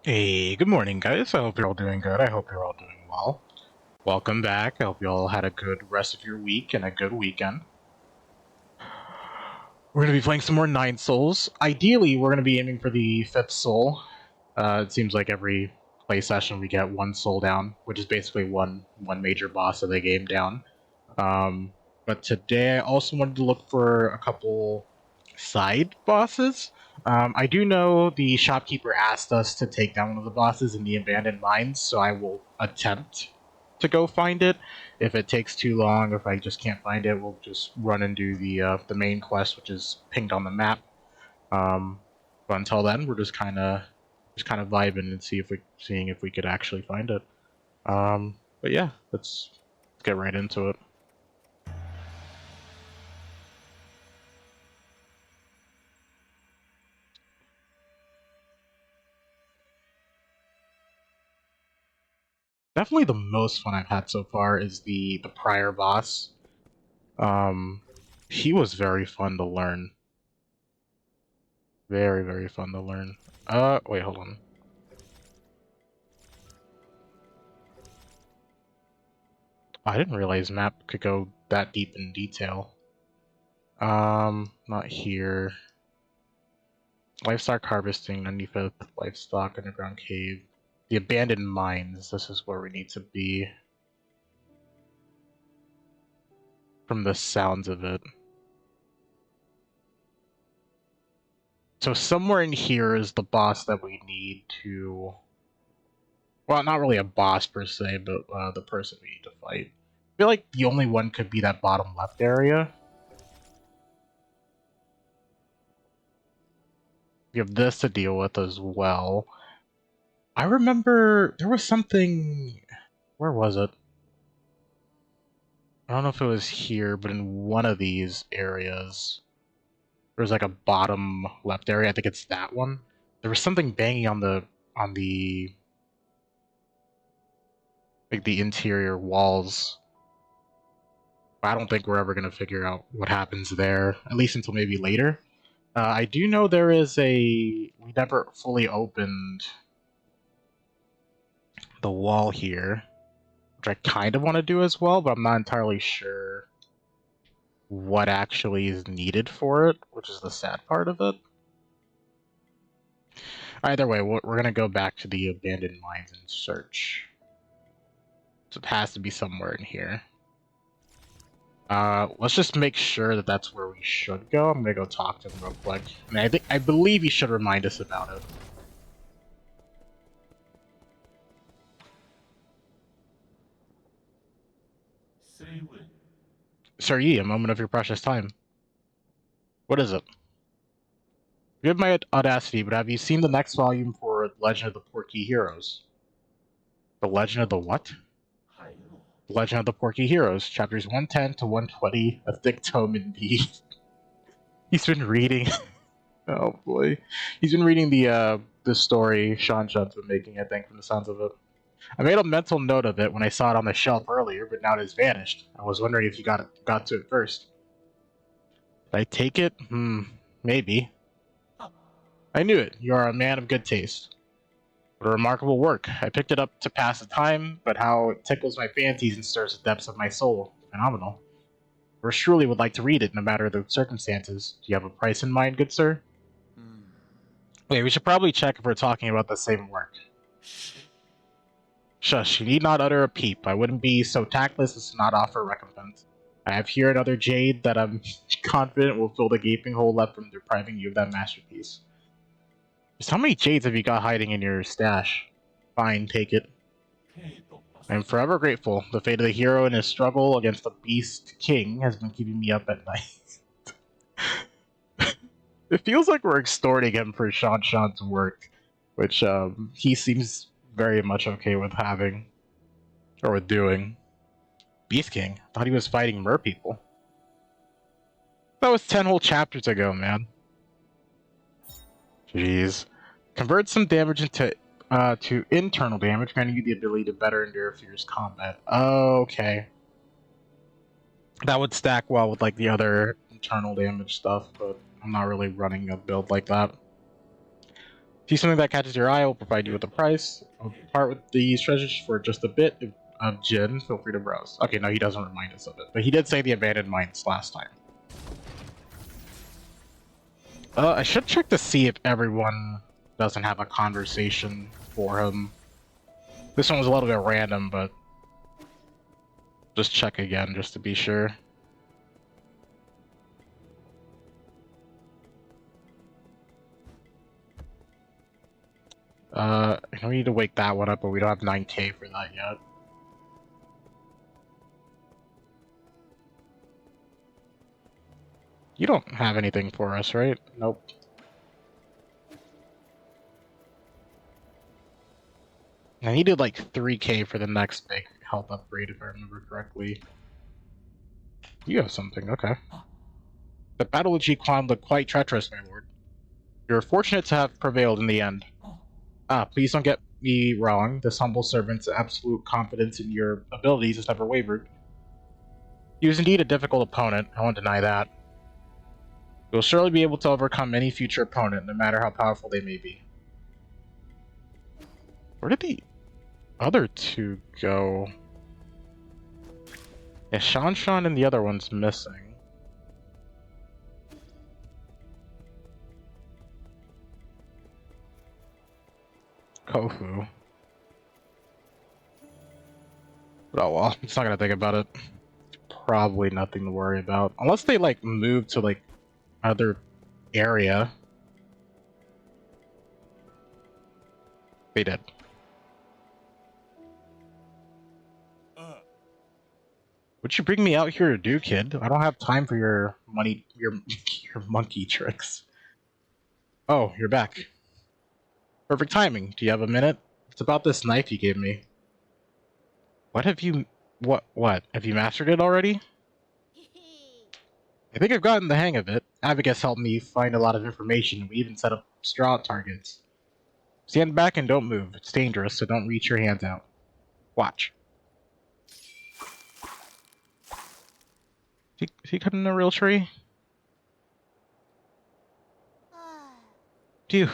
Hey, good morning, guys. I hope you're all doing good. I hope you're all doing well. Welcome back. I hope you all had a good rest of your week and a good weekend. We're going to be playing some more Nine Souls. Ideally, we're going to be aiming for the fifth soul. It seems like every play session we get one soul down, which is basically one major boss of the game down. Um, but today I also wanted to look for a couple side bosses. I do know the shopkeeper asked us to take down one of the bosses in the abandoned mines, so I will attempt to go find it. If it takes too long, if I just can't find it, we'll just run and do the main quest, which is pinged on the map. But until then, we're just kind of vibing and seeing if we could actually find it. But yeah, let's get right into it. Definitely the most fun I've had so far is the prior boss. Um, he was very fun to learn. Very, very fun to learn. Wait, hold on. I didn't realize map could go that deep in detail. Not here. Livestock harvesting, 95th livestock underground cave. The abandoned mines. This is where we need to be. From the sounds of it. So somewhere in here is the boss that we need to... Well, not really a boss per se, but the person we need to fight. I feel like the only one could be that bottom left area. We have this to deal with as well. I remember there was something... Where was it? I don't know if it was here, but in one of these areas, there's like a bottom left area. I think it's that one. There was something banging on the like the interior walls. I don't think we're ever gonna figure out what happens there, at least until maybe later. I do know there is we never fully opened the wall here, which I kind of want to do as well, but I'm not entirely sure what actually is needed for it, which is the sad part of it. Either way, we're going to go back to the abandoned mines and search. So it has to be somewhere in here. Let's just make sure that that's where we should go. I'm gonna go talk to him real quick. I believe he should remind us about it. Sir Yi, a moment of your precious time. What is it? Forgive my audacity, but have you seen the next volume for Legend of the Porky Heroes? The Legend of the what? The Legend of the Porky Heroes, chapters 110 to 120, a thick tome indeed. He's been reading. Oh boy, he's been reading the story Sean Shun's been making. I think from the sounds of it. I made a mental note of it when I saw it on the shelf earlier, but now it has vanished. I was wondering if you got to it first. Did I take it? Maybe. I knew it. You are a man of good taste. What a remarkable work. I picked it up to pass the time, but how it tickles my fancies and stirs the depths of my soul. Phenomenal. Yours truly would like to read it, no matter the circumstances. Do you have a price in mind, good sir? Wait, we should probably check if we're talking about the same work. Shush, you need not utter a peep. I wouldn't be so tactless as to not offer recompense. I have here another jade that I'm confident will fill the gaping hole left from depriving you of that masterpiece. Just how many jades have you got hiding in your stash? Fine, take it. I am forever grateful. The fate of the hero in his struggle against the Beast King has been keeping me up at night. It feels like we're extorting him for Sean's work, which he seems very much okay with having, or with doing. Beast King? Thought he was fighting mer people. That was 10 whole chapters ago, man. Jeez. Convert some damage into to internal damage, granting you the ability to better endure fierce combat. Okay. That would stack well with like the other internal damage stuff, but I'm not really running a build like that. See something that catches your eye, I will provide you with a price. I'll part with these treasures for just a bit of gin. Feel free to browse. Okay, no, he doesn't remind us of it. But he did say the abandoned mines last time. I should check to see if everyone doesn't have a conversation for him. This one was a little bit random, but just check again just to be sure. We need to wake that one up, but we don't have 9K for that yet. You don't have anything for us, right? Nope. I needed like 3K for the next big health upgrade, if I remember correctly. You have something, okay. The battle with Ji Quan looked quite treacherous, my lord. You're fortunate to have prevailed in the end. Please don't get me wrong. This humble servant's absolute confidence in your abilities has never wavered. He was indeed a difficult opponent, I won't deny that. You'll surely be able to overcome any future opponent, no matter how powerful they may be. Where did the other two go? Yeah, Shan and the other one's missing. Kofu. Oh well, I'm just not gonna think about it. Probably nothing to worry about. Unless they like move to like other area. They did. What'd you bring me out here to do, kid? I don't have time for your your monkey tricks. Oh, you're back. Perfect timing. Do you have a minute? It's about this knife you gave me. What have you... What? Have you mastered it already? I think I've gotten the hang of it. Abacus helped me find a lot of information. We even set up straw targets. Stand back and don't move. It's dangerous, so don't reach your hands out. Watch. Is he cutting a real tree? Phew.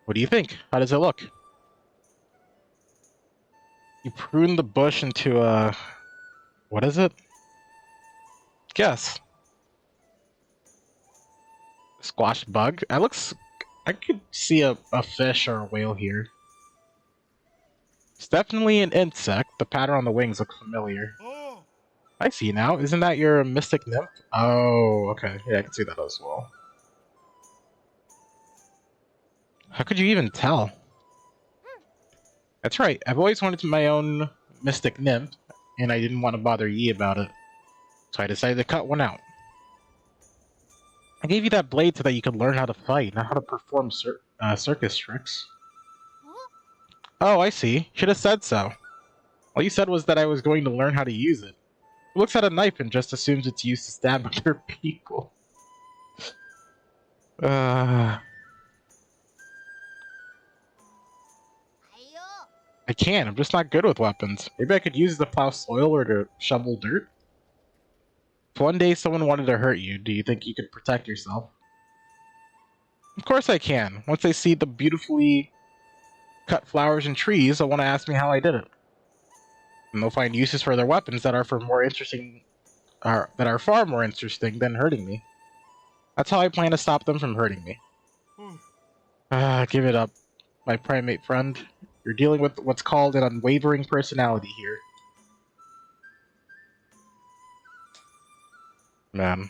What do you think? How does it look? You pruned the bush into a... What is it? Guess. Squash bug? That looks... I could see a fish or a whale here. It's definitely an insect. The pattern on the wings looks familiar. I see now. Isn't that your mystic nymph? Oh, okay. Yeah, I can see that as well. How could you even tell? That's right. I've always wanted my own mystic nymph, and I didn't want to bother Yi about it. So I decided to cut one out. I gave you that blade so that you could learn how to fight, not how to perform circus tricks. Oh, I see. Should have said so. All you said was that I was going to learn how to use it. It looks at a knife and just assumes it's used to stab other people. I can't. I'm just not good with weapons. Maybe I could use it to plow soil or to shovel dirt? If one day someone wanted to hurt you, do you think you could protect yourself? Of course I can. Once they see the beautifully cut flowers and trees, they'll want to ask me how I did it. And they'll find uses for their weapons that are far more interesting than hurting me. That's how I plan to stop them from hurting me. Give it up, my primate friend. You're dealing with what's called an unwavering personality here. Man.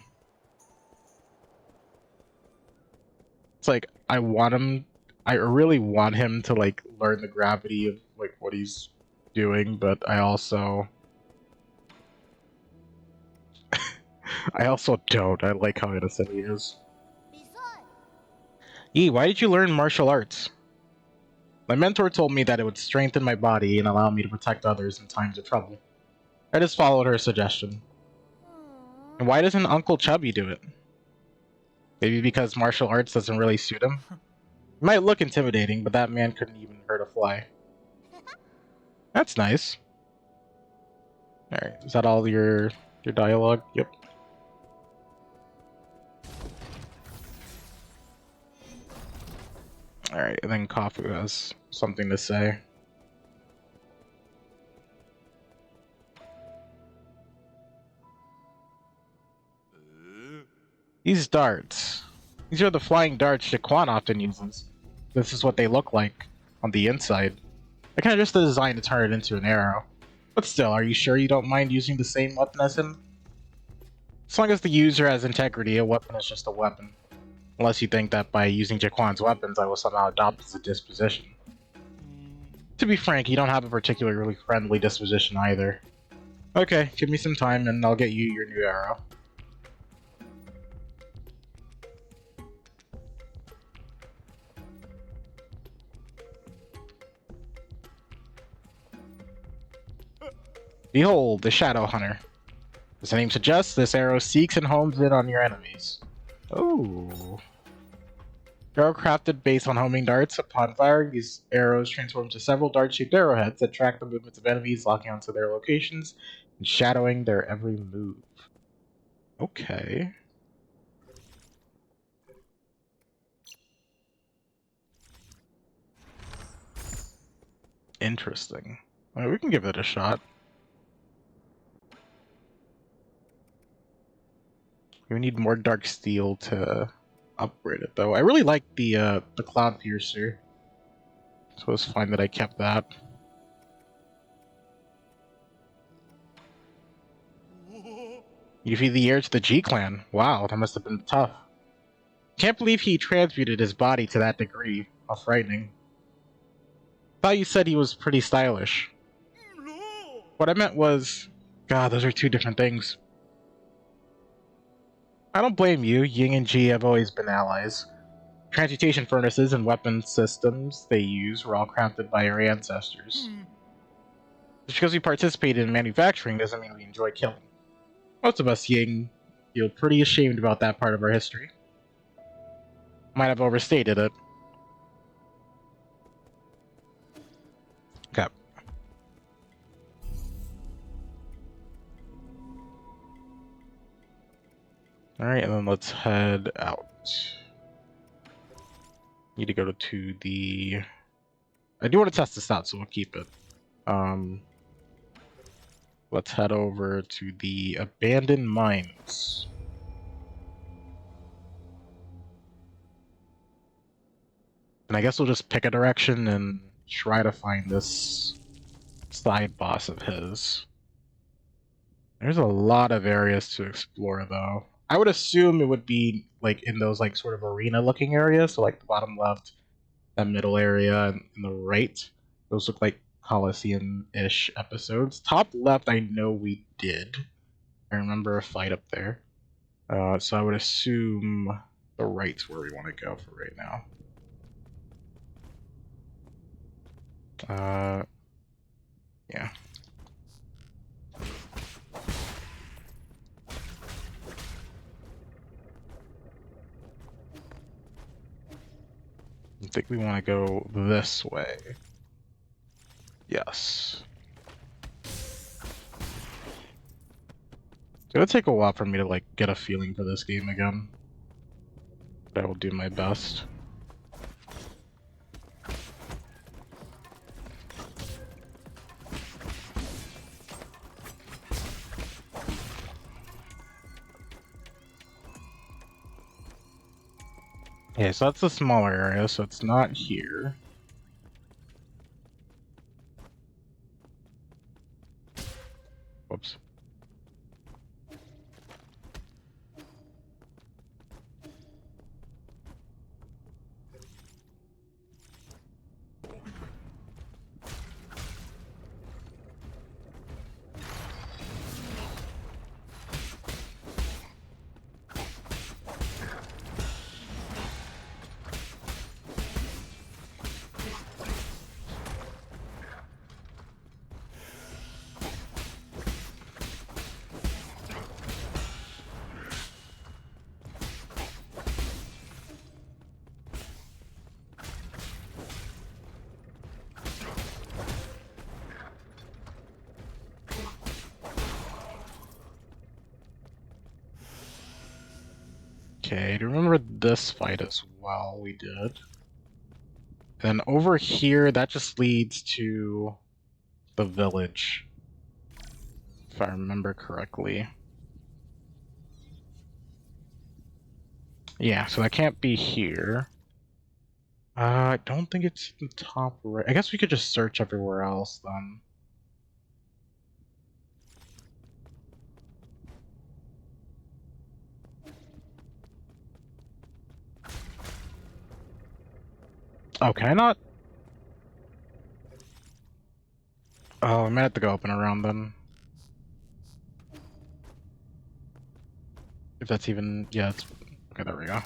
It's like, I really want him to, like, learn the gravity of, like, what he's doing, but I also... I also don't. I like how innocent he is. Yi, why did you learn martial arts? My mentor told me that it would strengthen my body and allow me to protect others in times of trouble. I just followed her suggestion. And why doesn't Uncle Chubby do it? Maybe because martial arts doesn't really suit him? It might look intimidating, but that man couldn't even hurt a fly. That's nice. Alright, is that all your dialogue? Yep. Alright, and then Kafu has something to say. These darts. These are the flying darts Shaquan often uses. This is what they look like on the inside. I kind of just designed to turn it into an arrow. But still, are you sure you don't mind using the same weapon as him? As long as the user has integrity, a weapon is just a weapon. Unless you think that by using Jaquan's weapons, I will somehow adopt his disposition. To be frank, you don't have a particularly friendly disposition either. Okay, give me some time and I'll get you your new arrow. Behold, the Shadow Hunter. As the name suggests, this arrow seeks and homes in on your enemies. Oh. Arrow crafted based on homing darts. Upon firing, these arrows transform to several dart-shaped arrowheads that track the movements of enemies, locking onto their locations and shadowing their every move. Okay. Interesting. Well, we can give it a shot. We need more dark steel to upgrade it, though. I really like the Cloud Piercer, so it's fine that I kept that. You feed the air to the G-Clan. Wow, that must have been tough. Can't believe he transmuted his body to that degree. How frightening. Thought you said he was pretty stylish. What I meant was... God, those are two different things. I don't blame you. Ying and Ji have always been allies. Transmutation furnaces and weapon systems they use were all crafted by our ancestors. Just because we participated in manufacturing doesn't mean we enjoy killing. Most of us Ying feel pretty ashamed about that part of our history. Might have overstated it. Okay. Alright, and then let's head out. Need to go to the... I do want to test this out, so we'll keep it. Let's head over to the abandoned mines. And I guess we'll just pick a direction and try to find this side boss of his. There's a lot of areas to explore, though. I would assume it would be like in those like sort of arena-looking areas, so like the bottom left, that middle area, and the right. Those look like Coliseum-ish episodes. Top left, I know we did. I remember a fight up there. So I would assume the right's where we want to go for right now. Yeah. I think we want to go this way. Yes. It's gonna take a while for me to like get a feeling for this game again. But I will do my best. Okay, so that's the smaller area, so it's not here. Whoops. Okay, to remember this fight as well, we did. Then over here, that just leads to the village, if I remember correctly. Yeah, so that can't be here. I don't think it's the top right. I guess we could just search everywhere else then. Oh, can I not? Oh, I might have to go up and around then. If that's even... yeah, it's... okay, there we go.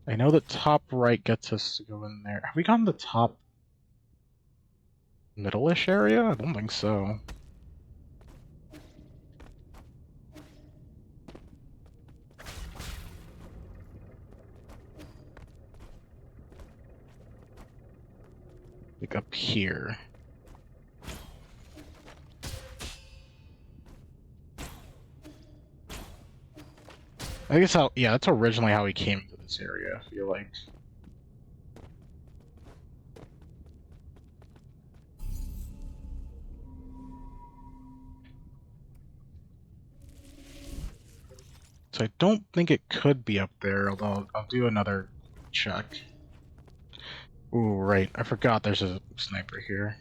I know the top right gets us to go in there. Have we gone the top middle-ish area? I don't think so. Like up here. I guess how... yeah, that's originally how we came to this area, I feel like. So I don't think it could be up there, although I'll do another check. Ooh, right. I forgot there's a sniper here.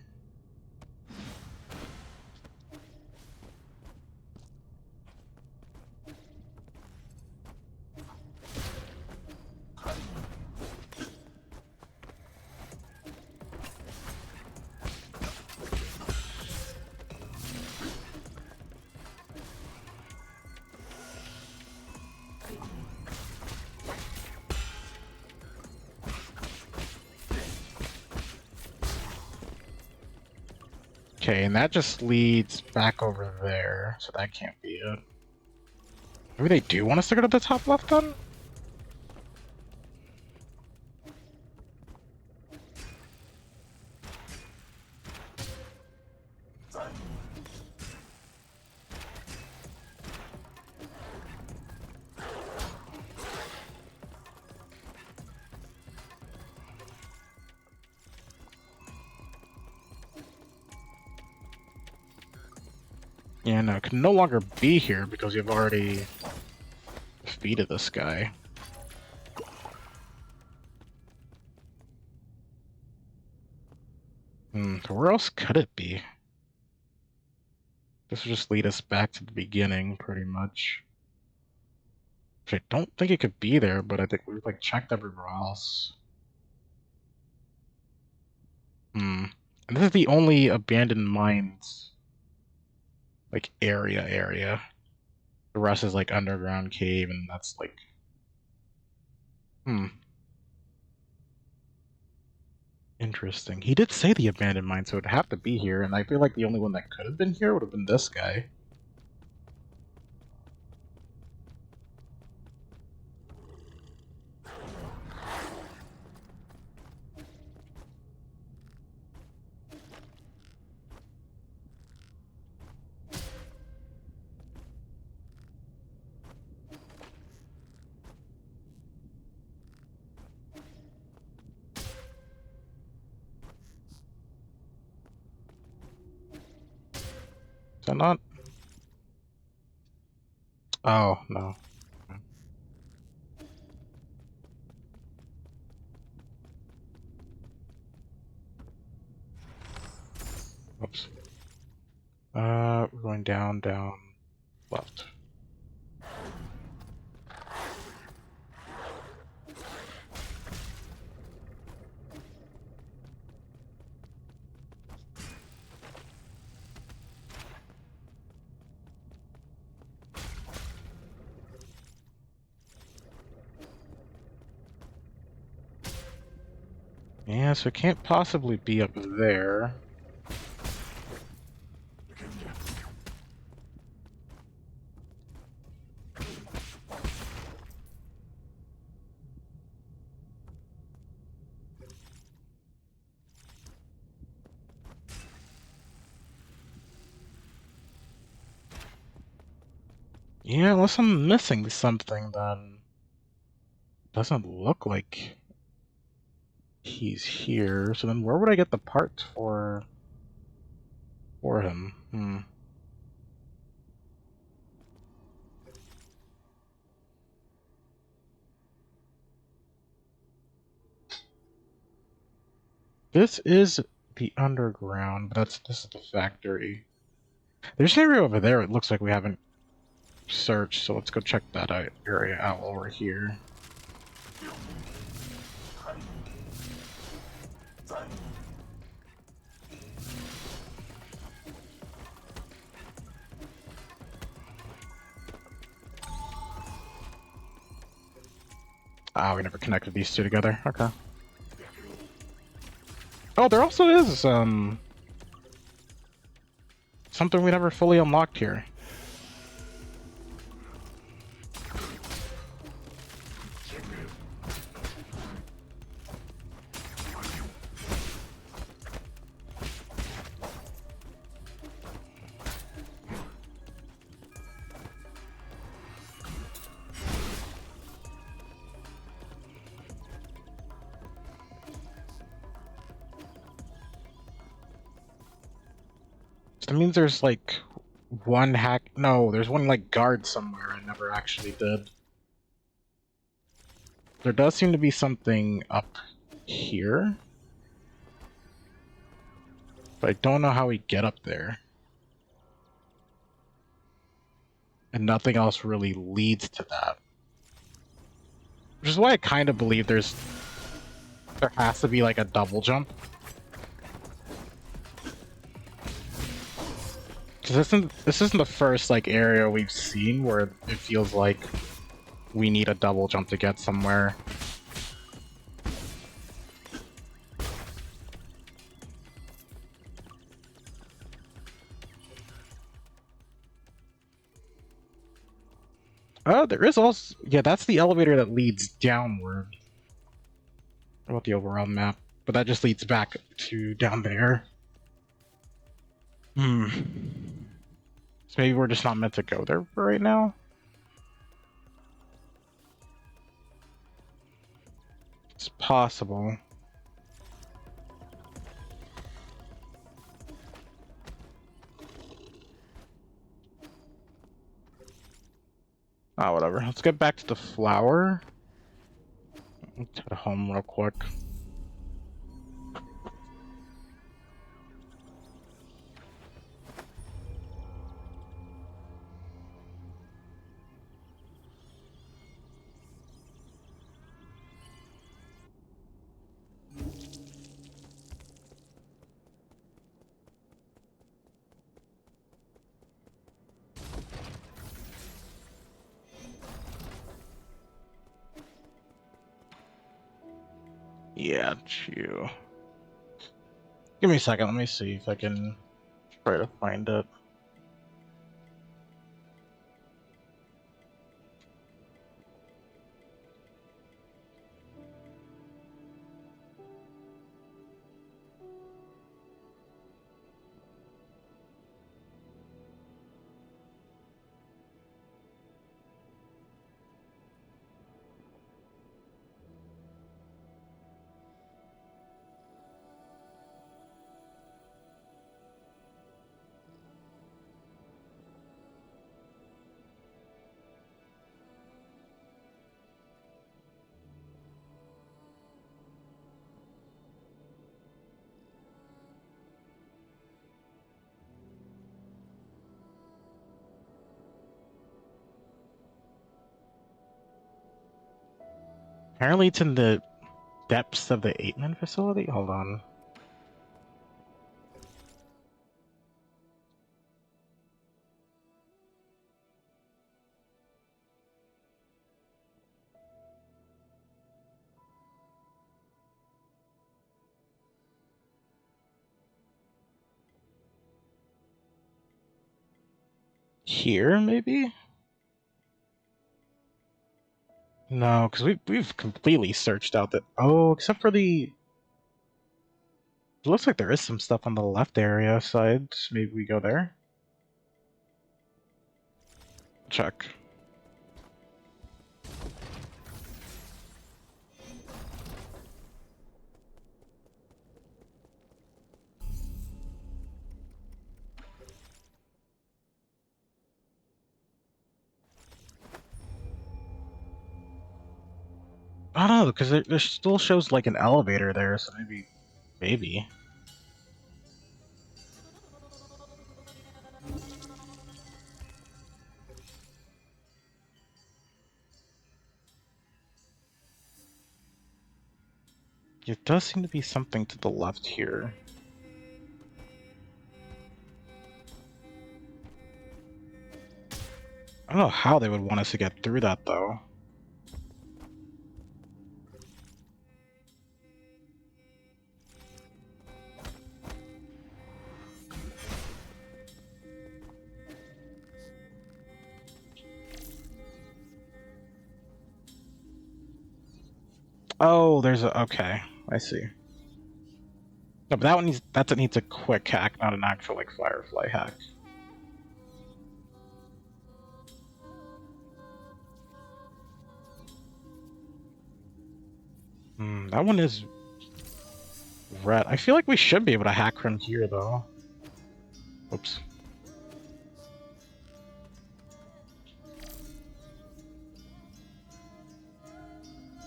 Okay, and that just leads back over there, so that can't be it. Maybe they do want us to go to the top left then? Yeah, no, it can no longer be here because you've already defeated this guy. So where else could it be? This would just lead us back to the beginning, pretty much. Which I don't think it could be there, but I think we've like checked everywhere else. And this is the only abandoned mines like area. The rest is like underground cave, and that's like interesting. He did say the abandoned mine, so it'd have to be here, and I feel like the only one that could have been here would have been this guy. Is that not? Oh, no. Oops. We're going down, left. Yeah, so it can't possibly be up there. Yeah, unless I'm missing something, then doesn't look like he's here. So then where would I get the parts for him? This is the underground, but this is the factory. There's an area over there it looks like we haven't searched, so let's go check that area out while we're here. Ah, we never connected these two together. Okay. Oh, there also is, something we never fully unlocked here. So that means there's like one hack. No, there's one like guard somewhere I never actually did. There does seem to be something up here, but I don't know how we get up there. And nothing else really leads to that. Which is why I kind of believe there has to be like a double jump. Because this isn't the first like area we've seen where it feels like we need a double jump to get somewhere. Oh, there is also... Yeah, that's the elevator that leads downward. About the overall map. But that just leads back to down there. So maybe we're just not meant to go there for right now? It's possible. Ah, whatever. Let's get back to the flower. Let's head home real quick. Yeah, chew. Give me a second, let me see if I can try to find it. Apparently it's in the depths of the Aitman facility? Hold on. Here, maybe? No, because we've completely searched out that. Oh, except for the. It looks like there is some stuff on the left area side. Maybe we go there. Check. I don't know, because there still shows like an elevator there, so maybe. It does seem to be something to the left here. I don't know how they would want us to get through that, though. Oh, there's a... Okay, I see. No, but that needs a quick hack, not an actual, like, Firefly hack. That one is red. I feel like we should be able to hack from here, though. Oops.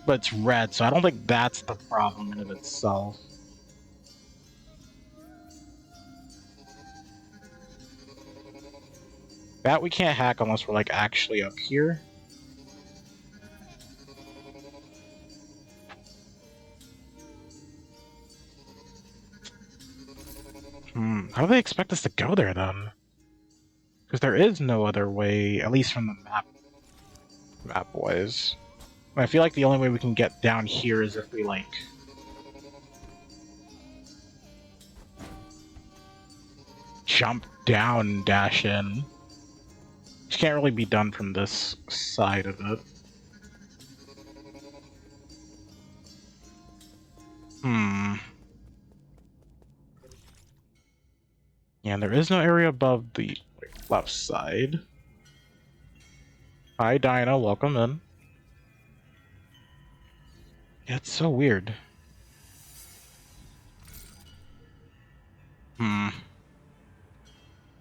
But it's red, so I don't think that's the problem in of itself. That we can't hack unless we're, like, actually up here. How do they expect us to go there, then? Because there is no other way, at least from the map-wise. I feel like the only way we can get down here is if we, like... jump down and dash in. Which can't really be done from this side of it. Yeah, there is no area above the left side. Hi, Dinah. Welcome in. Yeah, it's so weird. Let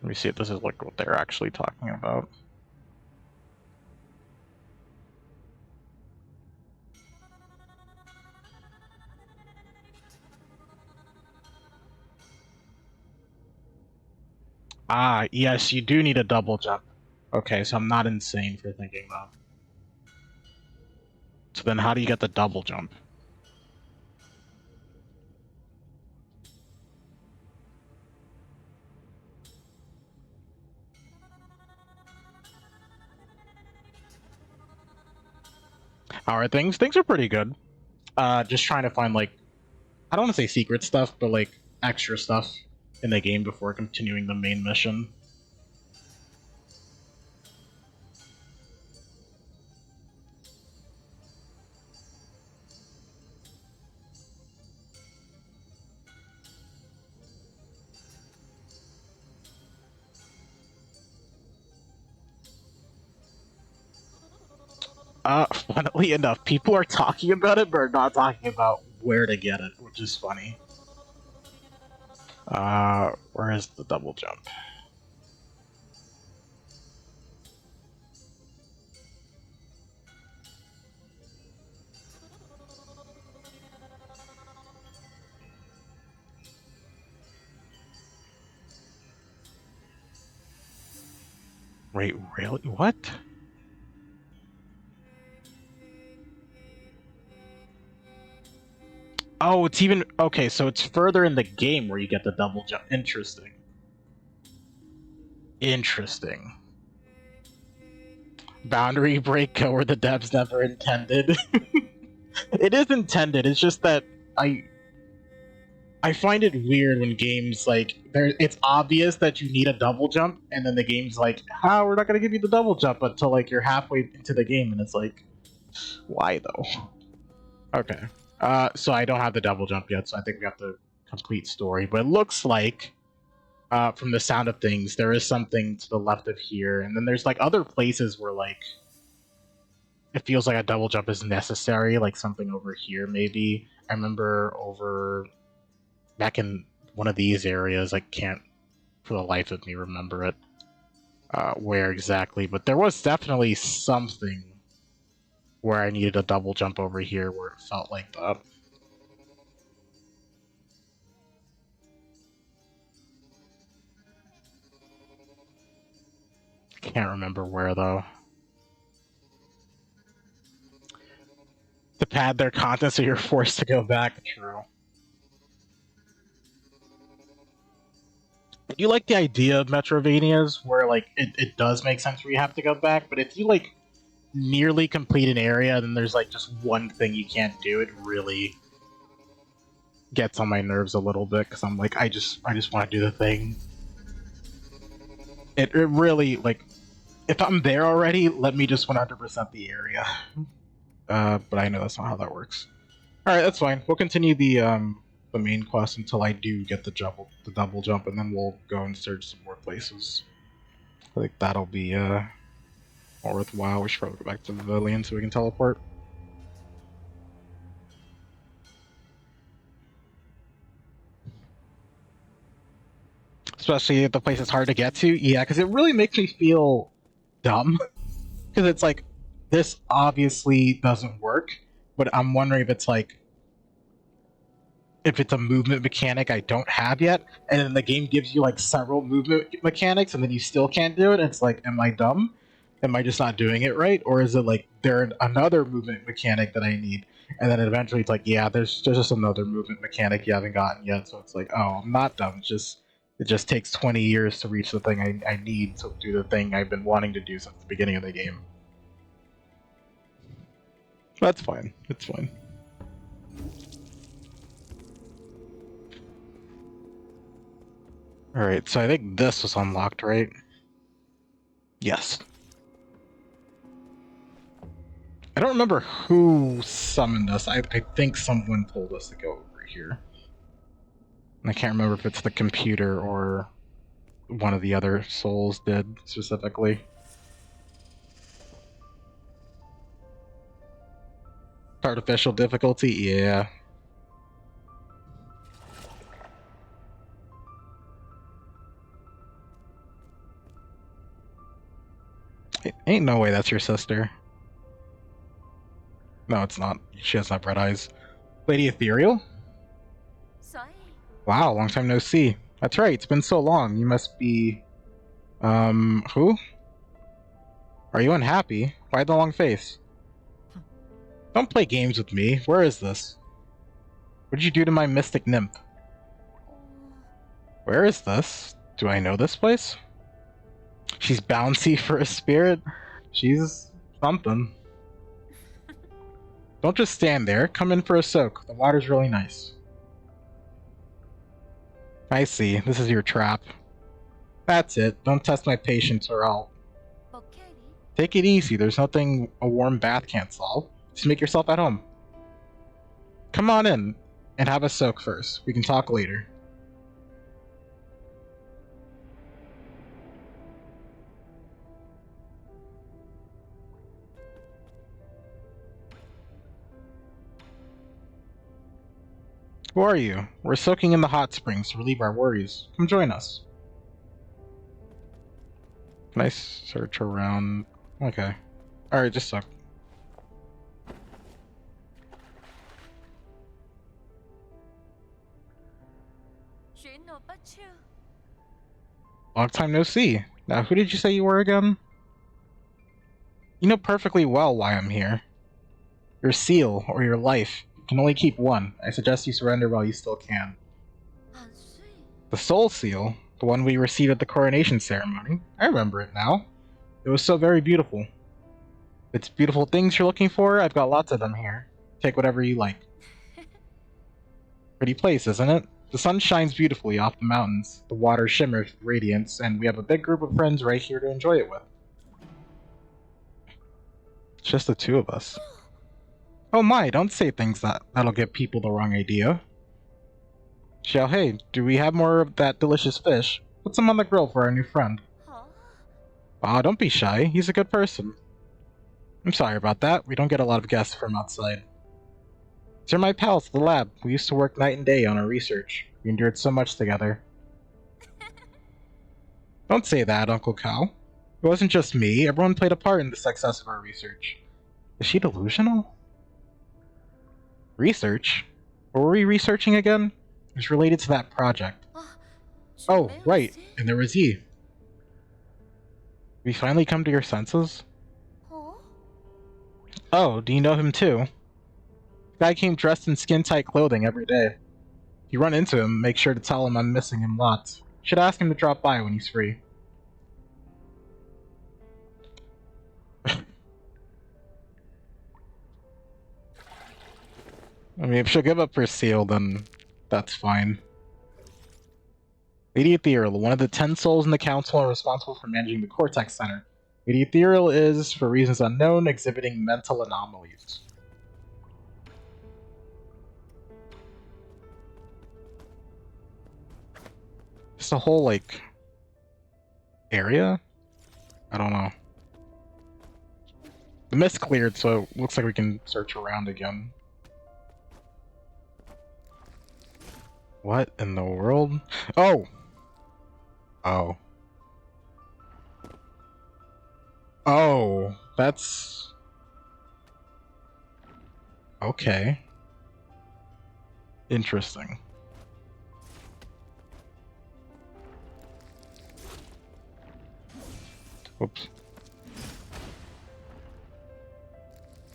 me see if this is like what they're actually talking about. Ah, yes, you do need a double jump. Okay, so I'm not insane for thinking that. So then how do you get the double jump? How are things? Things are pretty good. Just trying to find, like, I don't want to say secret stuff, but, like, extra stuff in the game before continuing the main mission. Funnily enough, people are talking about it, but are not talking about where to get it, which is funny. Where is the double jump? Wait, really? What? Oh, it's even... Okay, so it's further in the game where you get the double jump. Interesting. Interesting. Boundary break where the devs never intended. It is intended, it's just that I find it weird when games, like, it's obvious that you need a double jump, and then the game's like, how, we're not gonna give you the double jump until, like, you're halfway into the game, and it's like, why, though? Okay. So I don't have the double jump yet, so I think we have the complete story, but it looks like from the sound of things, there is something to the left of here, and then there's like other places where like it feels like a double jump is necessary, like something over here maybe. I remember over back in one of these areas, I can't for the life of me remember it where exactly, but there was definitely something where I needed a double jump over here where it felt like that. Can't remember where though. To pad their content so you're forced to go back. True. I do like the idea of Metrovanias where like it does make sense where you have to go back, but if you like nearly complete an area then there's like just one thing you can't do, it really gets on my nerves a little bit because I'm like I just want to do the thing. It really like if I'm there already, let me just 100% the area. But I know that's not how that works. All right, that's fine. We'll continue the main quest until I do get the double jump, and then we'll go and search some more places. I think that'll be more worthwhile. We should probably go back to the pavilion so we can teleport. Especially if the place is hard to get to. Yeah, because it really makes me feel dumb. Because it's like, this obviously doesn't work, but I'm wondering if it's like, if it's a movement mechanic I don't have yet, and then the game gives you like several movement mechanics, and then you still can't do it. And it's like, am I dumb? Am I just not doing it right, or is it like there's another movement mechanic that I need? And then eventually it's like, yeah, there's just another movement mechanic you haven't gotten yet. So it's like, oh, I'm not dumb. It just takes 20 years to reach the thing I need to do the thing I've been wanting to do since the beginning of the game. That's fine. It's fine. Alright, so I think this was unlocked, right? Yes. I don't remember who summoned us. I think someone told us to go over here. And I can't remember if it's the computer or one of the other souls did specifically. Artificial difficulty? Yeah. Ain't no way that's your sister. No, it's not. She has not red eyes. Lady Ethereal? Wow, long time no see. That's right, it's been so long. You must be... who? Are you unhappy? Why the long face? Don't play games with me. Where is this? What did you do to my mystic nymph? Where is this? Do I know this place? She's bouncy for a spirit. She's something. Don't just stand there. Come in for a soak. The water's really nice. I see. This is your trap. That's it. Don't test my patience or I'll... Take it easy. There's nothing a warm bath can't solve. Just make yourself at home. Come on in and have a soak first. We can talk later. Who are you? We're soaking in the hot springs to relieve our worries. Come join us. Can I search around? Okay. Alright, just soak. Long time no see. Now, who did you say you were again? You know perfectly well why I'm here. Your seal, or your life. You can only keep one. I suggest you surrender while you still can. The soul seal? The one we received at the coronation ceremony? I remember it now. It was so very beautiful. If it's beautiful things you're looking for, I've got lots of them here. Take whatever you like. Pretty place, isn't it? The sun shines beautifully off the mountains, the water shimmers with radiance, and we have a big group of friends right here to enjoy it with. It's just the two of us. Oh my, don't say things that'll give people the wrong idea. Xiao Hei, do we have more of that delicious fish? Put some on the grill for our new friend. Aw, don't be shy. He's a good person. I'm sorry about that. We don't get a lot of guests from outside. These are my pals at the lab. We used to work night and day on our research. We endured so much together. Don't say that, Uncle Cal. It wasn't just me. Everyone played a part in the success of our research. Is she delusional? Research? What were we researching again? It was related to that project. Oh, right. And there was Yi. We finally come to your senses? Oh, do you know him too? The guy came dressed in skin-tight clothing every day. If you run into him, make sure to tell him I'm missing him lots. Should ask him to drop by when he's free. I mean, if she'll give up her seal, then that's fine. Lady Ethereal, one of the 10 souls in the council, are responsible for managing the Cortex Center. Lady Ethereal is, for reasons unknown, exhibiting mental anomalies. Just a whole, like, area? I don't know. The mist cleared, so it looks like we can search around again. What in the world? Oh! Oh. Oh, that's... okay. Interesting. Whoops.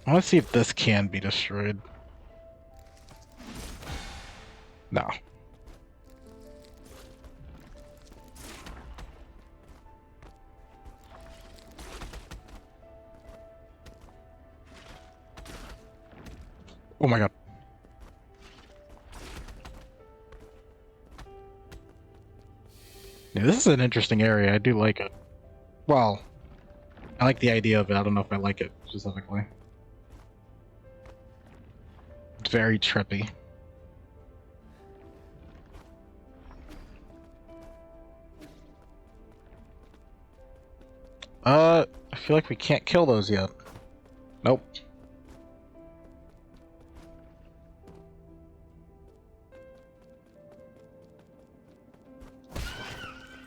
I want to see if this can be destroyed. No. Oh my god. Yeah, this is an interesting area. I do like it. Well, I like the idea of it. I don't know if I like it specifically. It's very trippy. I feel like we can't kill those yet. Nope.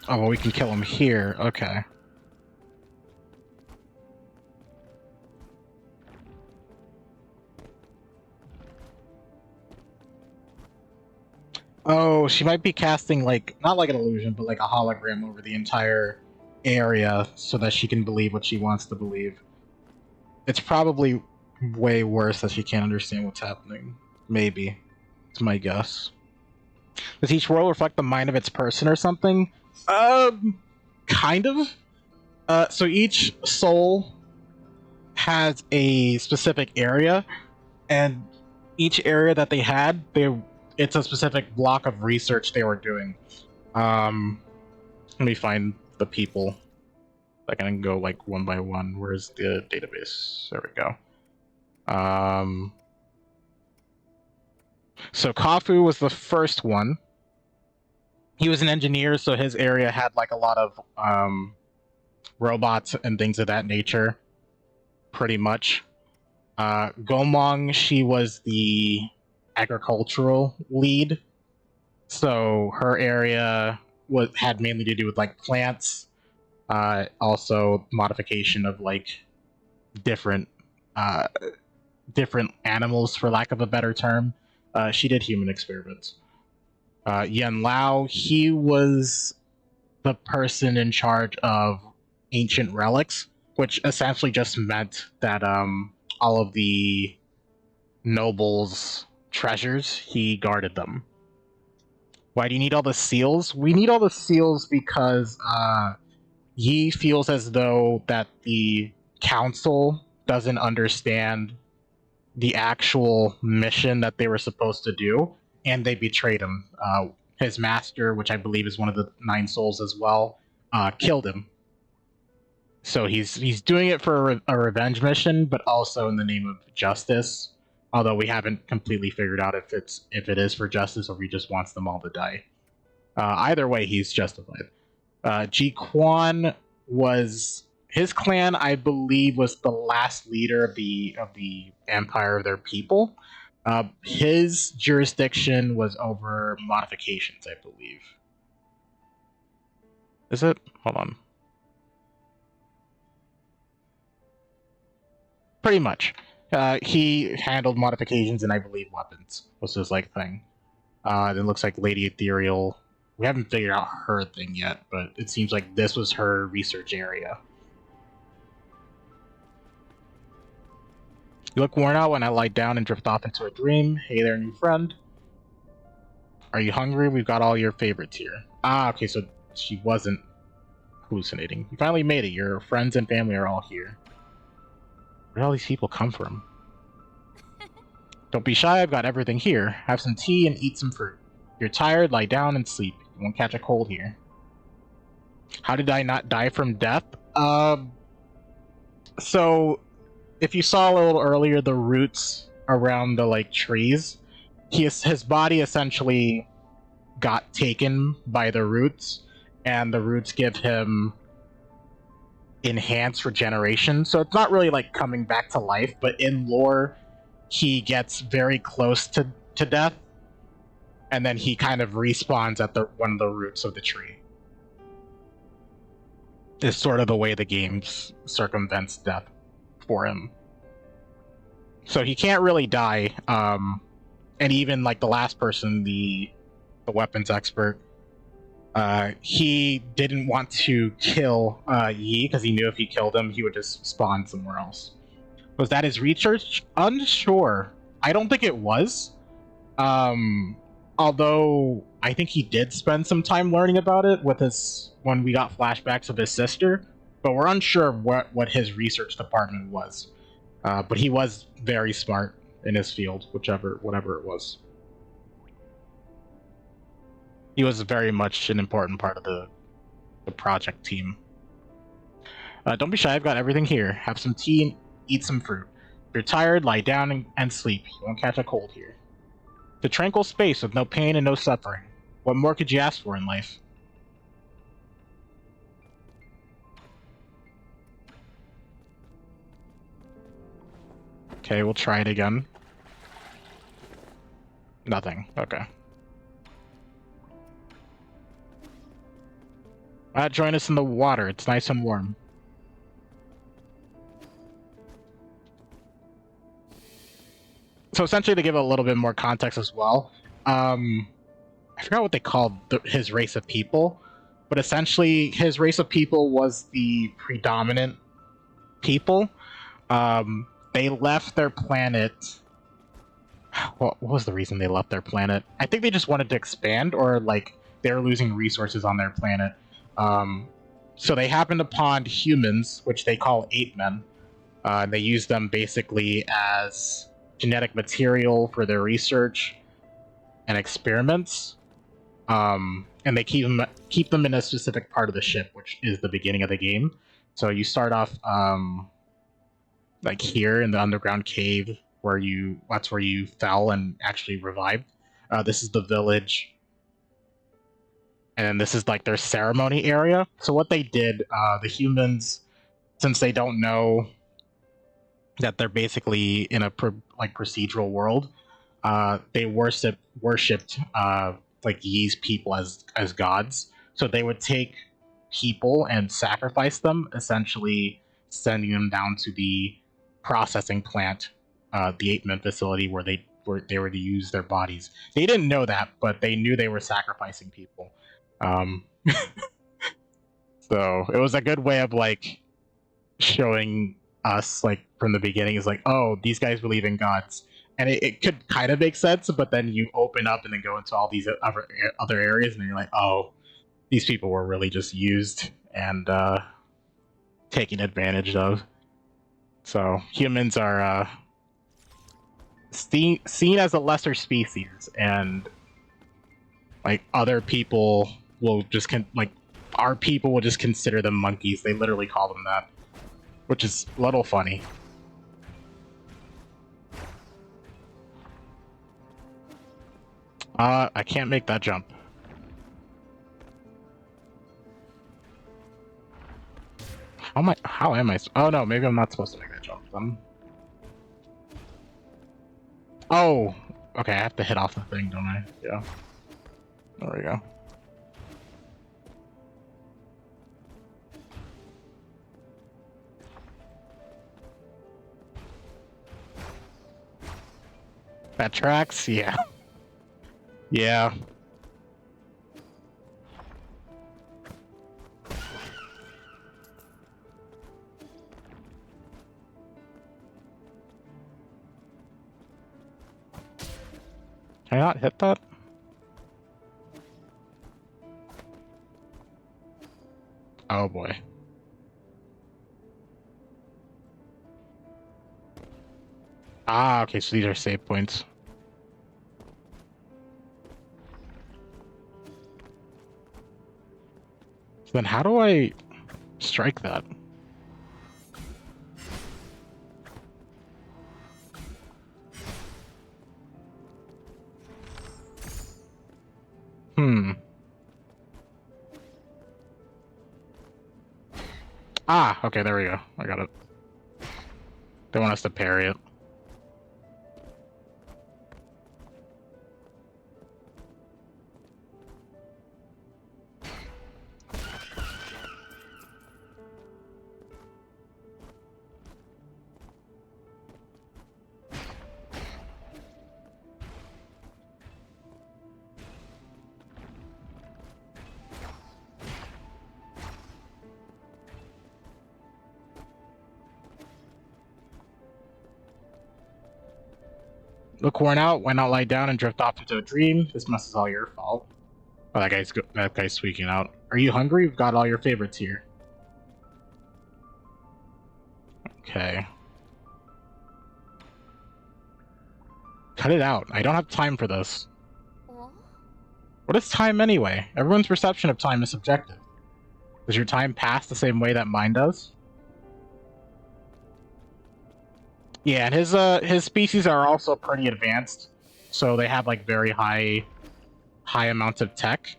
Oh, well, we can kill him here. Okay. Oh, she might be casting, like, not like an illusion, but like a hologram over the entire area so that she can believe what she wants to believe. It's probably way worse that she can't understand what's happening. Maybe. It's my guess. Does each world reflect the mind of its person or something? Kind of. So each soul has a specific area, and each area that they had, it's a specific block of research they were doing. Let me find the people. I can go like one by one. Where's the database? There we go. So Kafu was the first one. He was an engineer, so his area had like a lot of robots and things of that nature, pretty much. Gomong, she was the agricultural lead, so her area had mainly to do with like plants, also modification of like different animals, for lack of a better term. She did human experiments. Yen Lao, he was the person in charge of ancient relics, which essentially just meant that all of the nobles' treasures, he guarded them. Why do you need all the seals? We need all the seals because Yi feels as though that the council doesn't understand the actual mission that they were supposed to do, and they betrayed him. His master, which I believe is one of the 9 souls as well, killed him. So he's doing it for a revenge mission, but also in the name of justice. Although we haven't completely figured out if it is for justice or if he just wants them all to die. Either way, he's justified. Ji Quan was his clan, I believe, was the last leader of the empire of their people. His jurisdiction was over modifications, I believe. Is it? Hold on. Pretty much. He handled modifications and I believe weapons was his like thing. It looks like Lady Ethereal. We haven't figured out her thing yet, but it seems like this was her research area. You look worn out when I lie down and drift off into a dream. Hey there, new friend. Are you hungry? We've got all your favorites here. Ah, okay, so she wasn't hallucinating. You finally made it. Your friends and family are all here. Where do all these people come from? Don't be shy, I've got everything here. Have some tea and eat some fruit. If you're tired, lie down and sleep. You won't catch a cold here. How did I not die from death? So if you saw a little earlier the roots around the like trees, his body essentially got taken by the roots, and the roots give him enhanced regeneration. So it's not really like coming back to life, but in lore, he gets very close to death, and then he kind of respawns at the one of the roots of the tree. Is sort of the way the game circumvents death for him. So he can't really die. And even like the last person, the weapons expert, he didn't want to kill Yi because he knew if he killed him, he would just spawn somewhere else. Was that his research? Unsure. I don't think it was. Although I think he did spend some time learning about it with his when we got flashbacks of his sister, but we're unsure what his research department was. But he was very smart in his field, whatever it was. He was very much an important part of the project team. Don't be shy, I've got everything here. Have some tea and eat some fruit. If you're tired, lie down and sleep. You won't catch a cold here. The tranquil space with no pain and no suffering. What more could you ask for in life? Okay, we'll try it again. Nothing. Okay. Join us in the water. It's nice and warm. So essentially, to give a little bit more context as well, I forgot what they called his race of people, but essentially his race of people was the predominant people. They left their planet. What was the reason they left their planet? I think they just wanted to expand, or like they're losing resources on their planet. So they happened upon humans, which they call ape men. They use them basically as genetic material for their research and experiments. And they keep them in a specific part of the ship, which is the beginning of the game. So you start off like here in the underground cave that's where you fell and actually revived. This is the village, and then this is like their ceremony area. So what they did, the humans, since they don't know that they're basically in a procedural world, they worshipped like Yi's people as gods. So they would take people and sacrifice them, essentially sending them down to the processing plant, the ape-men facility where they were to use their bodies. They didn't know that, but they knew they were sacrificing people. So it was a good way of like showing us like from the beginning is like, oh, these guys believe in gods. And it could kind of make sense, but then you open up and then go into all these other areas, and then you're like, oh, these people were really just used and taken advantage of. So humans are seen as a lesser species, and like other people will just our people will just consider them monkeys. They literally call them that, which is a little funny. I can't make that jump. How am I? Oh no, maybe I'm not supposed to make that jump then. Oh, okay, I have to hit off the thing, don't I? Yeah. There we go. That tracks? Yeah. Yeah. Can I not hit that? Oh boy. Ah, okay, so these are save points. So then how do I strike that? Hmm. Ah, okay, there we go. I got it. They want us to parry it. Look worn out, why not lie down and drift off into a dream? This mess is all your fault. Oh, that guy's squeaking out. Are you hungry? We've got all your favorites here. Okay. Cut it out. I don't have time for this. What is time anyway? Everyone's perception of time is subjective. Does your time pass the same way that mine does? Yeah, and his species are also pretty advanced, so they have like very high amounts of tech,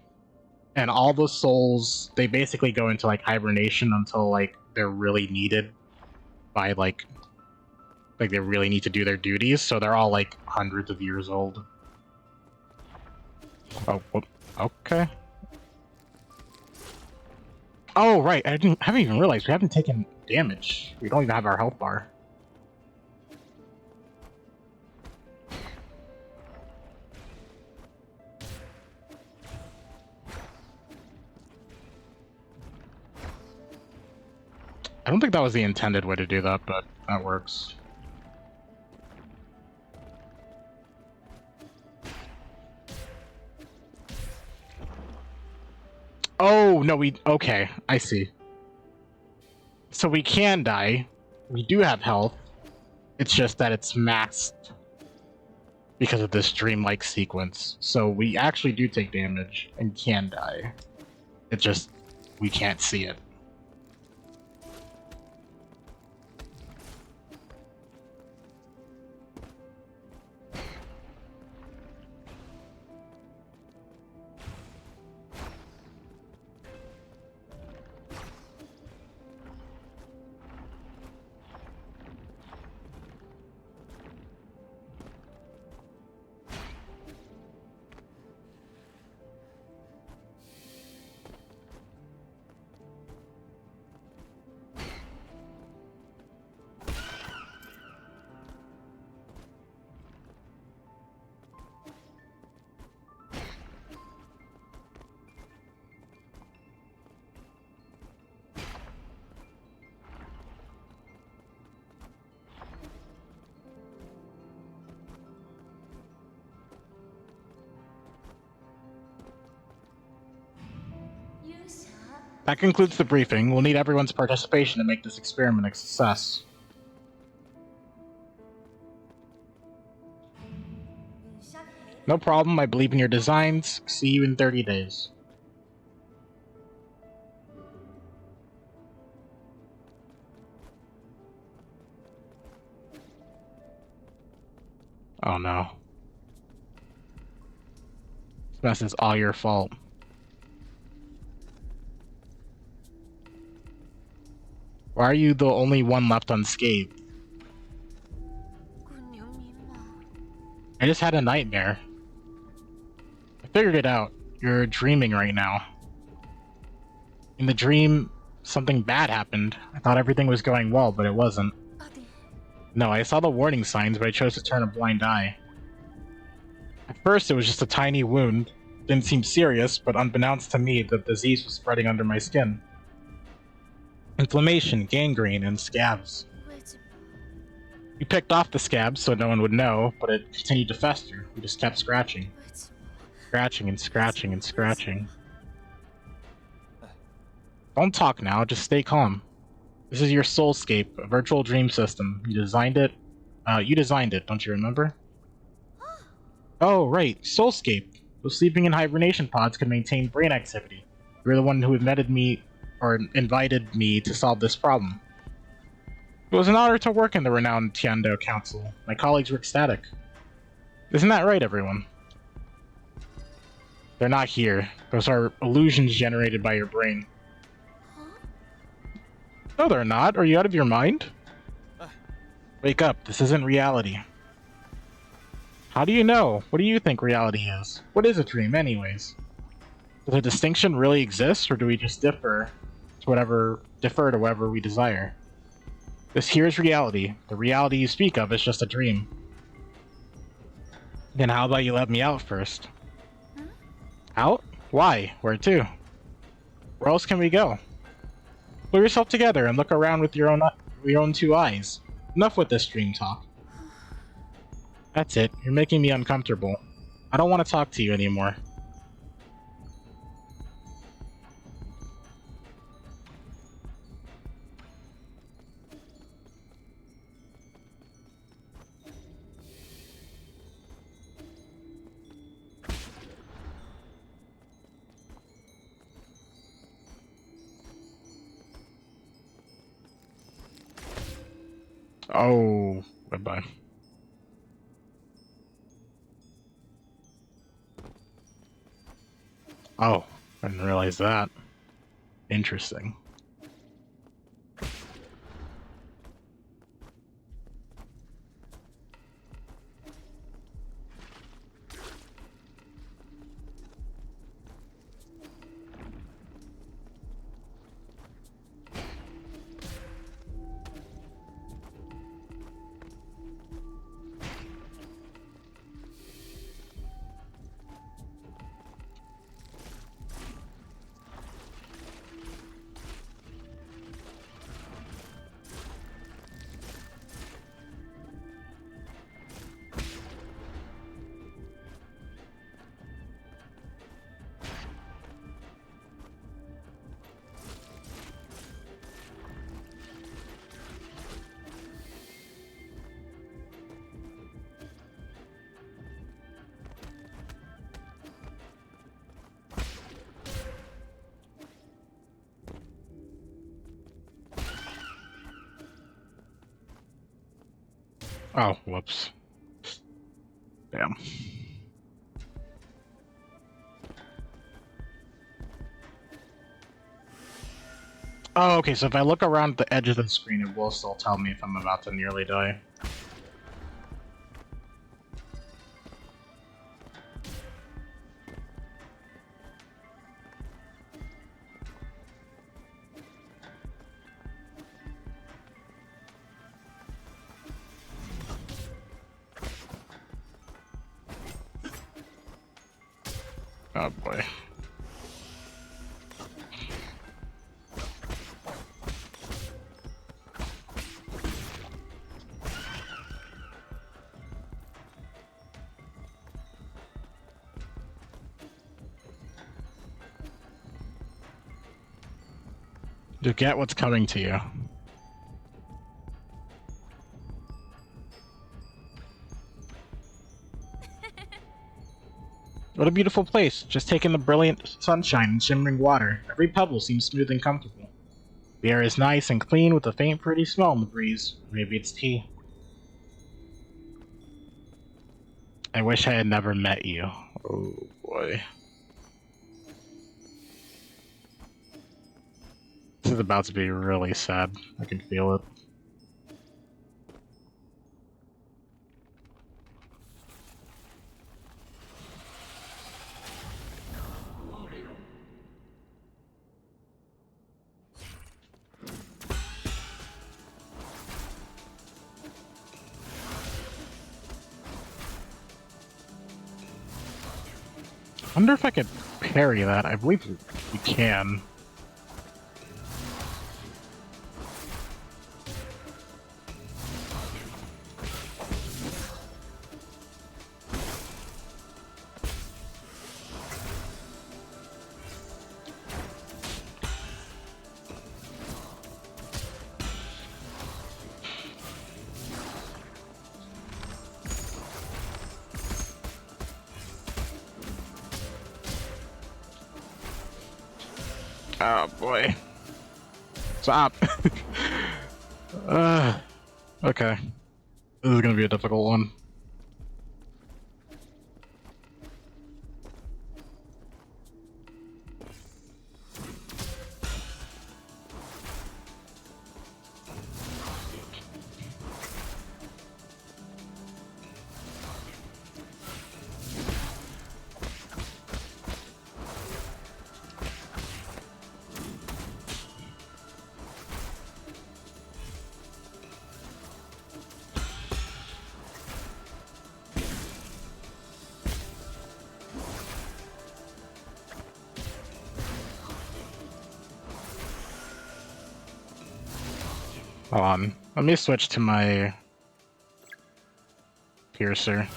and all the souls they basically go into like hibernation until like they're really needed by like they really need to do their duties. So they're all like hundreds of years old. Oh, okay. Oh right, I haven't even realized we haven't taken damage. We don't even have our health bar. I don't think that was the intended way to do that, but that works. Oh, no, okay, I see. So we can die. We do have health. It's just that it's masked because of this dreamlike sequence. So we actually do take damage and can die. It just, we can't see it. That concludes the briefing. We'll need everyone's participation to make this experiment a success. No problem, I believe in your designs. See you in 30 days. Oh no. This mess is all your fault. Why are you the only one left unscathed? I just had a nightmare. I figured it out. You're dreaming right now. In the dream, something bad happened. I thought everything was going well, but it wasn't. No, I saw the warning signs, but I chose to turn a blind eye. At first, it was just a tiny wound. Didn't seem serious, but unbeknownst to me, the disease was spreading under my skin. Inflammation, gangrene, and scabs. We picked off the scabs so no one would know, but it continued to fester. We just kept scratching. Scratching and scratching and scratching. Don't talk now, just stay calm. This is your Soulscape, a virtual dream system. You designed it, don't you remember? Oh, right, Soulscape. Those sleeping in hibernation pods can maintain brain activity. You're the one who invited me to solve this problem. It was an honor to work in the renowned Tiando Council. My colleagues were ecstatic. Isn't that right, everyone? They're not here. Those are illusions generated by your brain. No, they're not. Are you out of your mind? Wake up. This isn't reality. How do you know? What do you think reality is? What is a dream, anyways? Does a distinction really exist, or do we just differ to whatever we desire? This here is reality. The reality you speak of is just a dream. Then how about you let me out first? Out? Why? Where to? Where else can we go? Pull yourself together and look around with your own two eyes. Enough with this dream talk. That's it. You're making me uncomfortable. I don't want to talk to you anymore. Oh, bye-bye. Oh, I didn't realize that. Interesting. Oh, whoops. Damn. Oh, okay, so if I look around the edge of the screen, it will still tell me if I'm about to nearly die. Oh boy. You get what's coming to you. What a beautiful place. Just take in the brilliant sunshine and shimmering water. Every pebble seems smooth and comfortable. The air is nice and clean with a faint fruity smell in the breeze. Maybe it's tea. I wish I had never met you. Oh boy. This is about to be really sad. I can feel it. I wonder if I could parry that. I believe we can. Oh boy. Stop. Okay. This is gonna be a difficult one. Hold on. Let me switch to my piercer.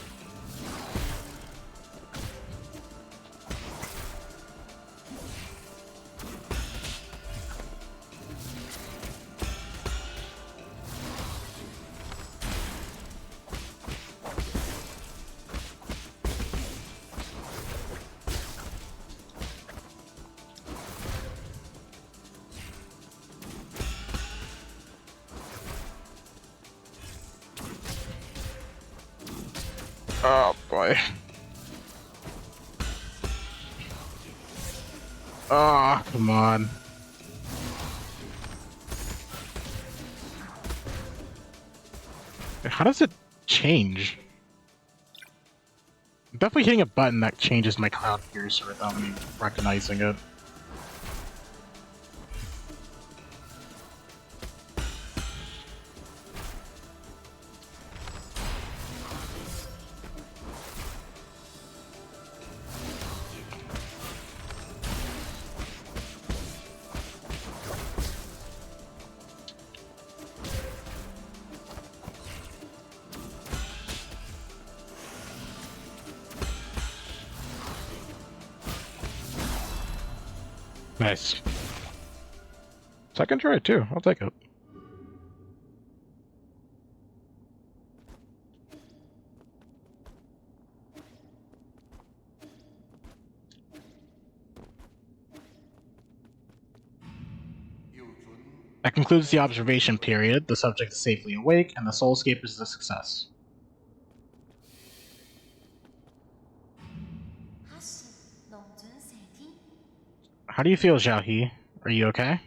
Oh boy. Oh, come on. How does it change? I'm definitely hitting a button that changes my Cloud Piercer without me recognizing it. Nice. Second try too, I'll take it. That concludes the observation period. The subject is safely awake, and the soulscape is a success. How do you feel, Xiaohe? Are you okay?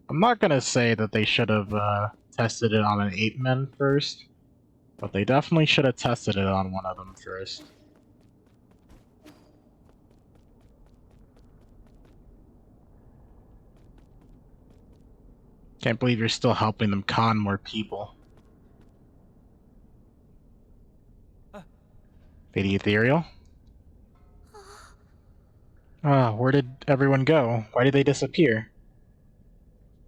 I'm not gonna say that they should have tested it on an 8-man first, but they definitely should have tested it on one of them first. Can't believe you're still helping them con more people. Lady Ethereal? Where did everyone go? Why did they disappear?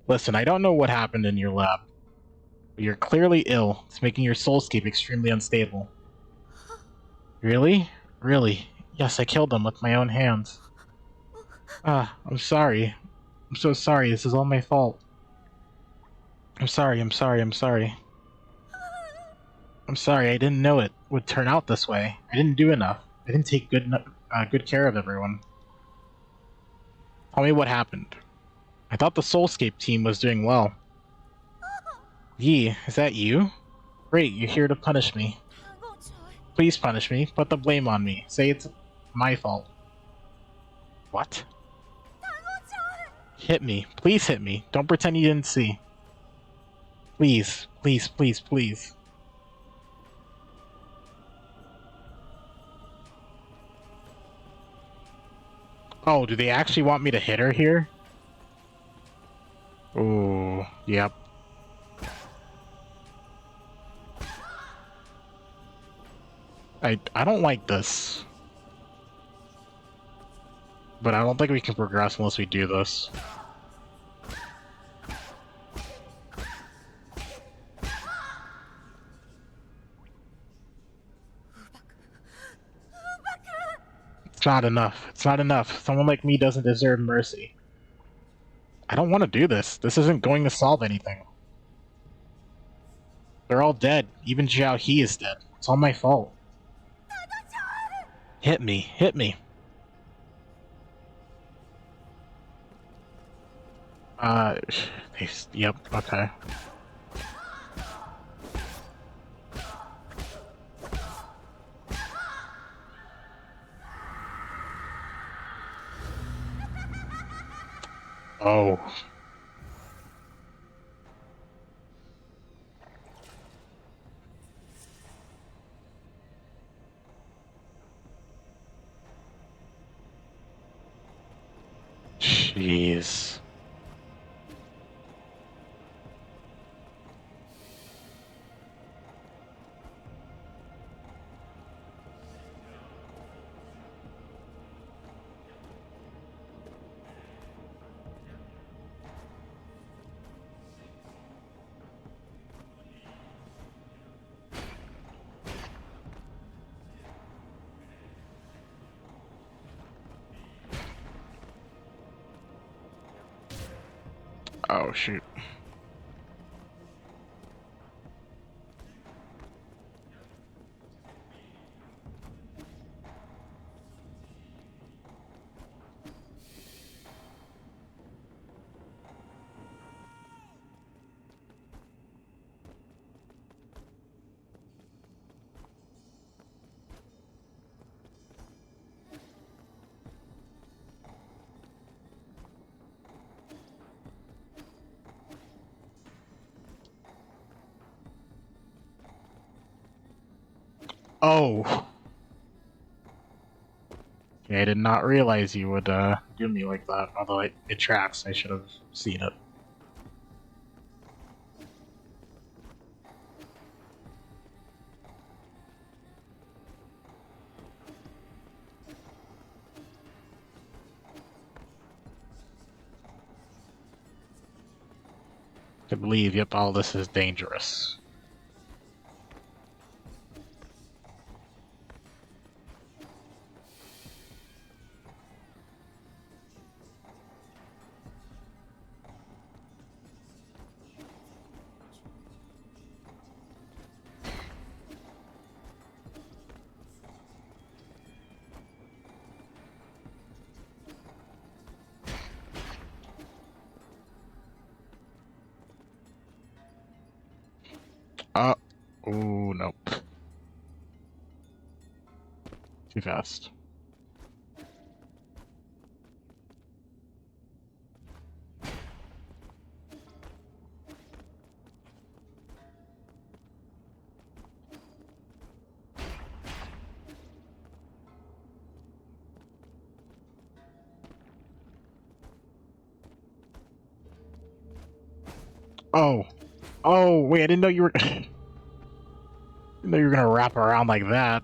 Listen, I don't know what happened in your lab, but you're clearly ill. It's making your soulscape extremely unstable. Really? Really? Yes, I killed them with my own hands. I'm sorry. I'm so sorry, this is all my fault. I'm sorry, I'm sorry, I'm sorry. I'm sorry, I didn't know it would turn out this way. I didn't do enough. I didn't take good care of everyone. Tell me what happened. I thought the Soulscape team was doing well. Yi, is that you? Great, you're here to punish me. Please punish me. Put the blame on me. Say it's my fault. What? Hit me. Please hit me. Don't pretend you didn't see. Please, please, please, please. Oh, do they actually want me to hit her here? Oh, yep. I don't like this. But I don't think we can progress unless we do this. It's not enough. It's not enough. Someone like me doesn't deserve mercy. I don't want to do this. This isn't going to solve anything. They're all dead. Even Zhao He is dead. It's all my fault. Hit me. Hit me. Yep, okay. Oh. Jeez. Oh, shoot. Oh. Yeah, I did not realize you would, do me like that. Although it tracks. I should have seen it. I believe, yep, all this is dangerous. Oh, nope. Too fast. Oh. Oh, wait, I didn't know you were... didn't know you were gonna wrap around like that.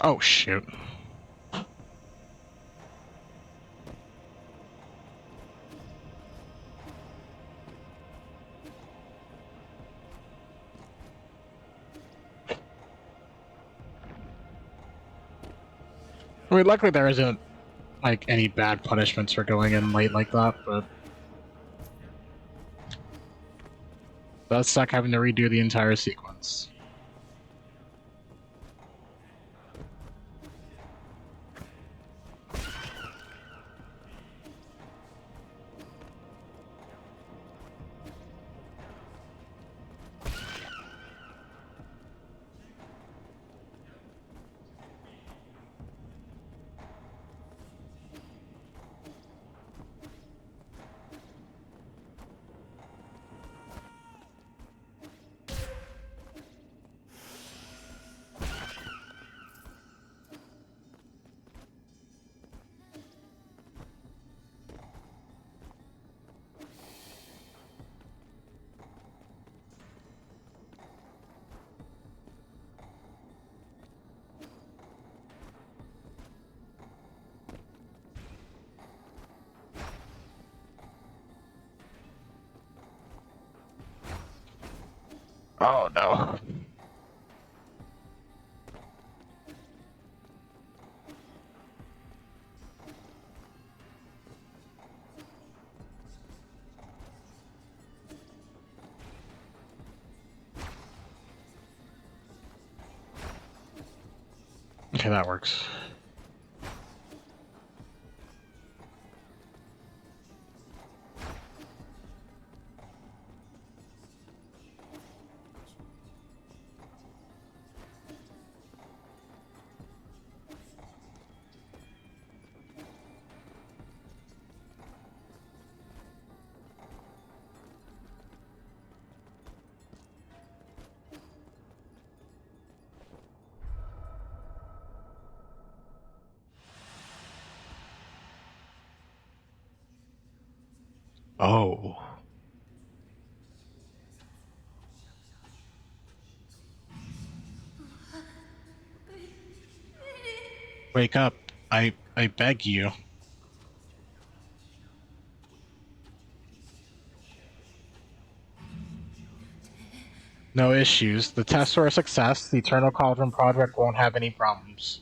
Oh, shoot. I mean, luckily there isn't, like, any bad punishments for going in late like that, but... it does suck having to redo the entire sequence. Oh, no. Okay, that works. Oh. Wake up. I beg you. No issues. The tests were a success. The Eternal Cauldron project won't have any problems.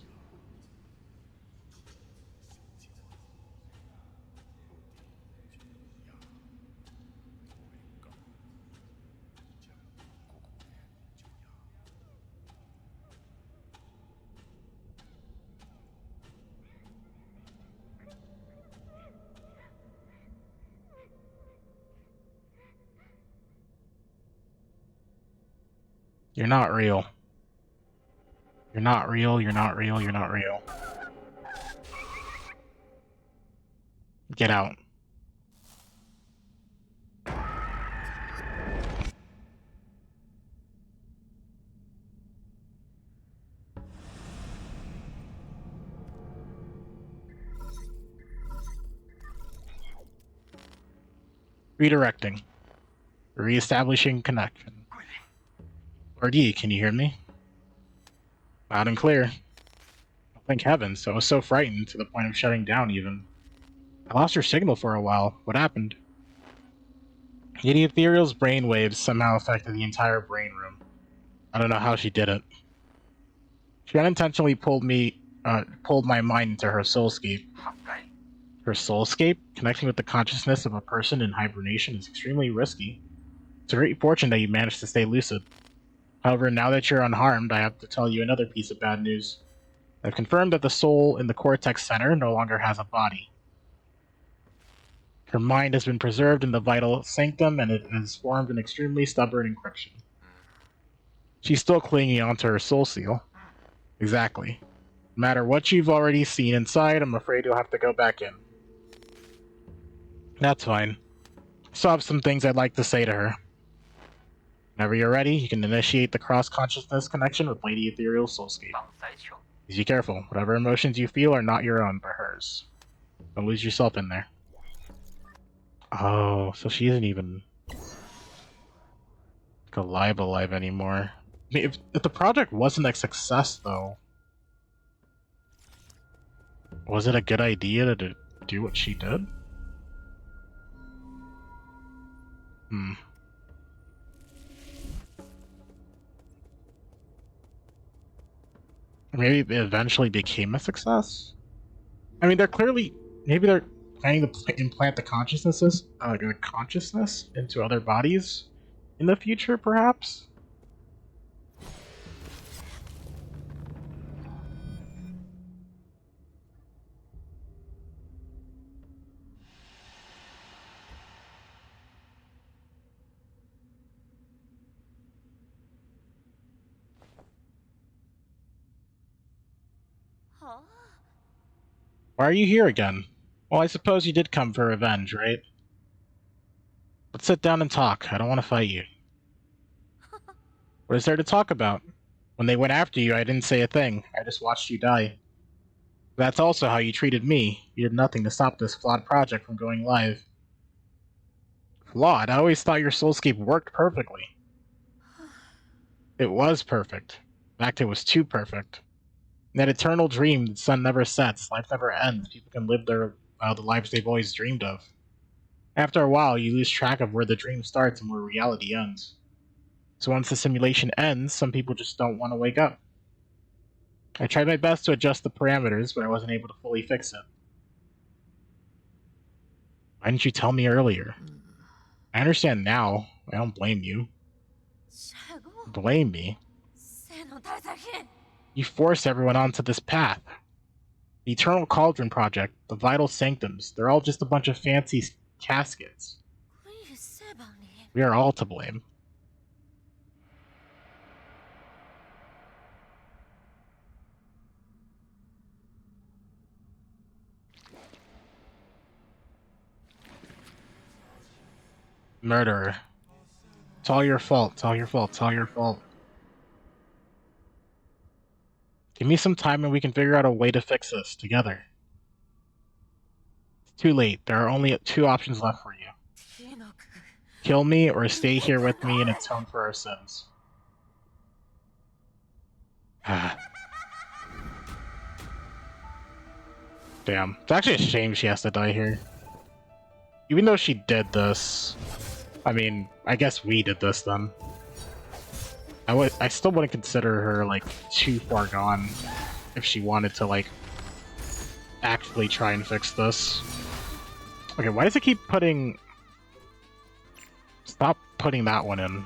You're not real. You're not real, you're not real, you're not real. Get out. Redirecting. Reestablishing connection. RD, can you hear me? Loud and clear. Thank heavens, I was so frightened to the point of shutting down even. I lost your signal for a while. What happened? The Ethereal's brainwaves somehow affected the entire brain room. I don't know how she did it. She unintentionally pulled my mind into her soulscape. Her soulscape? Connecting with the consciousness of a person in hibernation is extremely risky. It's a great fortune that you managed to stay lucid. However, now that you're unharmed, I have to tell you another piece of bad news. I've confirmed that the soul in the Cortex Center no longer has a body. Her mind has been preserved in the vital sanctum, and it has formed an extremely stubborn encryption. She's still clinging onto her soul seal. Exactly. No matter what you've already seen inside, I'm afraid you'll have to go back in. That's fine. Still have some things I'd like to say to her. Whenever you're ready, you can initiate the cross-consciousness connection with Lady Ethereal's soulscape. Just be careful. Whatever emotions you feel are not your own, but hers. Don't lose yourself in there. Oh, so she isn't even alive anymore. I mean, if the project wasn't a success, though, Was it a good idea to do what she did? Hmm. Maybe it eventually became a success? I mean, maybe they're planning to implant the consciousness into other bodies in the future, perhaps? Why are you here again? Well, I suppose you did come for revenge, right? Let's sit down and talk. I don't want to fight you. What is there to talk about? When they went after you, I didn't say a thing. I just watched you die. That's also how you treated me. You did nothing to stop this flawed project from going live. Flawed? I always thought your soulscape worked perfectly. It was perfect. In fact, it was too perfect. In that eternal dream, the sun never sets, life never ends. People can live the lives they've always dreamed of. After a while, you lose track of where the dream starts and where reality ends. So once the simulation ends, some people just don't want to wake up. I tried my best to adjust the parameters, but I wasn't able to fully fix it. Why didn't you tell me earlier? I understand now. I don't blame you. Blame me? You forced everyone onto this path. The Eternal Cauldron Project, the Vital Sanctums, they're all just a bunch of fancy caskets. We are all to blame. Murderer. It's all your fault. It's all your fault. It's all your fault. Give me some time and we can figure out a way to fix this together. It's too late. There are only 2 options left for you. Kill me or stay here with me and atone for our sins. Damn. It's actually a shame she has to die here. Even though she did this... I mean, I guess we did this then. I still wouldn't consider her, like, too far gone if she wanted to, like, actually try and fix this. Okay, why does it keep putting... Stop putting that one in.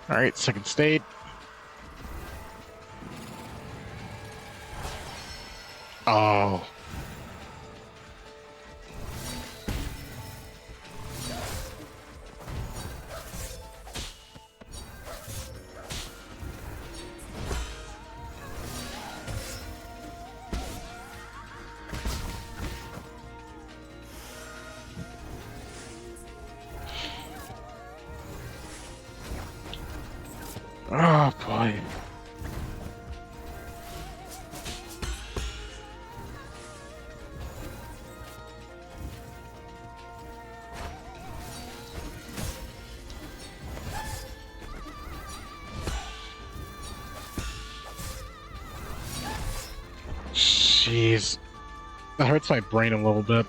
Alright, second state. Oh. Oh boy. Jeez. That hurts my brain a little bit.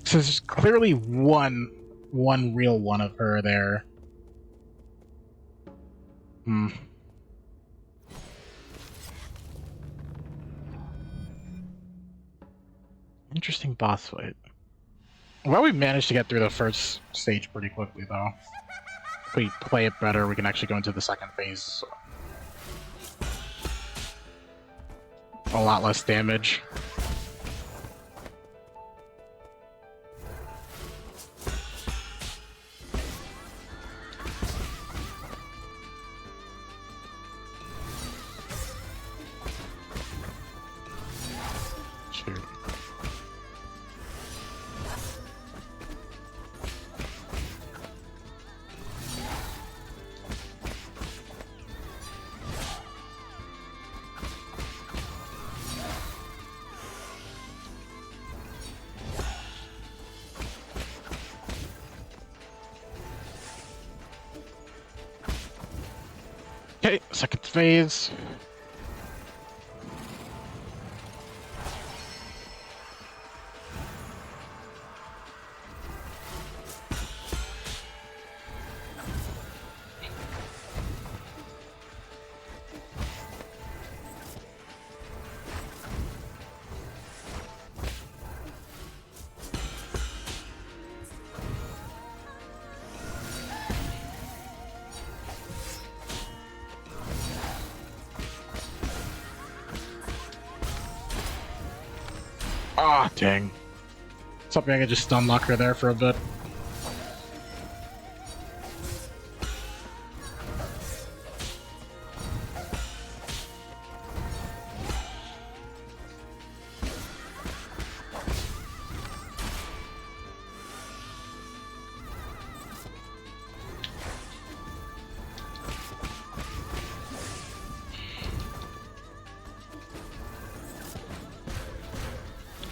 So there's clearly one real one of her there. Hmm. Interesting boss fight. Well, we managed to get through the first stage pretty quickly, though. If we play it better, we can actually go into the second phase. A lot less damage. Okay, second phase. Ah, dang. Something I could just stun lock her there for a bit.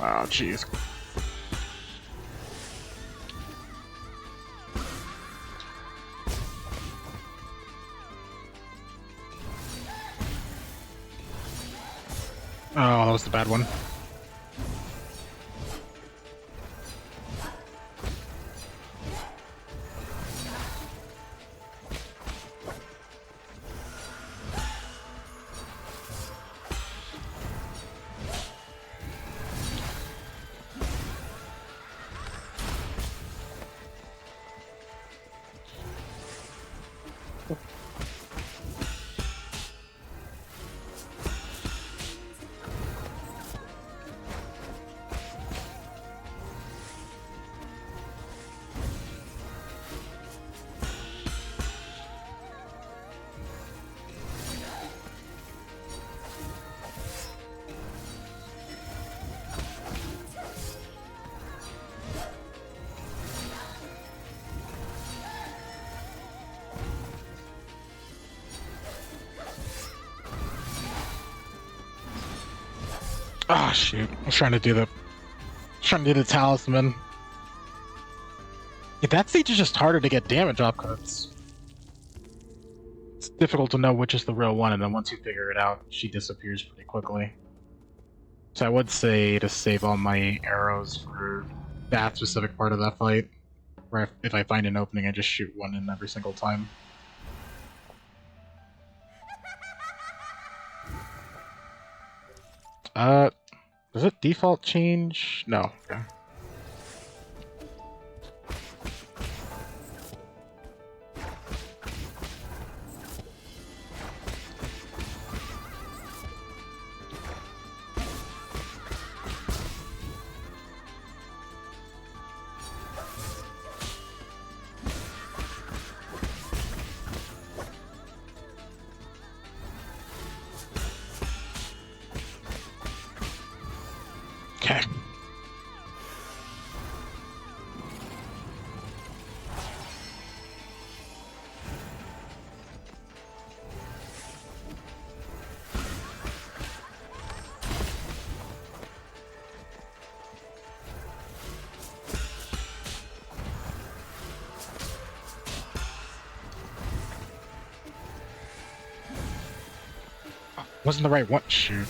Oh, jeez. Oh, that was the bad one. Ah, oh, shoot. I was trying to do the talisman. Yeah, that stage is just harder to get damage off because it's difficult to know which is the real one, and then once you figure it out, she disappears pretty quickly. So I would say to save all my arrows for that specific part of that fight, where if I find an opening, I just shoot one in every single time. Does it default change? No. Okay. Okay. Wasn't the right one. Shoot.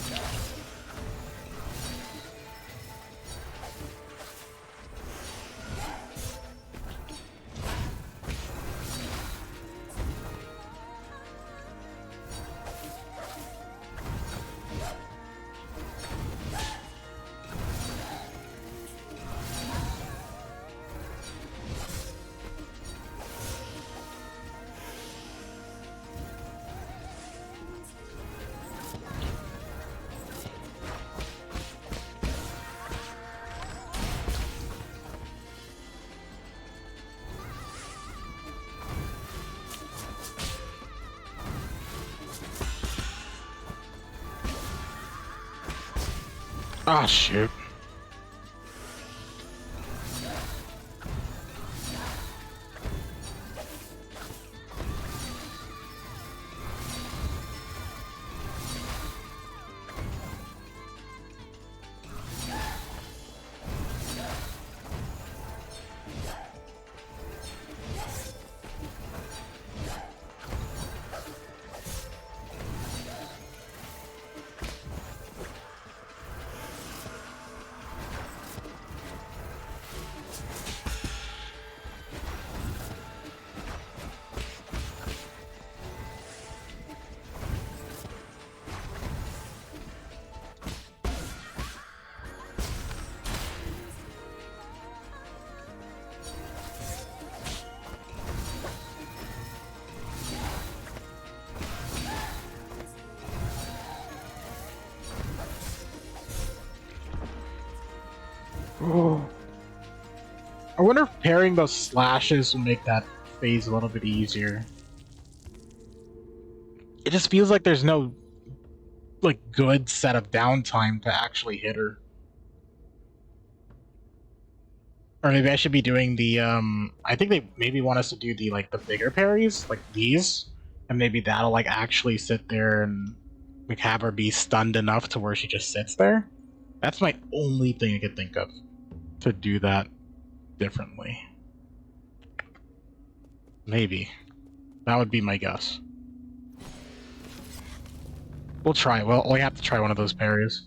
Ah, shoot. Oh. I wonder if pairing those slashes will make that phase a little bit easier. It just feels like there's no like good set of downtime to actually hit her. Or maybe I should be doing the I think they maybe want us to do the like the bigger parries, like these, and maybe that'll like actually sit there and like have her be stunned enough to where she just sits there. That's my only thing I could think of to do that differently. Maybe. That would be my guess. We'll try. Well, we have to try one of those parries.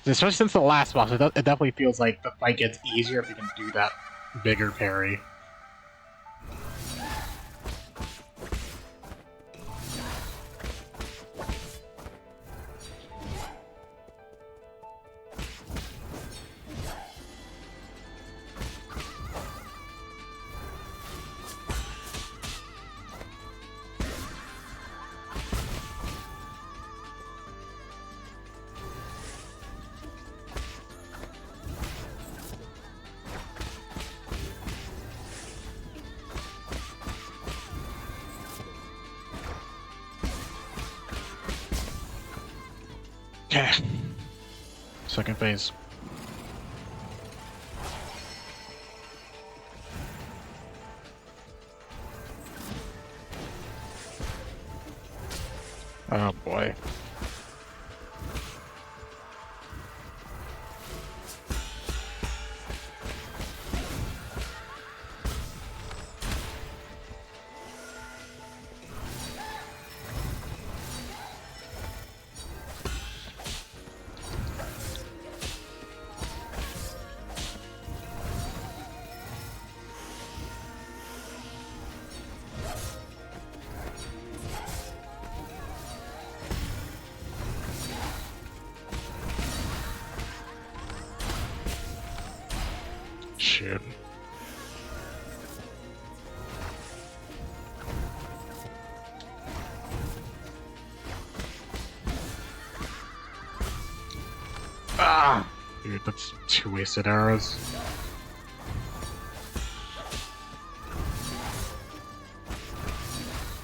Especially since the last boss, it definitely feels like the fight gets easier if you can do that bigger parry. Okay. Second phase. Oh boy. Shit. Ah! Dude, that's 2 wasted arrows.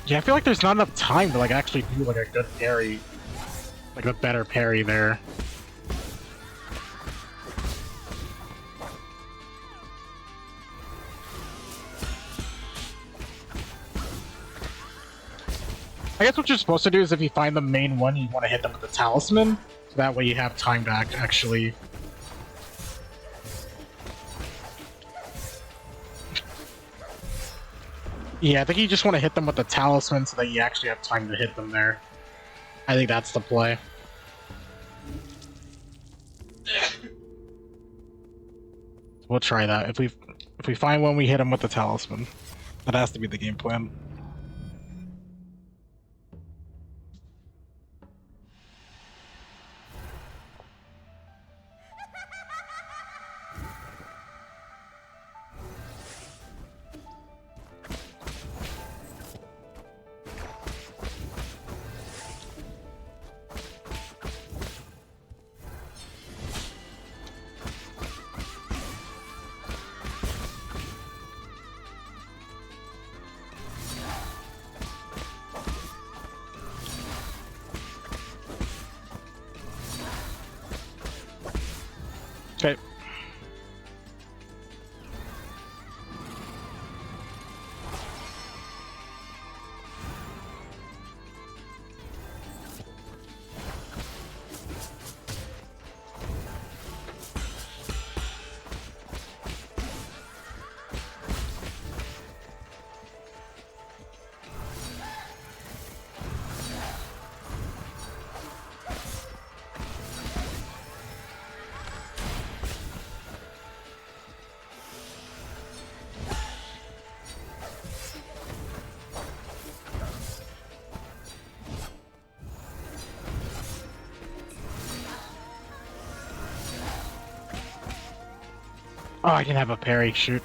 Yeah, I feel like there's not enough time to like actually do like a good parry. Like a better parry there. I guess what you're supposed to do is if you find the main one, you want to hit them with the talisman. So that way you have time to actually... Yeah, I think you just want to hit them with the talisman so that you actually have time to hit them there. I think that's the play. We'll try that. If we find one, we hit them with the talisman. That has to be the game plan. Okay. Oh, I didn't have a parry. Shoot.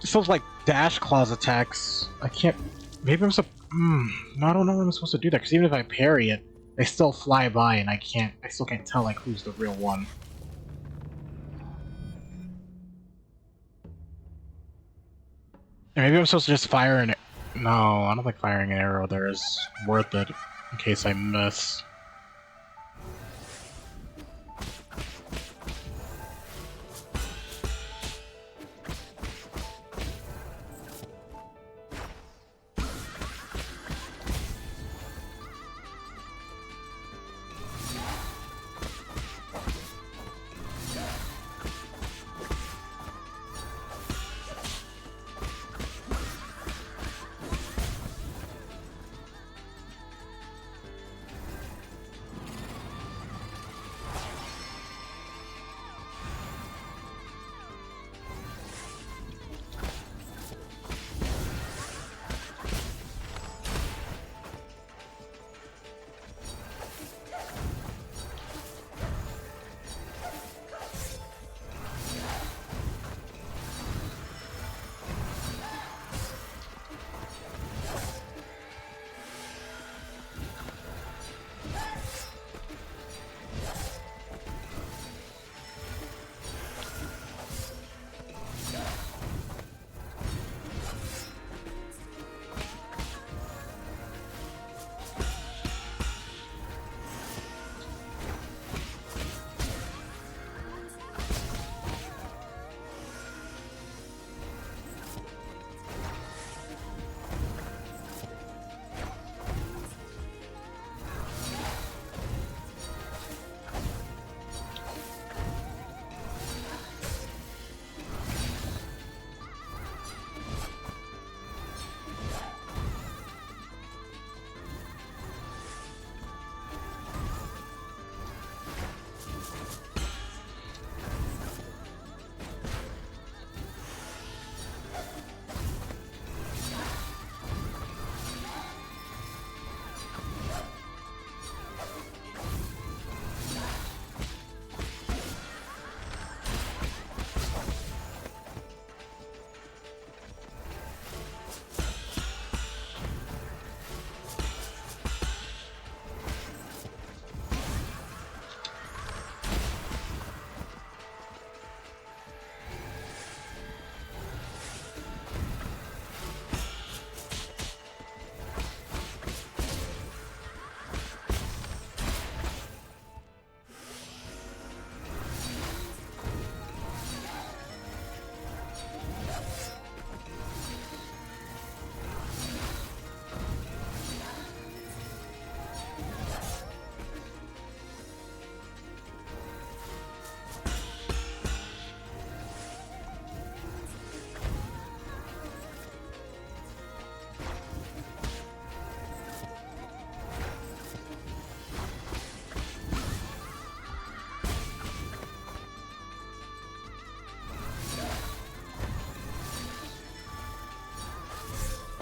Stuff like dash claws attacks. I can't. Maybe I'm supposed. No, I don't know what I'm supposed to do that. Because even if I parry it, they still fly by, and I can't. I still can't tell like who's the real one. Maybe I'm supposed to just fire an. No, I don't think firing an arrow there is worth it in case I miss.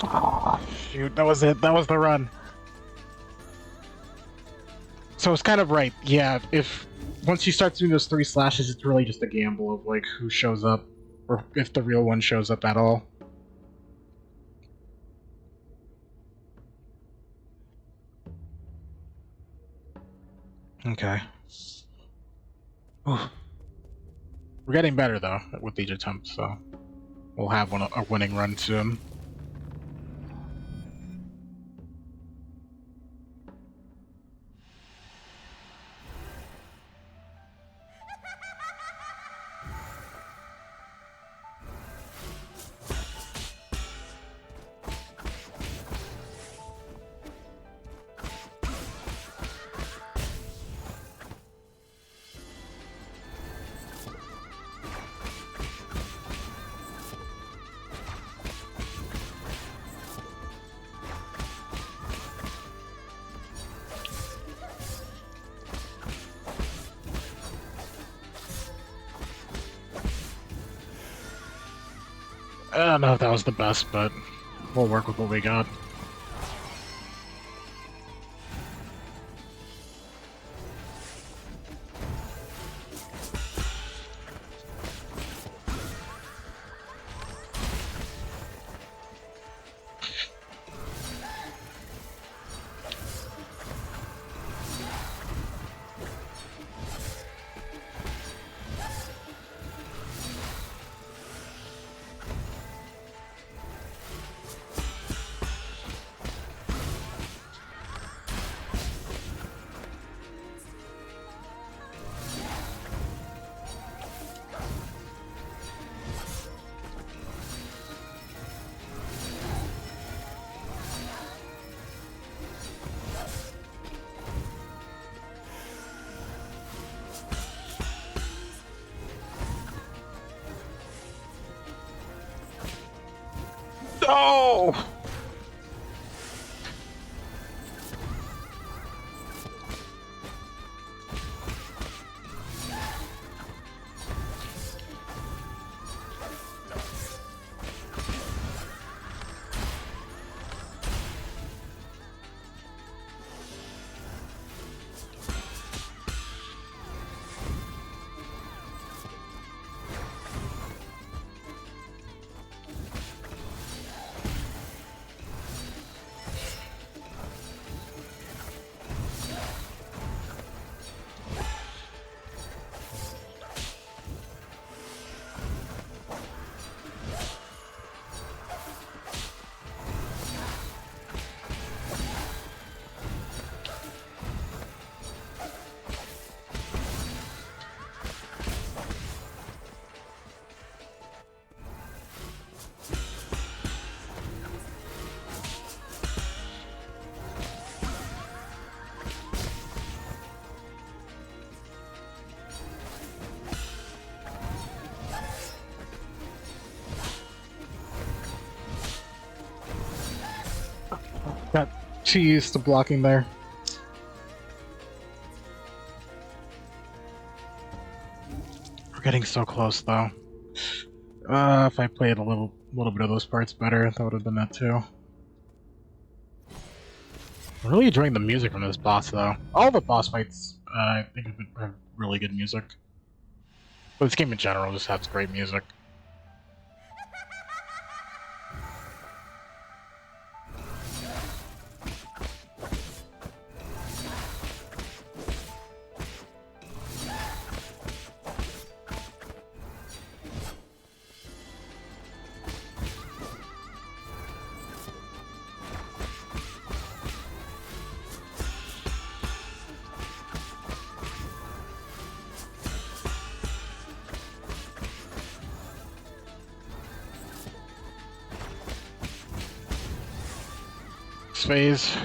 Oh, shoot, that was it. That was the run. So it's kind of right. Yeah, if once you start doing those 3 slashes, it's really just a gamble of like who shows up, or if the real one shows up at all. Okay. Ooh. We're getting better though with each attempt, so we'll have a winning run soon. I don't know if that was the best, but we'll work with what we got. No! Got too used to blocking there. We're getting so close, though. If I played a little bit of those parts better, that would have been that too. I'm really enjoying the music from this boss, though. All the boss fights, I think, have really good music. But this game in general just has great music. Phase.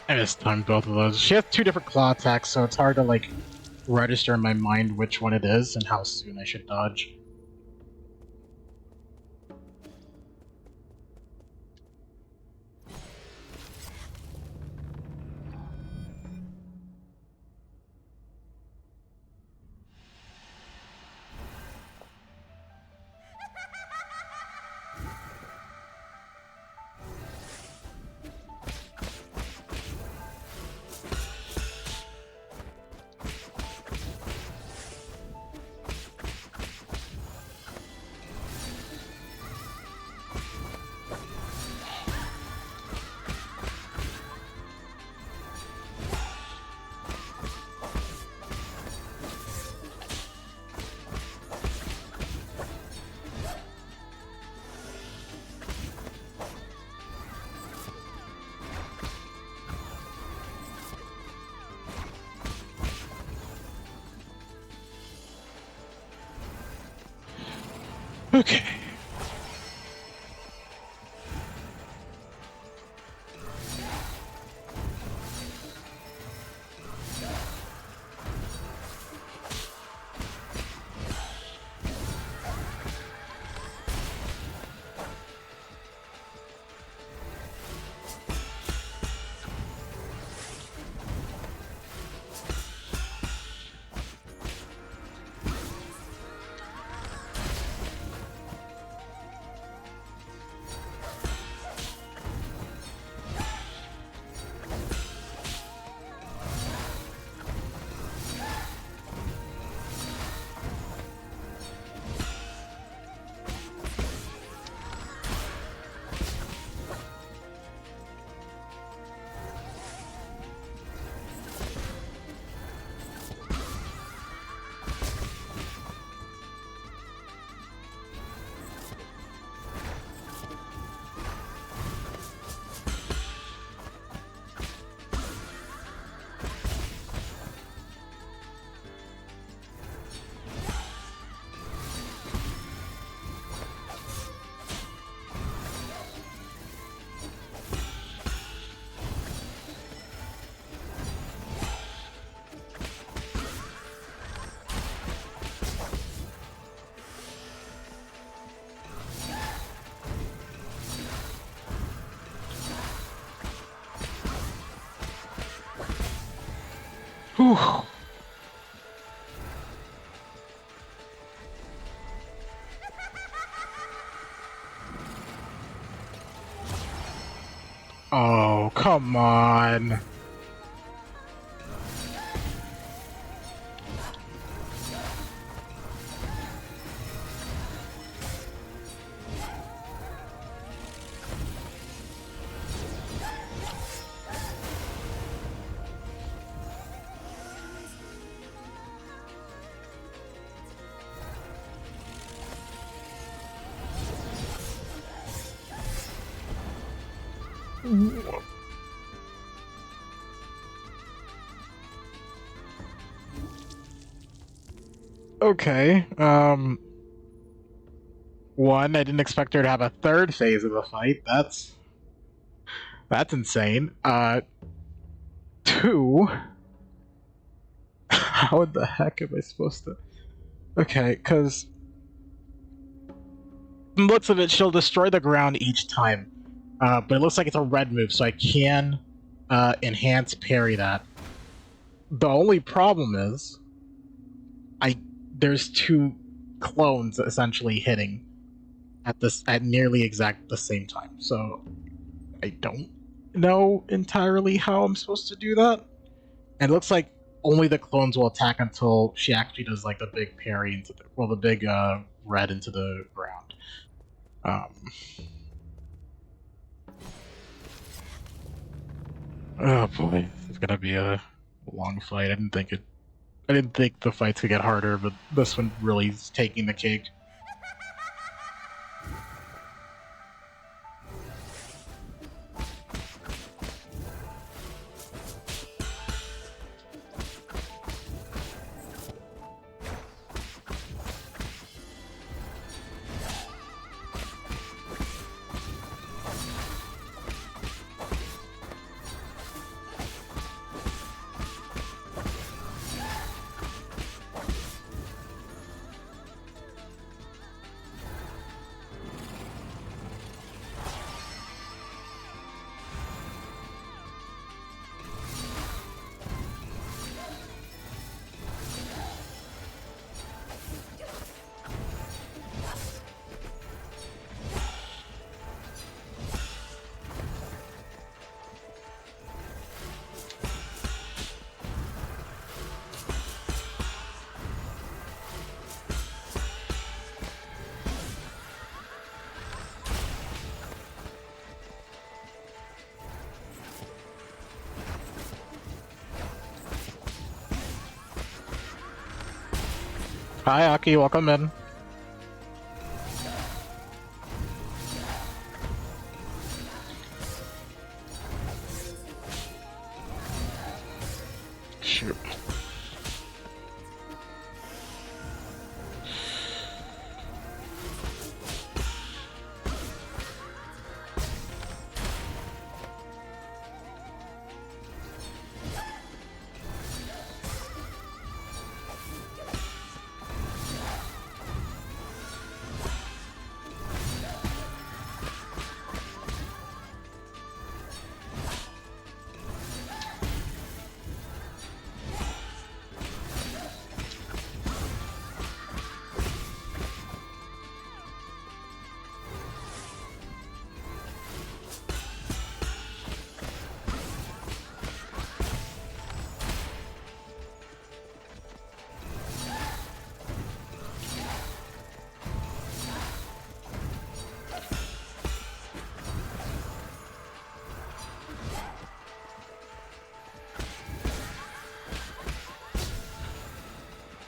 I mistimed both of those. She has two different claw attacks, so it's hard to like register in my mind which one it is and how soon I should dodge. Okay. Whew. Oh, come on. Okay, one, I didn't expect her to have a third phase of the fight. That's insane. Two, how the heck am I supposed to? Okay, because looks of it, she'll destroy the ground each time. But it looks like it's a red move, so I can enhance parry that. The only problem is, there's two clones essentially hitting at nearly exact the same time. So I don't know entirely how I'm supposed to do that. And it looks like only the clones will attack until she actually does like the big parry into the big red into the ground. Oh boy, it's gonna be a long fight. I didn't think the fights could get harder, but this one really is taking the cake. Hi, Aki, welcome in. Shoot.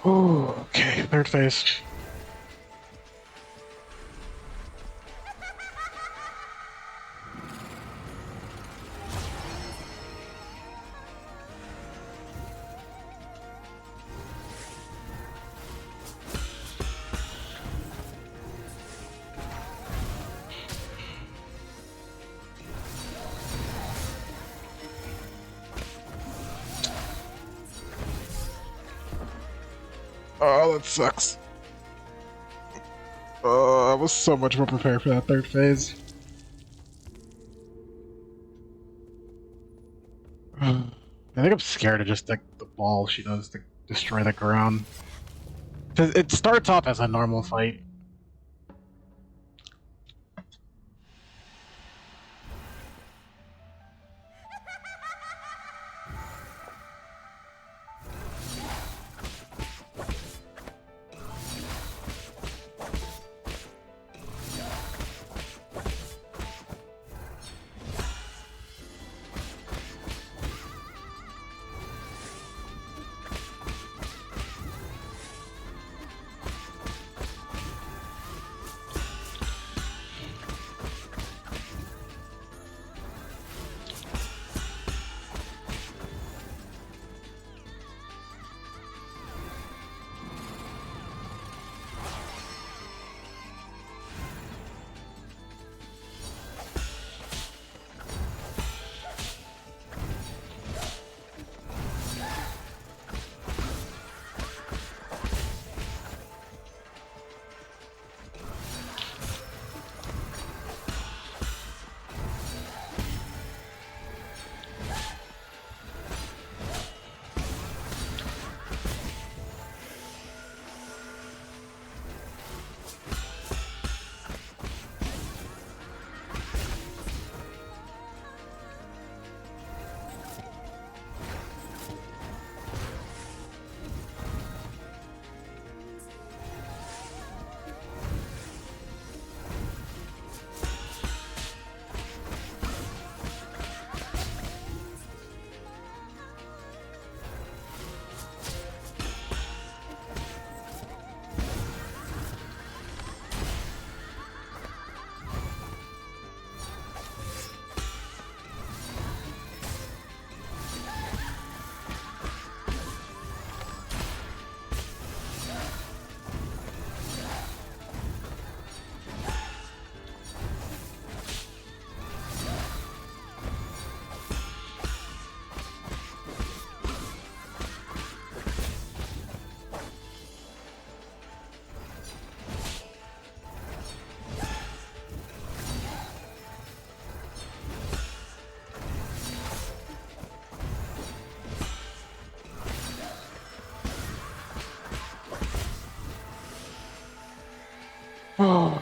Oh, okay, third phase. Oh, that sucks. I was so much more prepared for that third phase. I think I'm scared of just the ball she does to destroy the ground. Cause it starts off as a normal fight. Oh.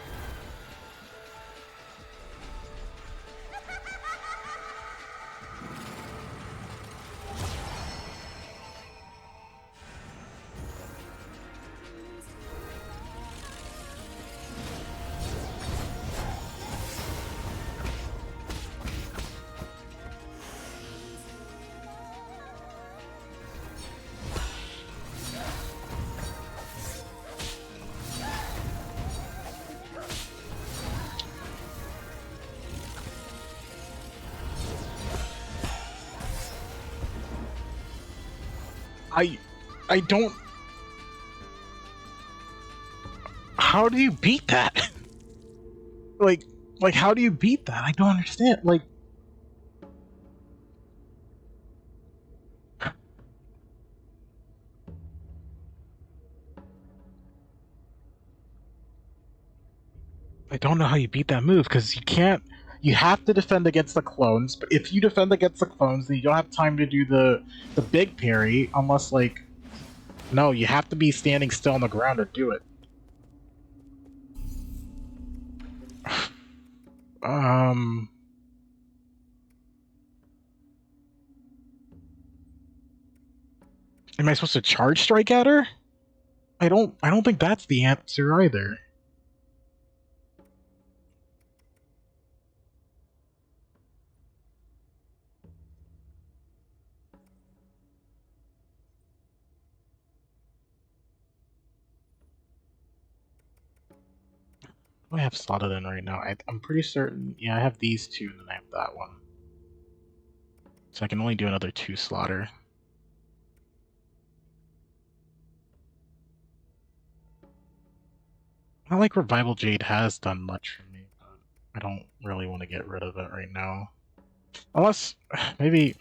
I don't. How do you beat that? like, how do you beat that? I don't understand. Like, I don't know how you beat that move because you can't. You have to defend against the clones, but if you defend against the clones, then you don't have time to do the big parry unless like. No, you have to be standing still on the ground to do it. Am I supposed to charge strike at her? I don't think that's the answer either. I have slotted in right now. I'm pretty certain. Yeah, I have these two, and then I have that one. So I can only do another 2 slaughter. Not like Revival Jade has done much for me, but I don't really want to get rid of it right now. Unless, maybe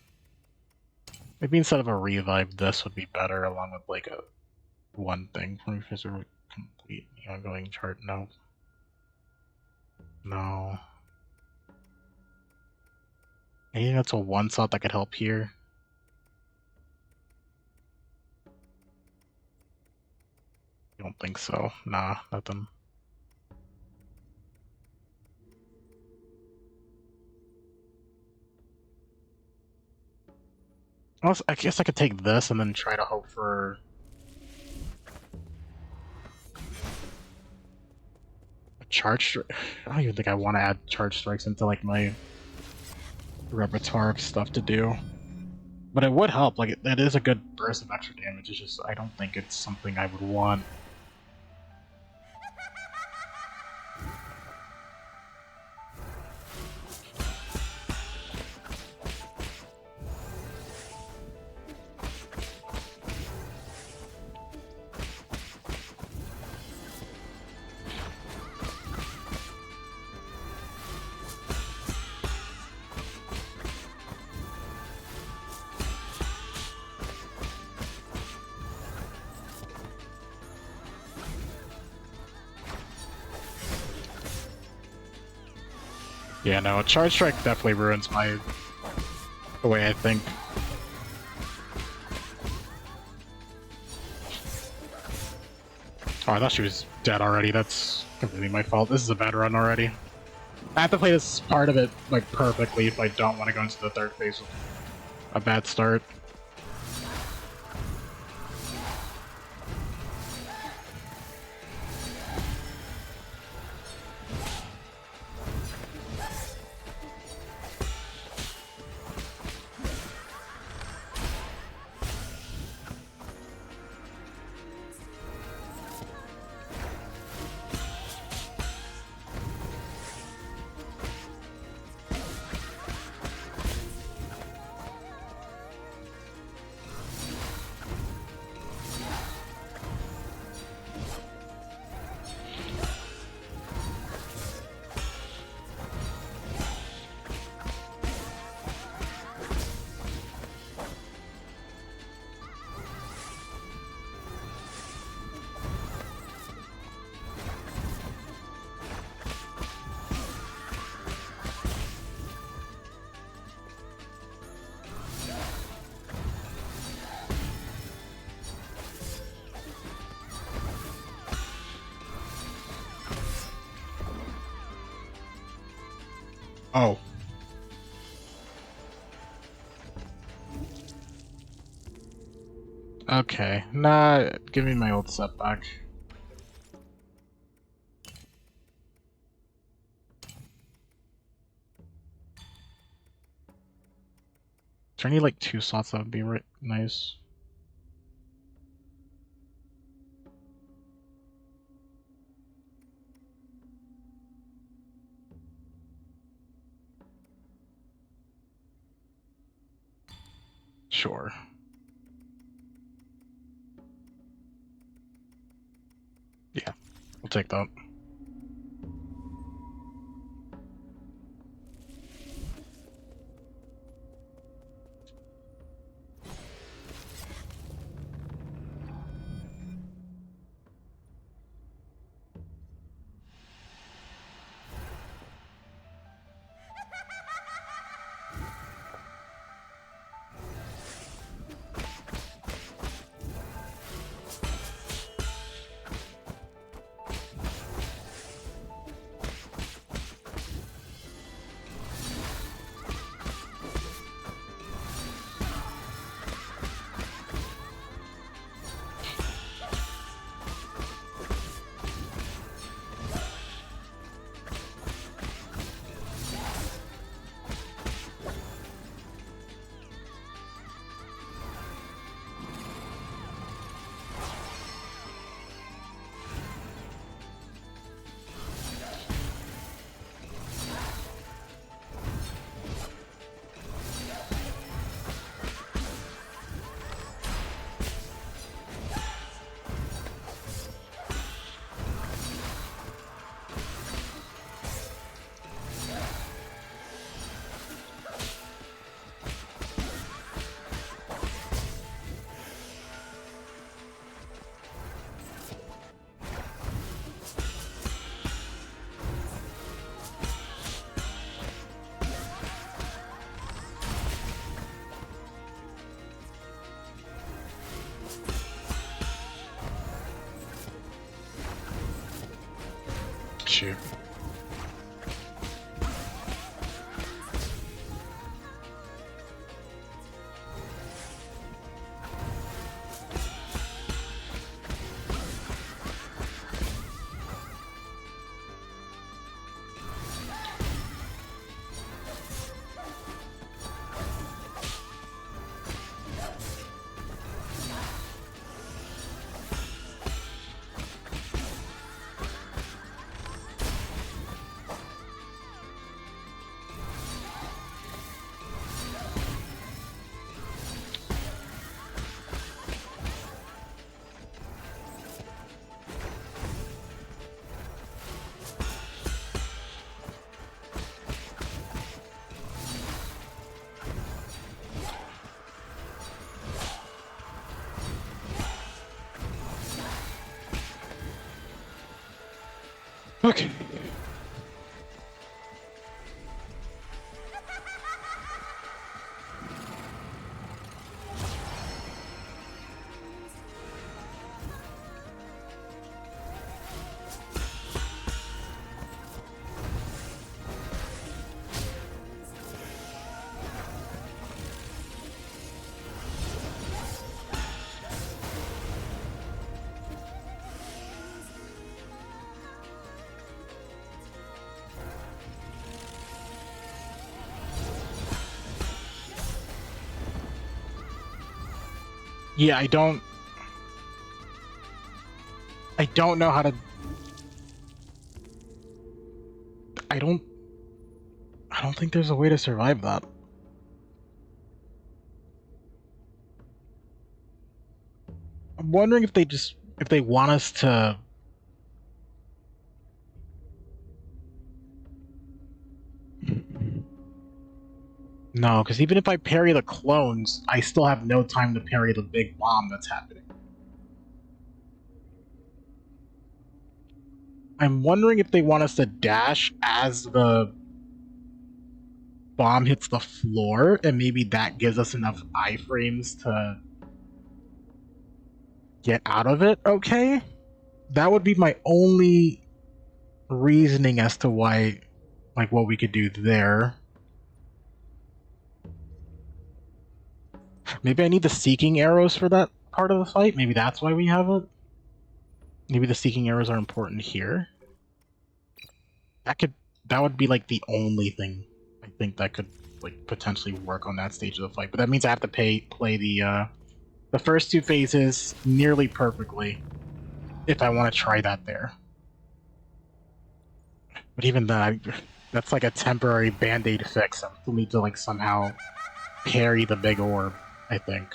instead of a revive, this would be better along with like a one thing for me because we're complete ongoing chart. No. No. Maybe that's a one shot that could help here. don't think so. Nah, nothing. Also, I guess I could take this and then try to hope for a charge strike. I don't even think I want to add charge strikes into like my repertoire of stuff to do. But it would help, like it is a good burst of extra damage, it's just I don't think it's something I would want. Yeah, no, a charge strike definitely ruins the way I think. Oh, I thought she was dead already. That's completely my fault. This is a bad run already. I have to play this part of it like perfectly if I don't want to go into the third phase with a bad start. Oh. Okay. Nah, give me my old set back. Is there any like 2 slots that would be nice? Sure. Yeah, we'll take that. issue. Okay. Yeah, I don't know how to... I don't think there's a way to survive that. I'm wondering if they want us to... No, because even if I parry the clones, I still have no time to parry the big bomb that's happening. I'm wondering if they want us to dash as the bomb hits the floor, and maybe that gives us enough iframes to get out of it, okay? That would be my only reasoning as to why, like, what we could do there. Maybe I need the seeking arrows for that part of the fight? Maybe that's why we have it? Maybe the seeking arrows are important here? That would be, like, the only thing I think that could, like, potentially work on that stage of the fight. But that means I have to play the first two phases nearly perfectly if I want to try that there. But even then, that's like a temporary band-aid fix. I still need to, like, somehow parry the big orb, I think.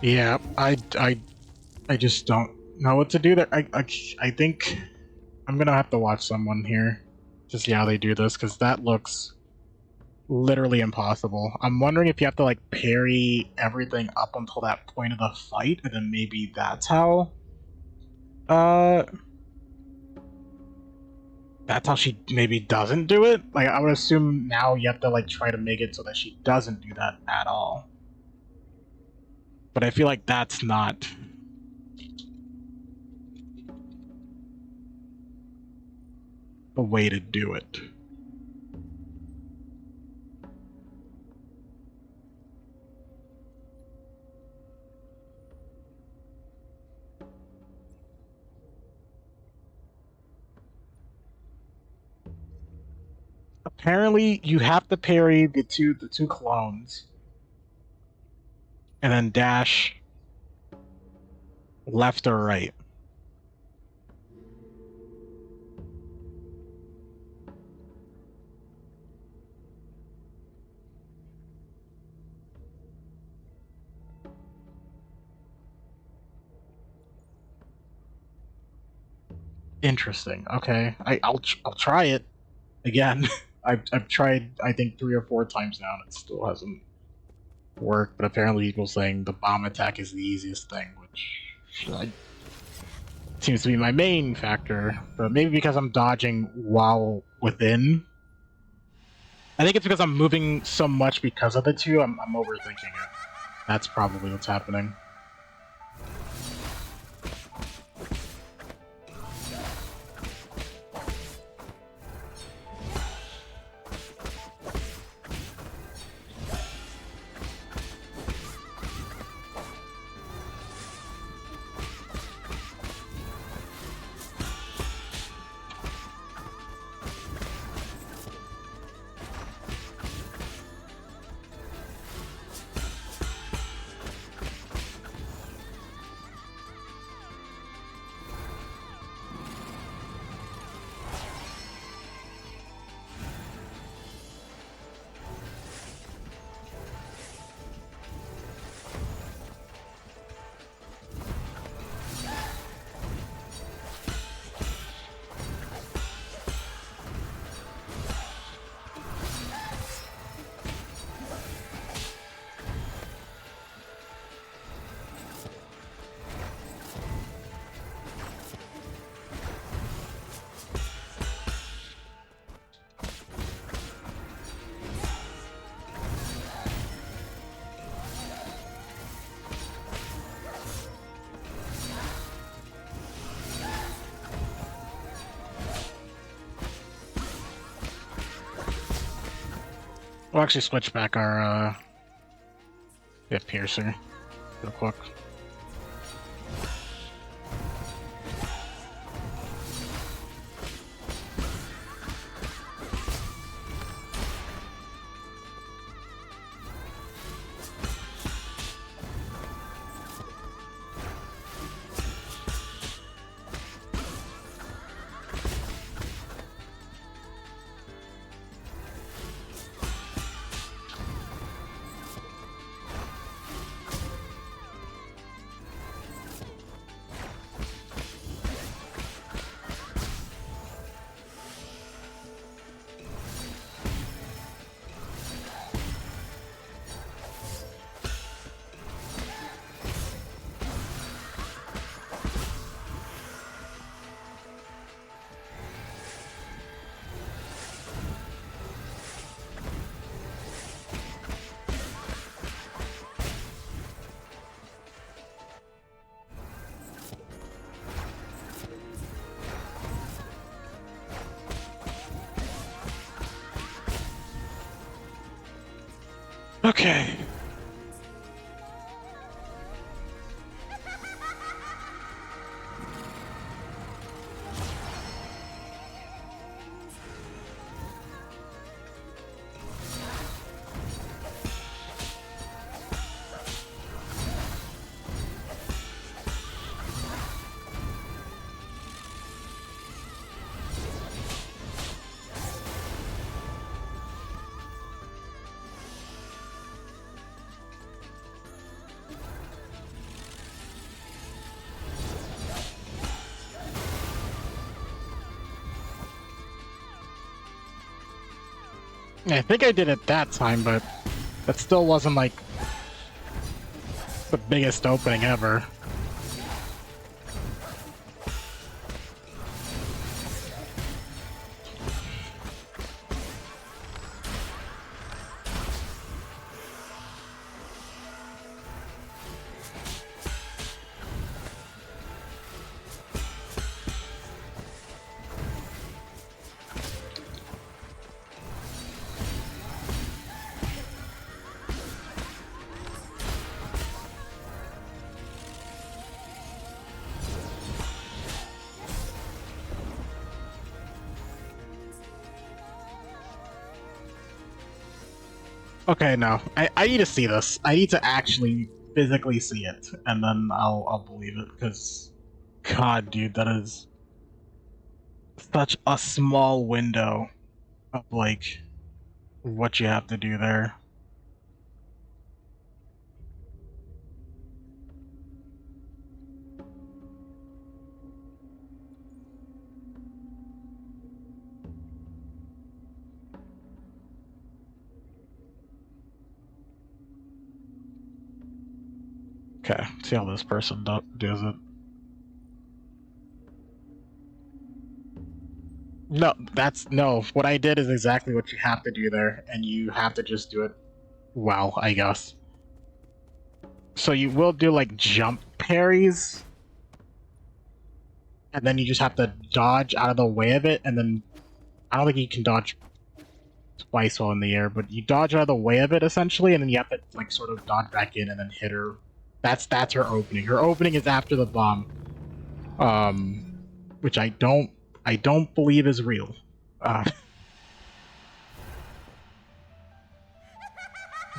Yeah, I just don't know what to do there. I think I'm gonna have to watch someone here to see how they do this, because that looks literally impossible. I'm wondering if you have to like parry everything up until that point of the fight, and then maybe that's how uh that's how she maybe doesn't do it. Like I would assume now you have to like try to make it so that she doesn't do that at all. But I feel like that's not the way to do it. Apparently you have to parry the two clones and then dash left or right. Interesting. Okay, I'll try it again. I've tried I think 3 or 4 times now, and it still hasn't worked. But apparently, people saying the bomb attack is the easiest thing, which seems to be my main factor. But maybe because I'm dodging while within. I think it's because I'm moving so much because of the two. I'm overthinking it. That's probably what's happening. We'll actually switch back our piercer real quick. Okay. I think I did it that time, but that still wasn't like the biggest opening ever. Okay, no. I need to see this. I need to actually physically see it, and then I'll believe it, because God, dude, that is such a small window of, like, what you have to do there. Okay, see how this person does it. No, what I did is exactly what you have to do there, and you have to just do it well, I guess. So you will do, like, jump parries, and then you just have to dodge out of the way of it, and then I don't think you can dodge twice while in the air, but you dodge out of the way of it, essentially, and then you have to, like, sort of dodge back in and then hit her. That's her opening. Her opening is after the bomb, which I don't believe is real.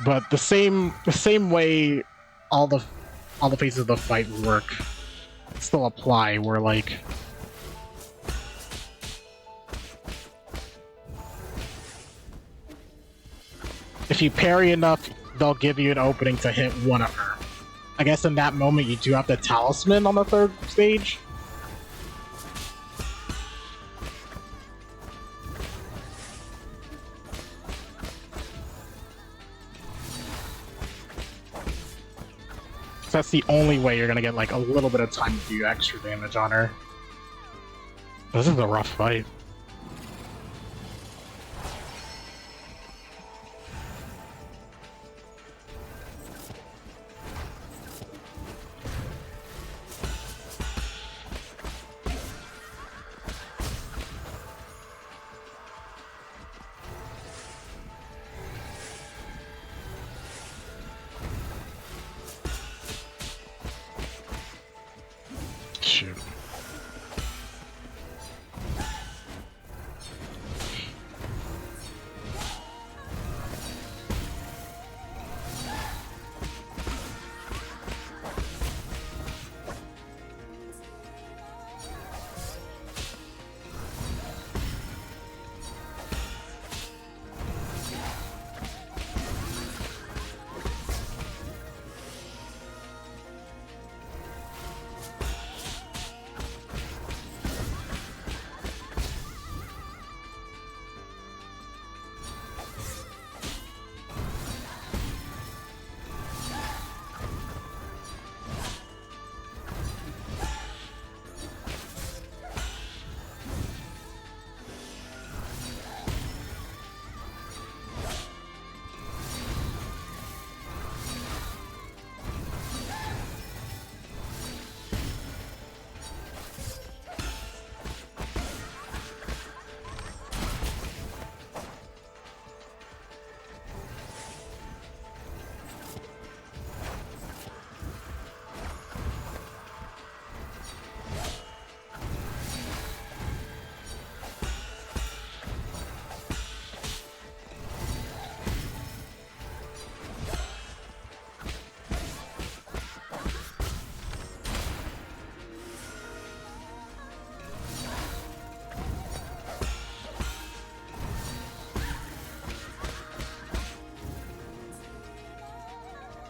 But the same way all the phases of the fight work still apply, where, like, if you parry enough, they'll give you an opening to hit one of her. I guess in that moment you do have the talisman on the third stage. So that's the only way you're gonna get, like, a little bit of time to do extra damage on her. This is a rough fight. Shoot.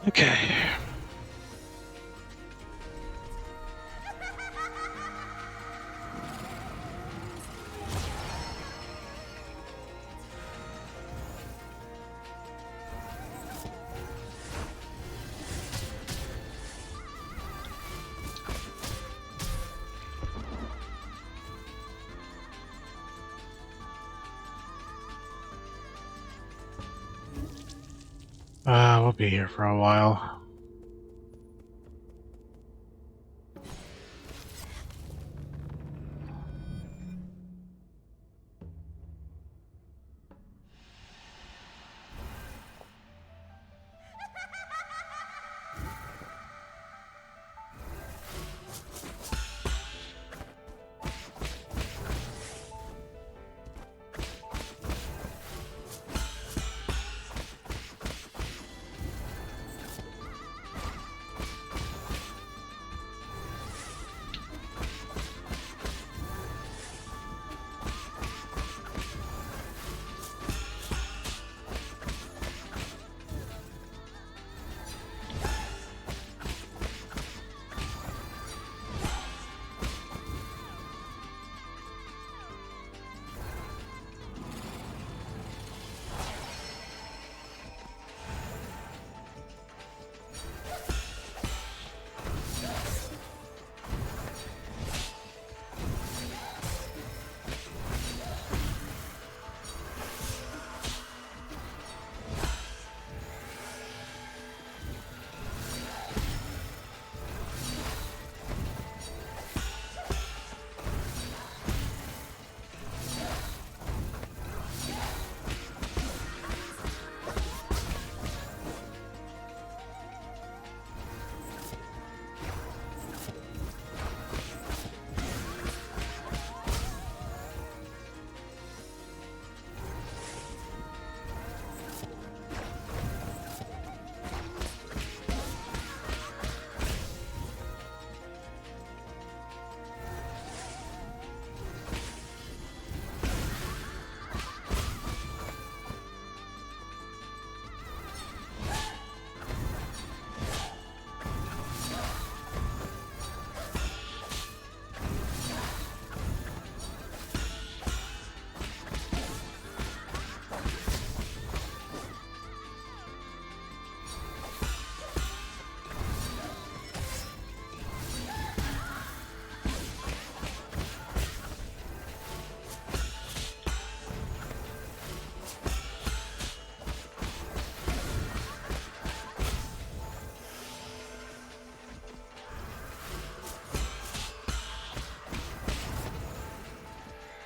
Okay. We'll be here for a while.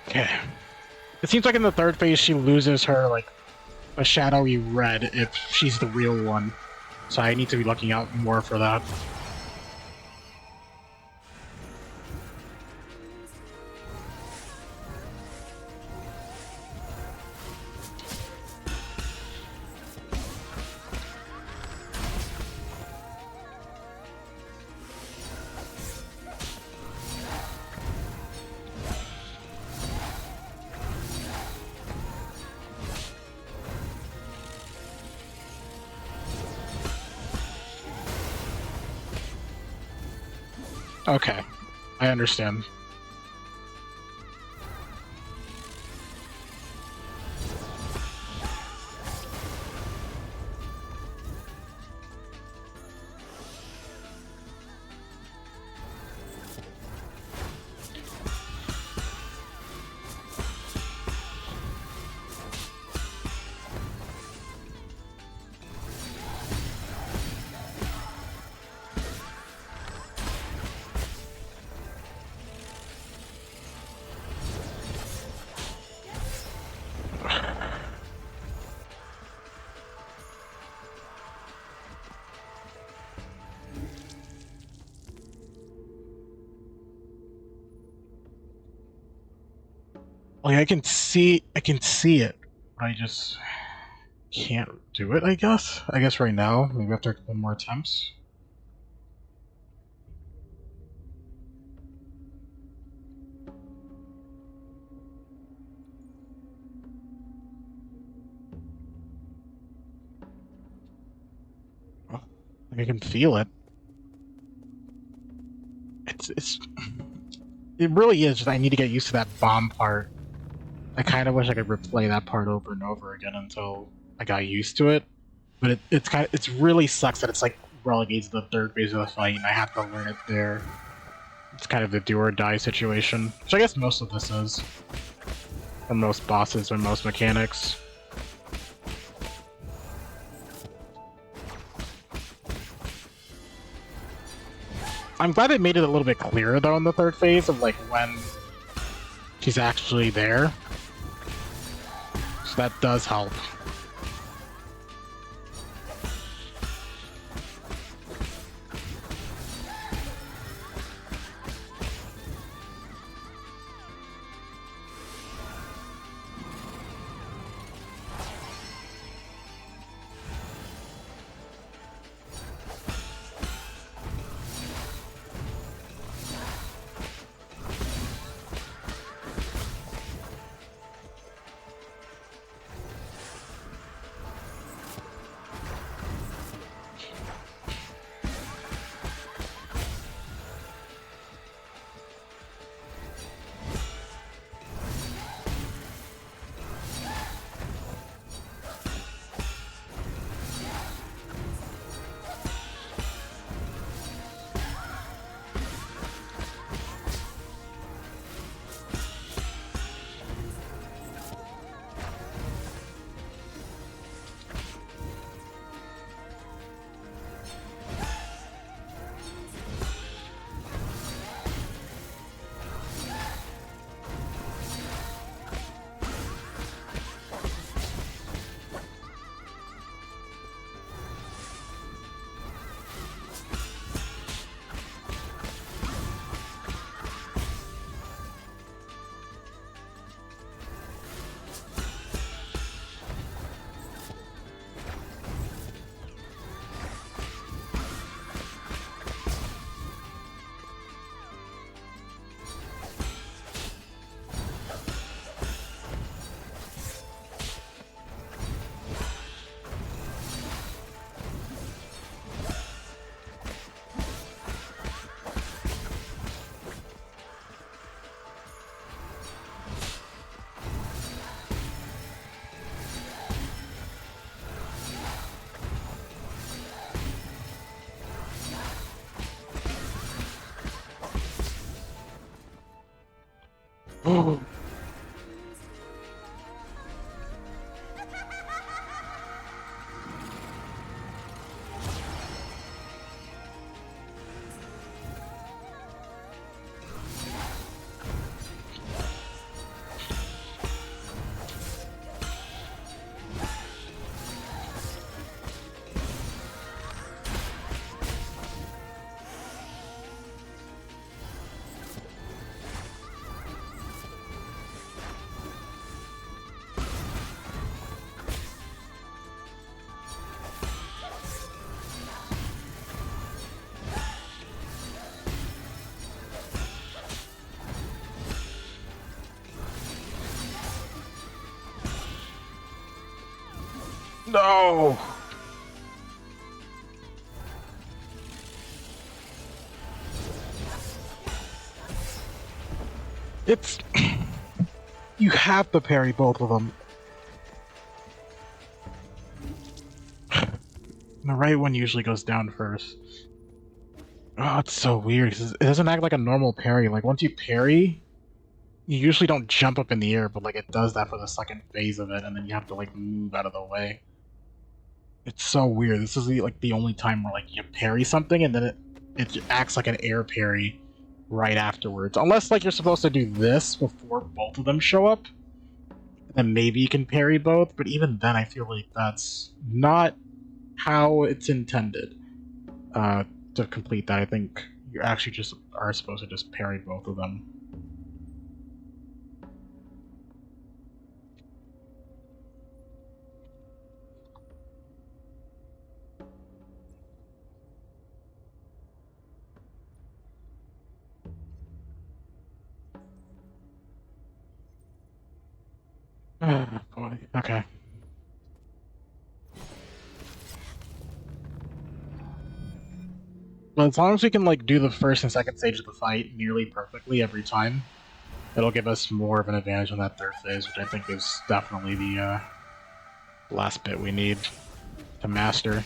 Okay. It seems like in the third phase she loses her, like, a shadowy red if she's the real one. So I need to be looking out more for that. Okay, I understand. Like I can see it, but I just can't do it, I guess. I guess right now, maybe after a couple more attempts. Like I can feel it. It really is just I need to get used to that bomb part. I kind of wish I could replay that part over and over again until I got used to it. But it's really sucks that it's like relegated to the third phase of the fight and I have to learn it there. It's kind of the do or die situation, which I guess most of this is. And most bosses and most mechanics. I'm glad they made it a little bit clearer though in the third phase of like when she's actually there. So that does help. No! It's... You have to parry both of them. The right one usually goes down first. Oh, it's so weird. It doesn't act like a normal parry. Like, once you parry, you usually don't jump up in the air, but, like, it does that for the second phase of it, and then you have to, like, move out of the way. It's so weird. This is, the only time where, like, you parry something, and then it acts like an air parry right afterwards. Unless, like, you're supposed to do this before both of them show up, then maybe you can parry both, but even then I feel like that's not how it's intended to complete that. I think you actually just are supposed to just parry both of them. Ah, boy. Okay. But as long as we can, like, do the first and second stage of the fight nearly perfectly every time, it'll give us more of an advantage on that third phase, which I think is definitely the last bit we need to master.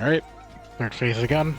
Alright, third phase again.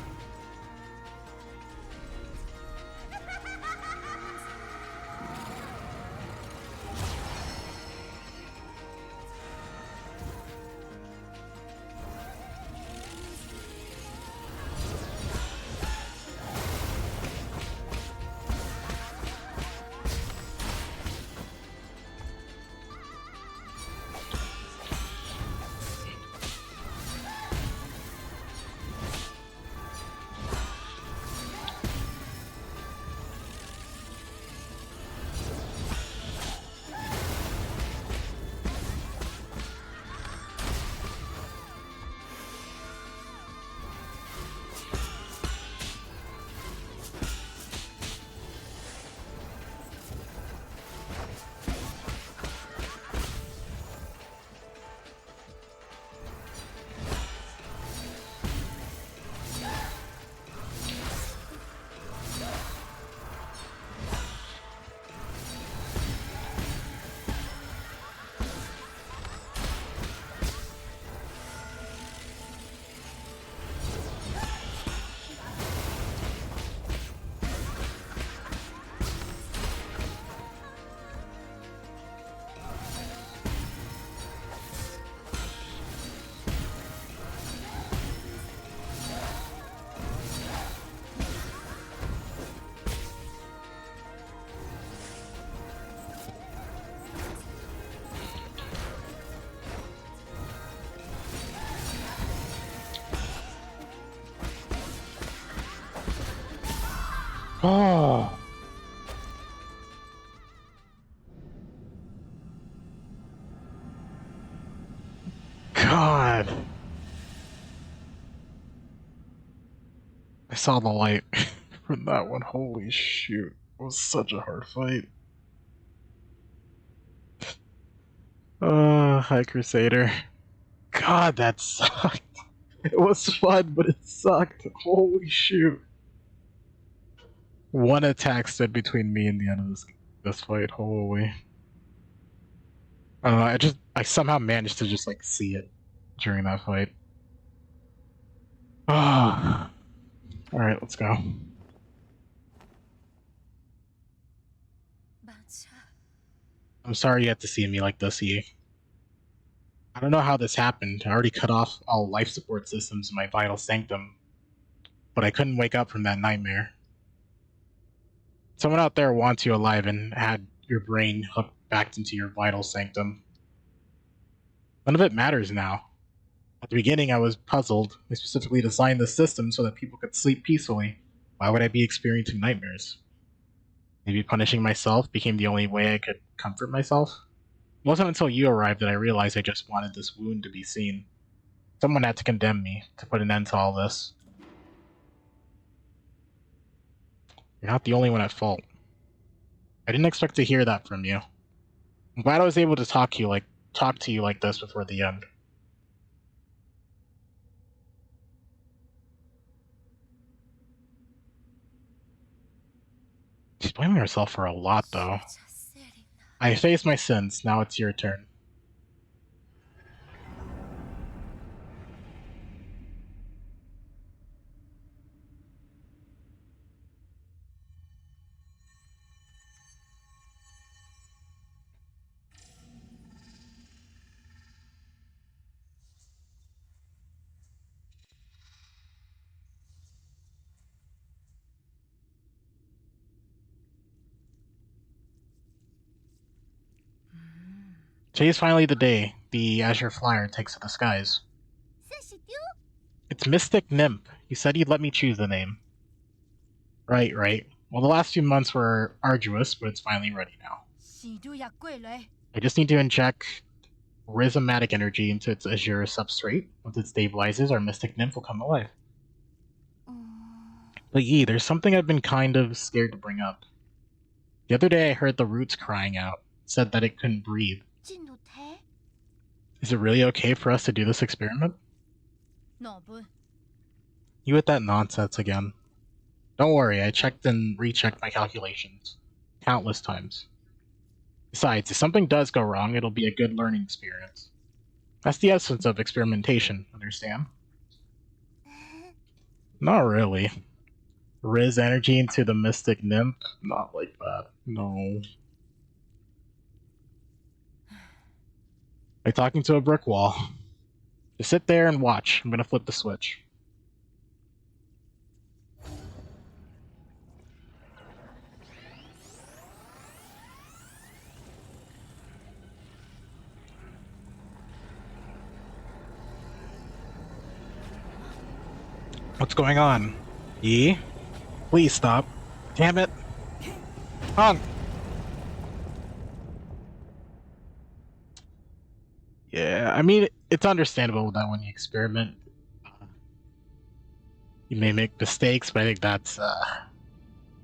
Oh. God. I saw the light from that one. Holy shoot. It was such a hard fight. Hi Crusader. God, that sucked. It was fun, but it sucked. Holy shoot. One attack stood between me and the end of this fight. Holy. I don't know, I somehow managed to just like see it during that fight. Ah. Alright, let's go. I'm sorry you had to see me like this, Yi. I don't know how this happened. I already cut off all life support systems in my vital sanctum, but I couldn't wake up from that nightmare. Someone out there wants you alive and had your brain hooked back into your vital sanctum. None of it matters now. At the beginning, I was puzzled. I specifically designed the system so that people could sleep peacefully. Why would I be experiencing nightmares? Maybe punishing myself became the only way I could comfort myself? It wasn't until you arrived that I realized I just wanted this wound to be seen. Someone had to condemn me, to put an end to all this. You're not the only one at fault. I didn't expect to hear that from you. I'm glad I was able to talk to you like this before the end. She's blaming herself for a lot, though. I faced my sins, now it's your turn. Today's finally the day the Azure Flyer takes to the skies. It's Mystic Nymph. You said you'd let me choose the name. Right. Well, the last few months were arduous, but it's finally ready now. I just need to inject rhizomatic energy into its Azure substrate. Once it stabilizes, our Mystic Nymph will come alive. But Yi, there's something I've been kind of scared to bring up. The other day I heard the roots crying out. It said that it couldn't breathe. Is it really okay for us to do this experiment? You with that nonsense again. Don't worry, I checked and rechecked my calculations. Countless times. Besides, if something does go wrong, it'll be a good learning experience. That's the essence of experimentation, understand? Not really. Riz energy into the Mystic Nymph? Not like that. No. Like talking to a brick wall. Just sit there and watch. I'm gonna flip the switch. What's going on? Yi? Please stop. Damn it. Hong! Yeah, I mean, it's understandable that when you experiment, you may make mistakes, but I think that's, I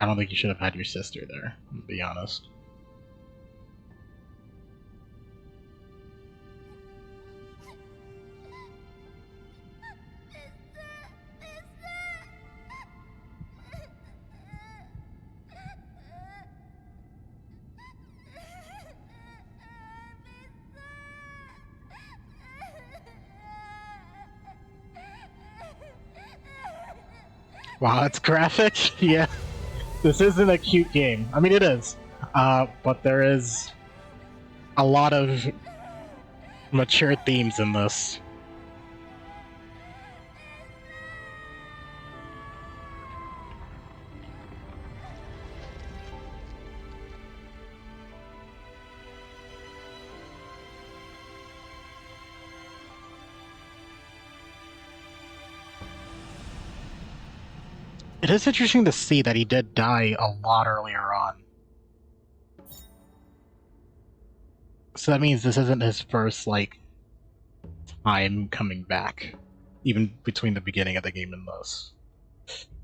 don't think you should have had your sister there, to be honest. Wow, that's graphic? Yeah. This isn't a cute game. I mean, it is. But there is a lot of mature themes in this. It is interesting to see that he did die a lot earlier on. So that means this isn't his first, like, time coming back. Even between the beginning of the game and this.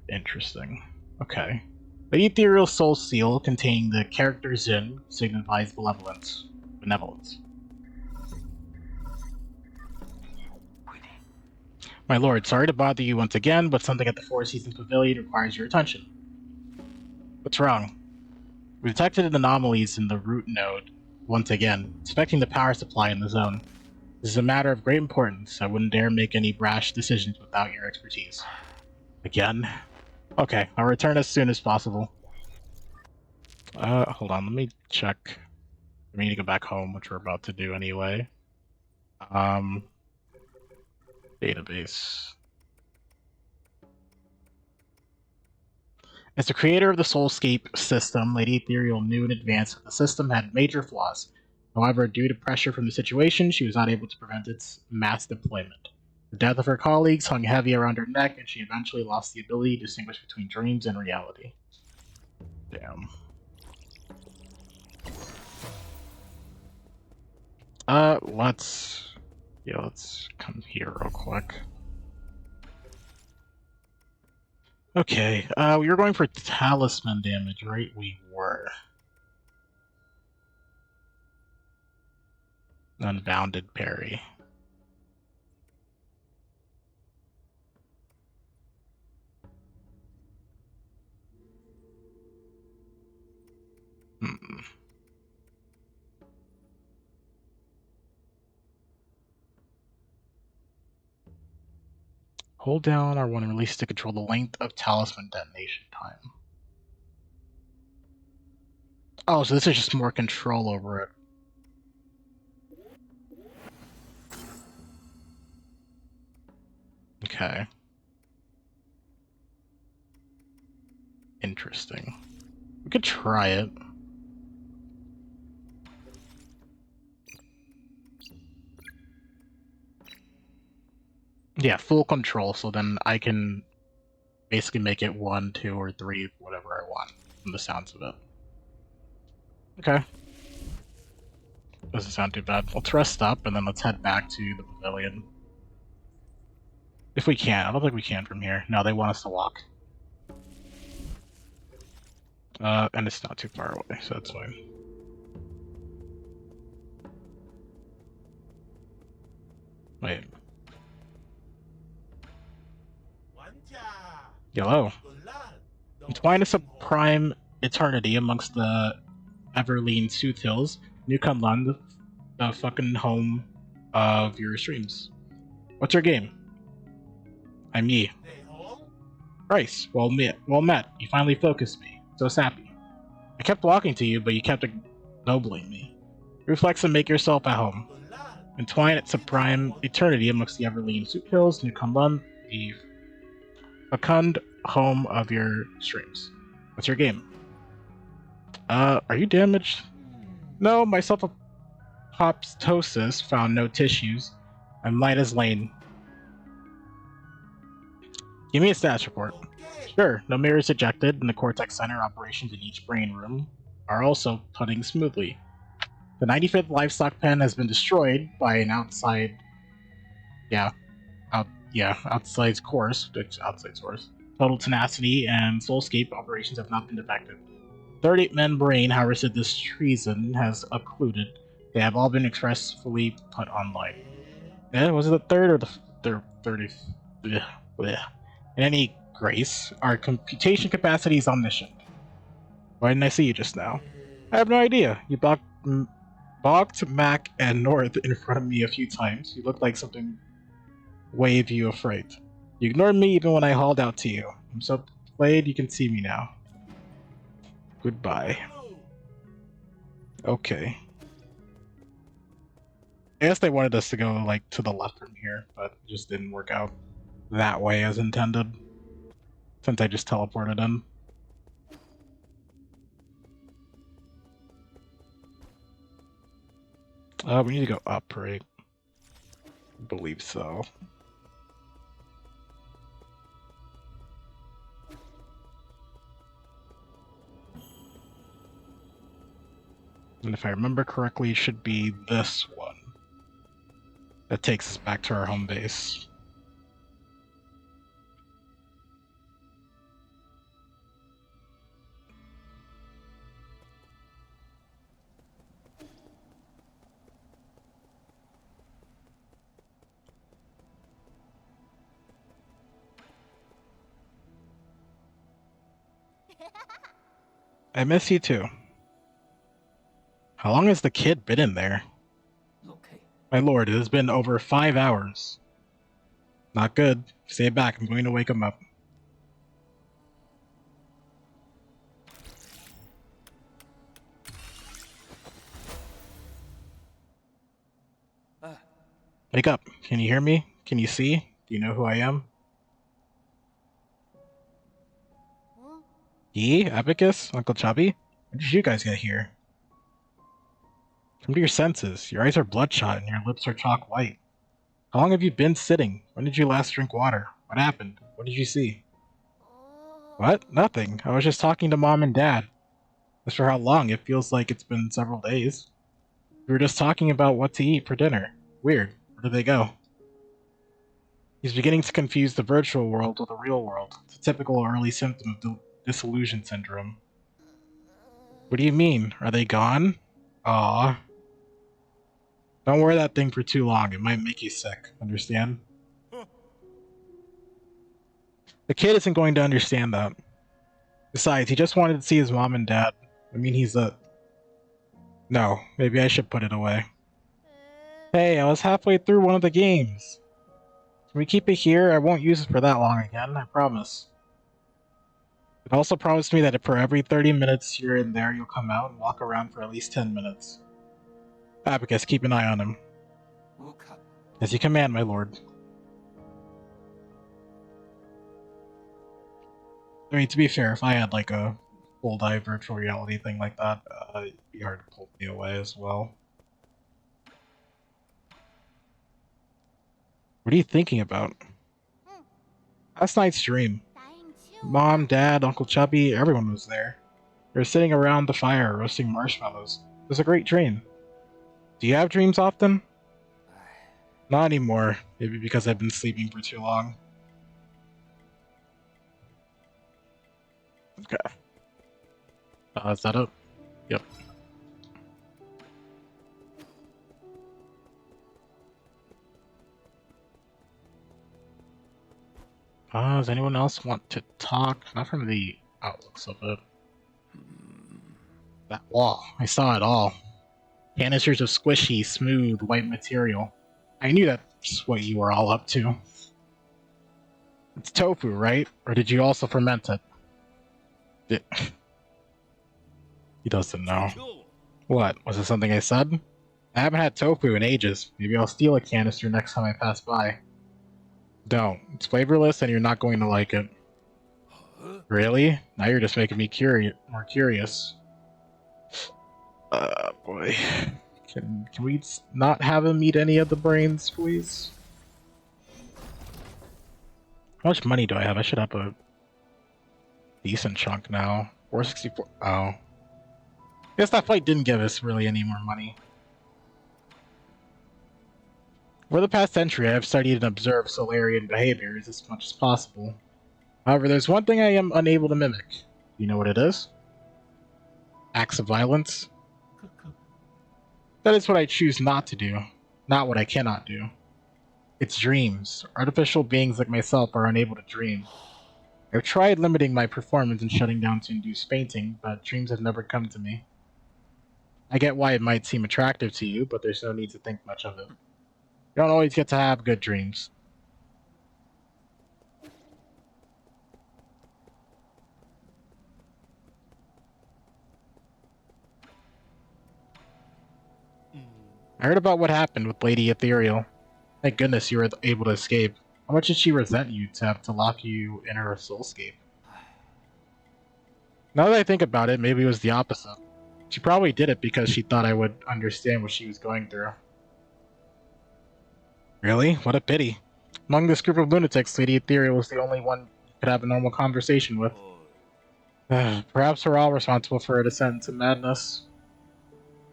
Interesting. Okay. The Ethereal Soul Seal containing the character Xin signifies benevolence. My lord, sorry to bother you once again, but something at the Four Seasons Pavilion requires your attention. What's wrong? We detected anomalies in the root node once again, inspecting the power supply in the zone. This is a matter of great importance. I wouldn't dare make any rash decisions without your expertise. Again? Okay, I'll return as soon as possible. Hold on, let me check. We need to go back home, which we're about to do anyway. Database. As the creator of the Soulscape system, Lady Ethereal knew in advance that the system had major flaws. However, due to pressure from the situation, she was not able to prevent its mass deployment. The death of her colleagues hung heavy around her neck, and she eventually lost the ability to distinguish between dreams and reality. Damn. let's come here real quick. Okay, we were going for talisman damage, right? We were. Unbounded parry. Hold down R1 and release to control the length of talisman detonation time. Oh, so this is just more control over it. Okay. Interesting. We could try it. Yeah, full control, so then I can basically make it 1, 2, or 3, whatever I want, from the sounds of it. Okay. Doesn't sound too bad. Let's rest up, and then let's head back to the pavilion. If we can. I don't think we can from here. No, they want us to walk. And it's not too far away, so that's fine. Wait. Hello. Entwine us a prime eternity amongst the Everlean Sooth Hills, New Kunlun, the fucking home of your streams. What's your game? I'm Yi. Christ, well met. You finally focused me. So sappy. I kept walking to you, but you kept ignobling me. Reflex and make yourself at home. Entwine at supreme eternity amongst the Everlean soup hills, New Cumberland, the fecund home of your streams. What's your game? Are you damaged? No, myself apoptosis found no tissues. I'm light as Lane. Give me a status report. Sure, no mirrors ejected, and the Cortex Center operations in each brain room are also putting smoothly. The 95th livestock pen has been destroyed by an outside source. Total tenacity and soulscape operations have not been defected. 38 men brain harvested this treason has occluded. They have all been expressfully put online. Was it the third or the 30th? In any grace, our computation capacity is omniscient. Why didn't I see you just now? I have no idea. You bogged Mac and North in front of me a few times. You looked like something wave you afraid. You ignored me even when I hauled out to you. I'm so played you can see me now. Goodbye. Okay. I guess they wanted us to go, like, to the left from here, but it just didn't work out that way as intended. Since I just teleported in. We need to go up, right? I believe so. And if I remember correctly, it should be this one. That takes us back to our home base. I miss you too. How long has the kid been in there? Okay. My lord, it has been over 5 hours. Not good. Stay back, I'm going to wake him up. Wake up. Can you hear me? Can you see? Do you know who I am? Ye? Abacus? Uncle Chubby? When did you guys get here? Come to your senses. Your eyes are bloodshot and your lips are chalk white. How long have you been sitting? When did you last drink water? What happened? What did you see? What? Nothing. I was just talking to Mom and Dad. As for how long, it feels like it's been several days. We were just talking about what to eat for dinner. Weird. Where did they go? He's beginning to confuse the virtual world with the real world. It's a typical early symptom of disillusion syndrome. What do you mean? Are they gone? Aww. Don't wear that thing for too long. It might make you sick. Understand? The kid isn't going to understand that. Besides, he just wanted to see his mom and dad. I mean, he's a... No, maybe I should put it away. Hey, I was halfway through one of the games. Can we keep it here? I won't use it for that long again, I promise. It also promised me that for every 30 minutes here and there, you'll come out and walk around for at least 10 minutes. Abacus, keep an eye on him. As you command, my lord. I mean, to be fair, if I had like a full dive virtual reality thing like that, it'd be hard to pull me away as well. What are you thinking about? Last night's dream. Mom, Dad, Uncle Chubby, everyone was there. They were sitting around the fire roasting marshmallows. It was a great dream. Do you have dreams often? Not anymore. Maybe because I've been sleeping for too long. Okay. Is that it? Yep. Does anyone else want to talk? Not from the outlooks of it. That wall. I saw it all. Canisters of squishy, smooth, white material. I knew that's what you were all up to. It's tofu, right? Or did you also ferment it? He doesn't know. What? Was it something I said? I haven't had tofu in ages. Maybe I'll steal a canister next time I pass by. Don't. It's flavorless and you're not going to like it. Really? Now you're just making me more curious. Boy. Can we not have him eat any of the brains, please? How much money do I have? I should have a decent chunk now. 464. Oh. Guess that fight didn't give us really any more money. For the past century, I have studied and observed Solarian behaviors as much as possible. However, there's one thing I am unable to mimic. You know what it is? Acts of violence. That is what I choose not to do, not what I cannot do. It's dreams. Artificial beings like myself are unable to dream. I've tried limiting my performance and shutting down to induce fainting, but dreams have never come to me. I get why it might seem attractive to you, but there's no need to think much of it. You don't always get to have good dreams. I heard about what happened with Lady Ethereal. Thank goodness you were able to escape. How much did she resent you to have to lock you in her soulscape? Now that I think about it, maybe it was the opposite. She probably did it because she thought I would understand what she was going through. Really? What a pity. Among this group of lunatics, Lady Ethereal was the only one you could have a normal conversation with. Perhaps we're all responsible for her descent into madness.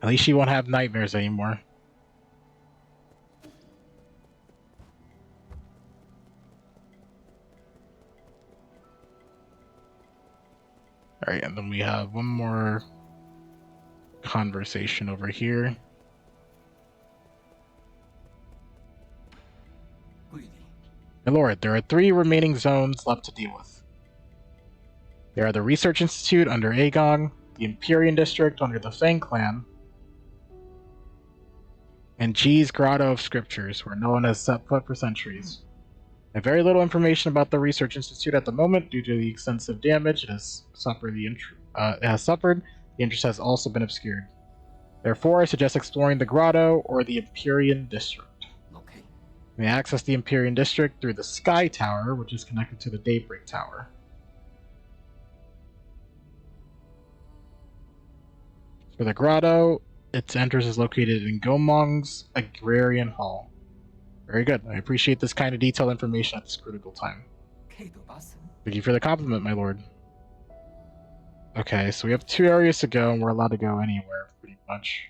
At least she won't have nightmares anymore. Alright, and then we have one more conversation over here. My lord, there are 3 remaining zones left to deal with. There are the Research Institute under Aegon, the Empyrean District under the Fang Clan, and G's Grotto of Scriptures, where no one has set foot for centuries. I have very little information about the Research Institute at the moment due to the extensive damage it has suffered. The interest has also been obscured. Therefore, I suggest exploring the Grotto or the Empyrean District. Okay. You may access the Empyrean District through the Sky Tower, which is connected to the Daybreak Tower. For the Grotto, its entrance is located in Gomong's Agrarian Hall. Very good. I appreciate this kind of detailed information at this critical time. Thank you for the compliment, my lord. Okay, so we have 2 areas to go, and we're allowed to go anywhere, pretty much.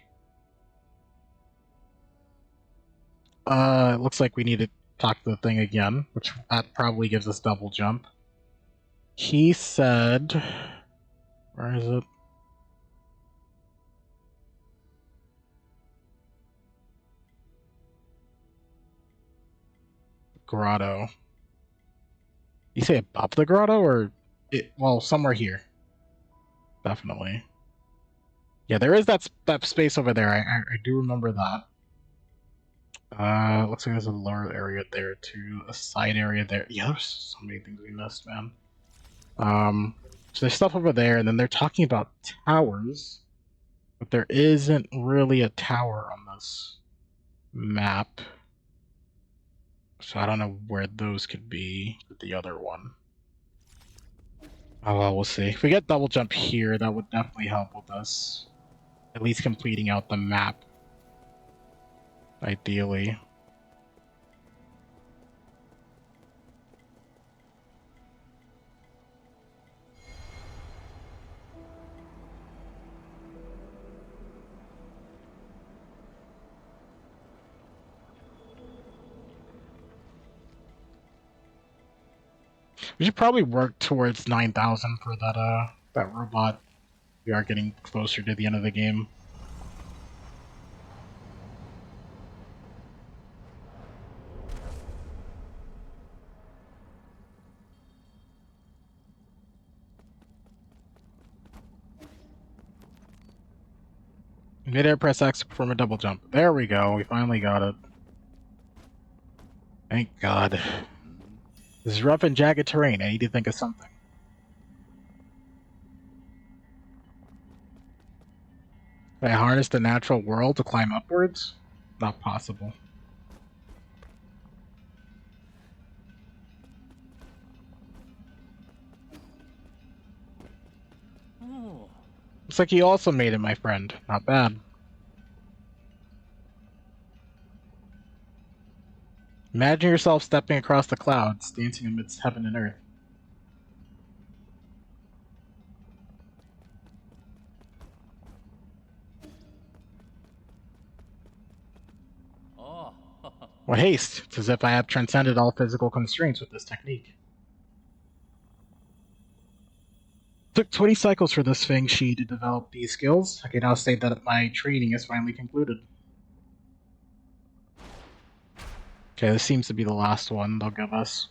It looks like we need to talk to the thing again, which that probably gives us double jump. He said... Where is it? Grotto. You say above the grotto, or well, somewhere here. Definitely. Yeah, there is that space over there. I do remember that. Looks like there's a lower area there too, a side area there. Yeah, there's so many things we missed, man. So there's stuff over there, and then they're talking about towers, but there isn't really a tower on this map. So I don't know where those could be with the other one. Oh well, we'll see. If we get double jump here, that would definitely help with us. At least completing out the map. Ideally. We should probably work towards 9,000 for that robot. We are getting closer to the end of the game. Mid-air press X to perform a double jump. There we go. We finally got it. Thank God. This is rough and jagged terrain. I need to think of something. Can I harness the natural world to climb upwards? Not possible. Looks like you also made it, my friend. Not bad. Imagine yourself stepping across the clouds, dancing amidst heaven and earth. What haste! It's as if I have transcended all physical constraints with this technique. Took 20 cycles for this Feng Shi to develop these skills. I can now say that my training is finally concluded. Okay, this seems to be the last one they'll give us.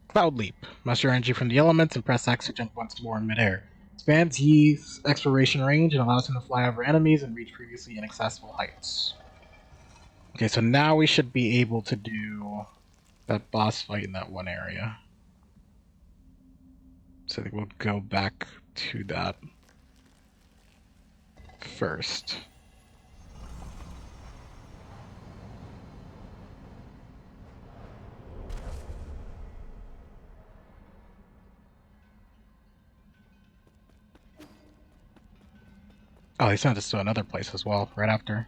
Cloud Leap. Muster energy from the elements and press X to jump once more in midair. Expands Yi's exploration range and allows him to fly over enemies and reach previously inaccessible heights. Okay, so now we should be able to do that boss fight in that one area. So I think we'll go back to that first. Oh, they sent us to another place as well, right after.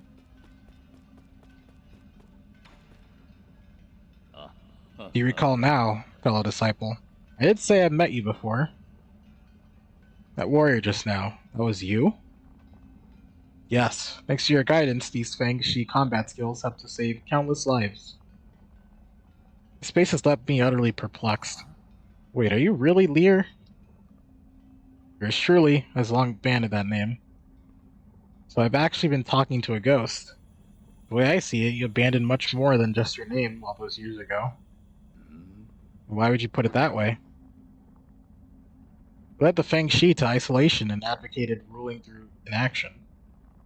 Do you recall now, fellow disciple? I did say I've met you before. That warrior just now, that was you? Yes, thanks to your guidance, these Feng Shi combat skills helped to save countless lives. The space has left me utterly perplexed. Wait, are you really Lear? Yours truly has long abandoned that name. So I've actually been talking to a ghost. The way I see it, you abandoned much more than just your name all those years ago. Why would you put it that way? You led the Feng Shi to isolation and advocated ruling through inaction.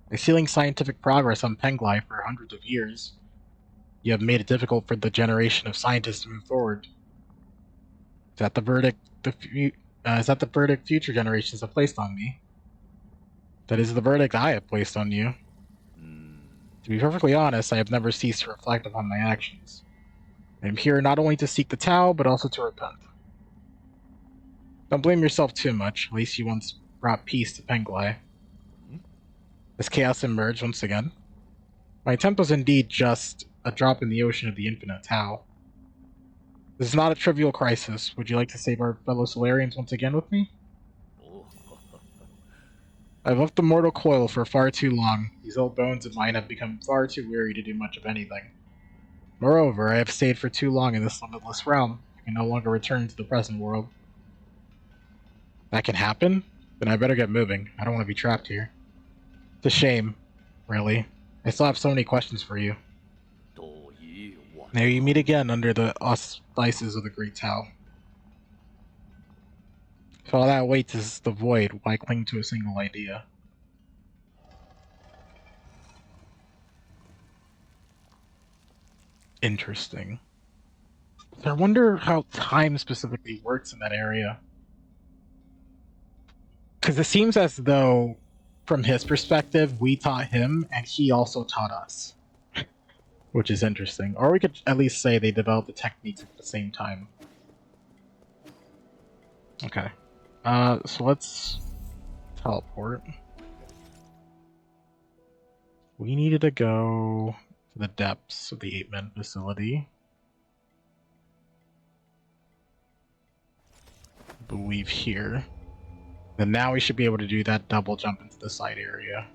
By sealing scientific progress on Penglai for hundreds of years, you have made it difficult for the generation of scientists to move forward. Is that the verdict future generations have placed on me? That is the verdict I have placed on you. To be perfectly honest, I have never ceased to reflect upon my actions. I am here not only to seek the Tao, but also to repent. Don't blame yourself too much, at least you once brought peace to Penglai. As chaos emerged once again, my attempt was indeed just a drop in the ocean of the infinite Tao. This is not a trivial crisis. Would you like to save our fellow Solarians once again with me? I've left the mortal coil for far too long. These old bones of mine have become far too weary to do much of anything. Moreover, I have stayed for too long in this limitless realm. I can no longer return to the present world. That can happen? Then I better get moving. I don't want to be trapped here. It's a shame, really. I still have so many questions for you. There you meet again under the auspices of the Great Tao. If all that waits is the void, why cling to a single idea? Interesting. I wonder how time specifically works in that area. Because it seems as though, from his perspective, we taught him and he also taught us. Which is interesting. Or we could at least say they developed the techniques at the same time. Okay. So let's teleport. We needed to go to the depths of the 8-man facility. I believe here. Then now we should be able to do that double jump into the side area.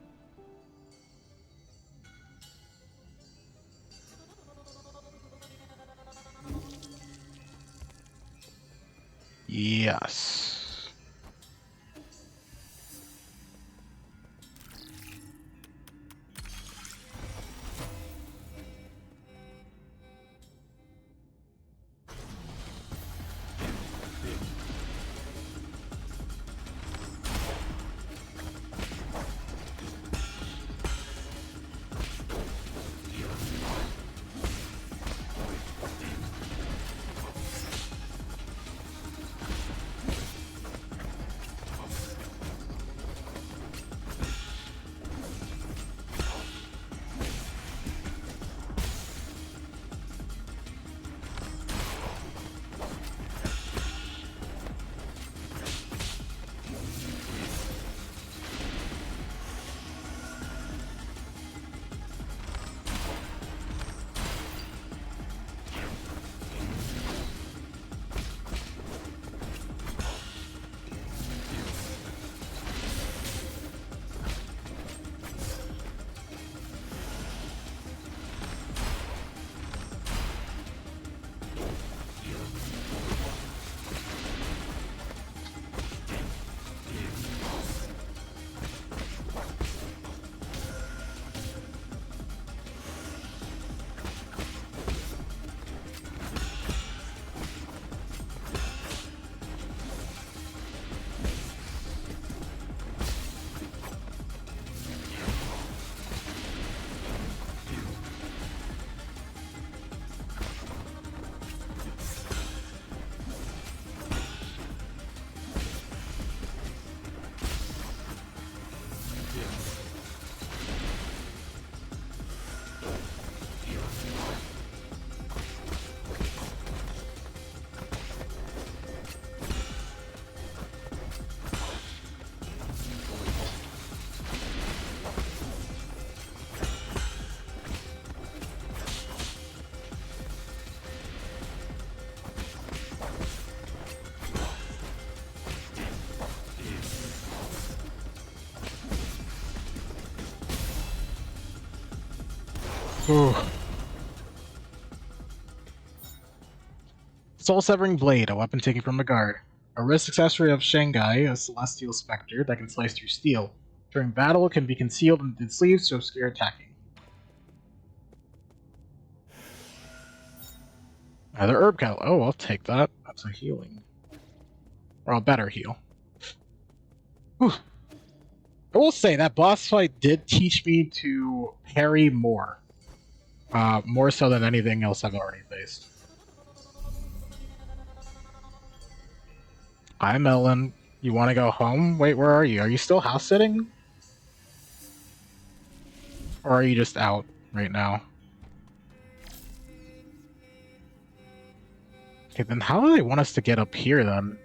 Yes. Ooh. Soul-Severing Blade, a weapon taken from a guard. A wrist accessory of Shanghai, a celestial specter that can slice through steel. During battle, it can be concealed in its sleeves to obscure attacking. Another herb kettle. Oh, I'll take that. That's a healing. Or a better heal. Whew. I will say, that boss fight did teach me to parry more. More so than anything else I've already faced. Hi, Melon. You want to go home? Wait, where are you? Are you still house sitting? Or are you just out right now? Okay, then how do they want us to get up here, then?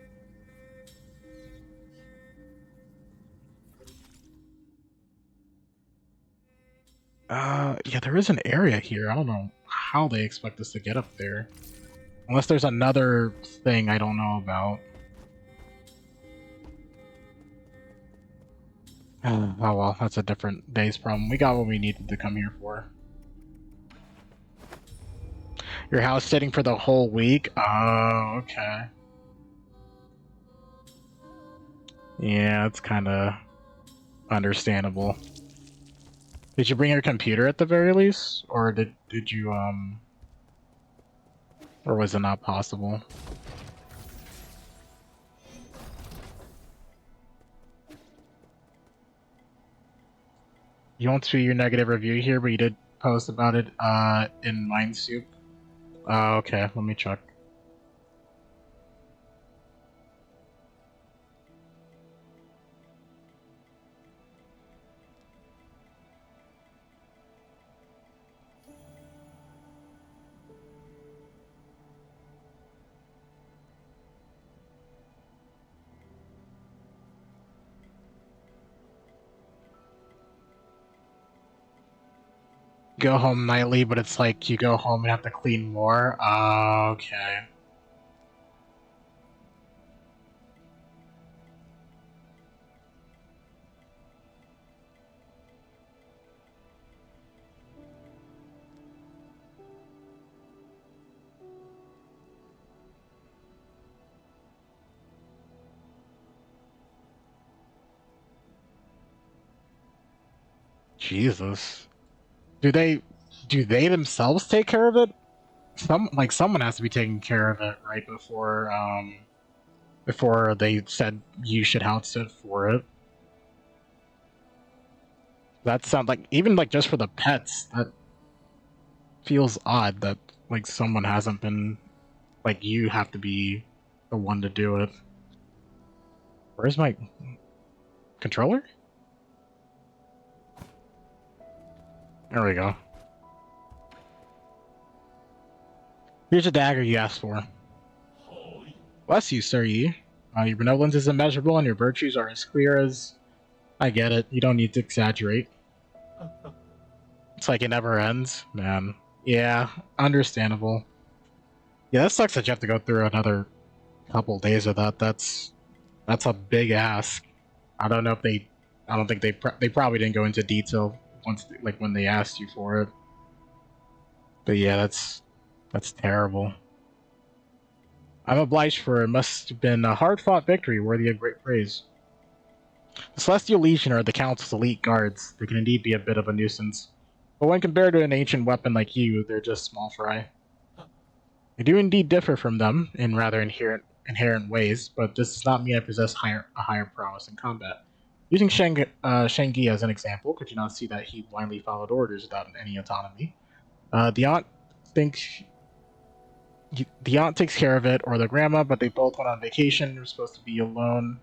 Yeah, there is an area here. I don't know how they expect us to get up there. Unless there's another thing I don't know about. Oh well, that's a different day's problem. We got what we needed to come here for. Your house sitting for the whole week? Oh, okay. Yeah, it's kind of understandable. Did you bring your computer at the very least? Or did you, or was it not possible? You won't see your negative review here, but you did post about it, in Minesoup. Okay, let me check. Go home nightly, but it's like you go home and have to clean more. Okay. Jesus. Do they themselves take care of it? Someone has to be taking care of it right before they said you should house sit for it. That sounds like, even like just for the pets, that feels odd that like someone hasn't been, like, you have to be the one to do it. Where's my controller? There we go. Here's a dagger you asked for. Bless you, Sir Yi. Your benevolence is immeasurable and your virtues are as clear as... I get it. You don't need to exaggerate. It's like it never ends. Man. Yeah, understandable. Yeah, that sucks that you have to go through another couple days of that. That's a big ask. I don't know if they... I don't think they probably didn't go into detail once, like, when they asked you for it. But yeah, that's terrible. I'm obliged for it. Must have been a hard-fought victory worthy of great praise. The Celestial Legion are the Council's elite guards. They can indeed be a bit of a nuisance. But when compared to an ancient weapon like you, they're just small fry. I do indeed differ from them in rather inherent ways, but this does not mean I possess a higher prowess in combat. Using Shengi as an example, could you not see that he blindly followed orders without any autonomy? The aunt takes care of it, or the grandma, but they both went on vacation. They were supposed to be alone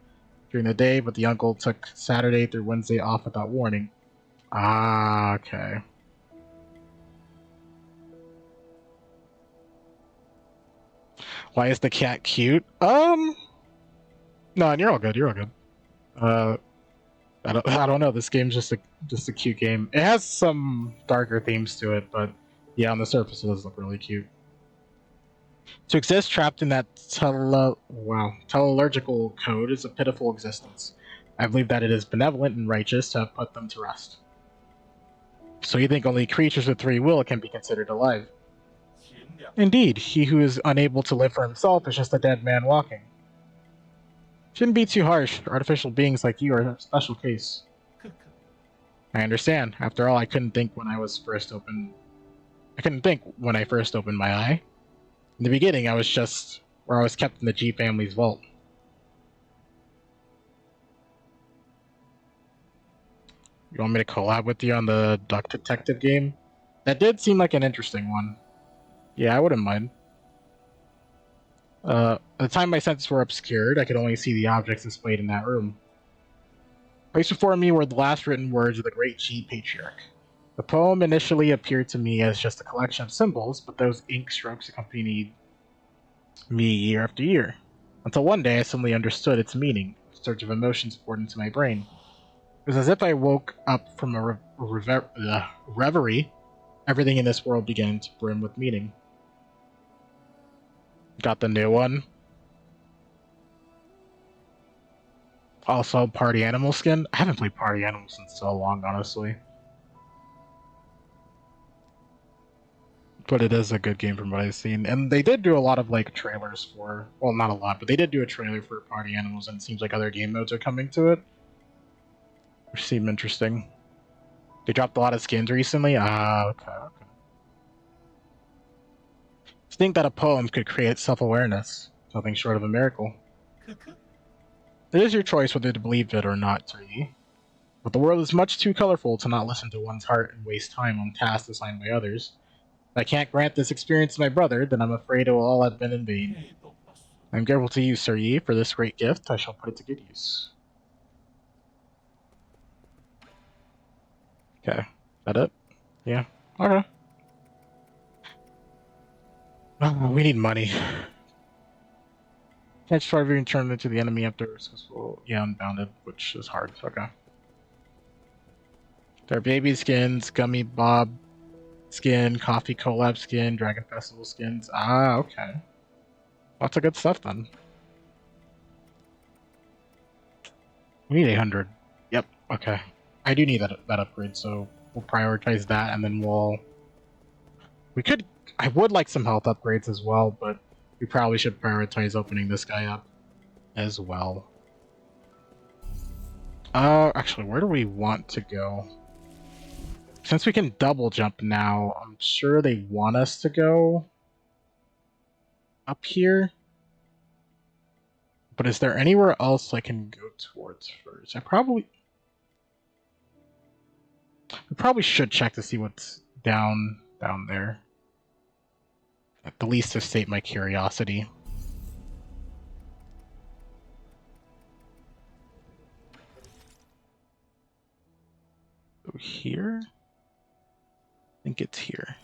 during the day, but the uncle took Saturday through Wednesday off without warning. Ah, okay. Why is the cat cute? No, you're all good. You're all good. I don't know. This game's just a cute game. It has some darker themes to it, but yeah, on the surface it does look really cute. To exist trapped in that teleological code is a pitiful existence. I believe that it is benevolent and righteous to have put them to rest. So you think only creatures with free will can be considered alive? Indeed, he who is unable to live for himself is just a dead man walking. Shouldn't be too harsh. Artificial beings like you are a special case. I understand. After all, I couldn't think when I first opened my eye. In the beginning, I was just where I was kept in the G family's vault. You want me to collab with you on the Duck Detective game? That did seem like an interesting one. Yeah, I wouldn't mind. At the time my senses were obscured, I could only see the objects displayed in that room. Placed before me were the last written words of the great G Patriarch. The poem initially appeared to me as just a collection of symbols, but those ink strokes accompanied me year after year, until one day I suddenly understood its meaning. A surge of emotions poured into my brain. It was as if I woke up from a reverie. Everything in this world began to brim with meaning. Got the new one. Also, Party Animal skin. I haven't played Party Animals in so long, honestly. But it is a good game from what I've seen. And they did do a lot of, like, trailers for... Well, not a lot, but they did do a trailer for Party Animals, and it seems like other game modes are coming to it. Which seem interesting. They dropped a lot of skins recently? Okay. To think that a poem could create self-awareness. Nothing short of a miracle. It is your choice whether to believe it or not, Turi. But the world is much too colorful to not listen to one's heart and waste time on tasks assigned by others. If I can't grant this experience to my brother, then I'm afraid it will all have been in vain. I'm grateful to you, Sir Yi, for this great gift. I shall put it to good use. Okay. Is that it? Yeah. Okay. Oh, we need money. Can't try being turned into the enemy after successful, unbounded, which is hard. Okay. There are baby skins, Gummy Bob skin, Coffee Collab skin, Dragon Festival skins. Okay. Lots of good stuff then. We need 800. Yep, okay. I do need that upgrade, so we'll prioritize that, and then I would like some health upgrades as well, but we probably should prioritize opening this guy up as well. Actually, where do we want to go? Since we can double jump now, I'm sure they want us to go up here. But is there anywhere else I can go towards first? I probably should check to see what's down there. At the least to sate my curiosity. So here? I think it's here.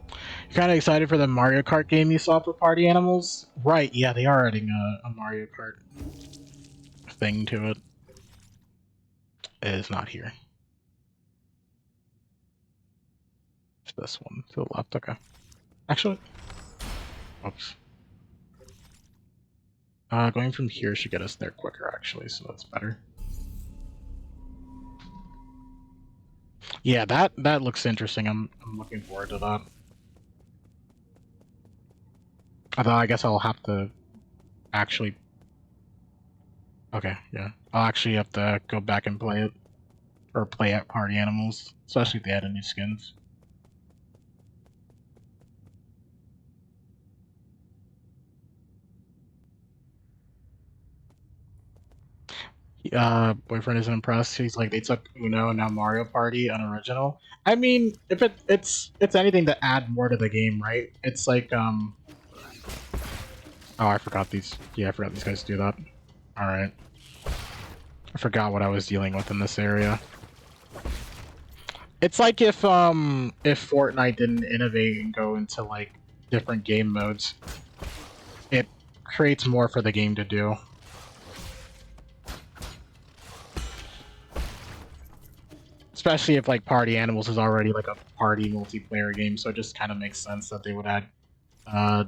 You're kind of excited for the Mario Kart game you saw for Party Animals? Right, yeah, they are adding a Mario Kart thing to it. It is not here. It's this one to the left, okay. Actually, oops. Going from here should get us there quicker, actually, so that's better. Yeah, that looks interesting. I'm looking forward to that. Although I guess I'll have to actually... Okay, yeah. I'll actually have to go back and play it. Or play at Party Animals, especially if they add new skins. Boyfriend isn't impressed. He's like, they took Uno and now Mario Party unoriginal. I mean, if it's anything to add more to the game, right? It's like oh, I forgot these. Yeah, I forgot these guys do that. All right, I forgot what I was dealing with in this area. It's like if Fortnite didn't innovate and go into like different game modes, it creates more for the game to do. Especially if like Party Animals is already like a party multiplayer game, so it just kind of makes sense that they would add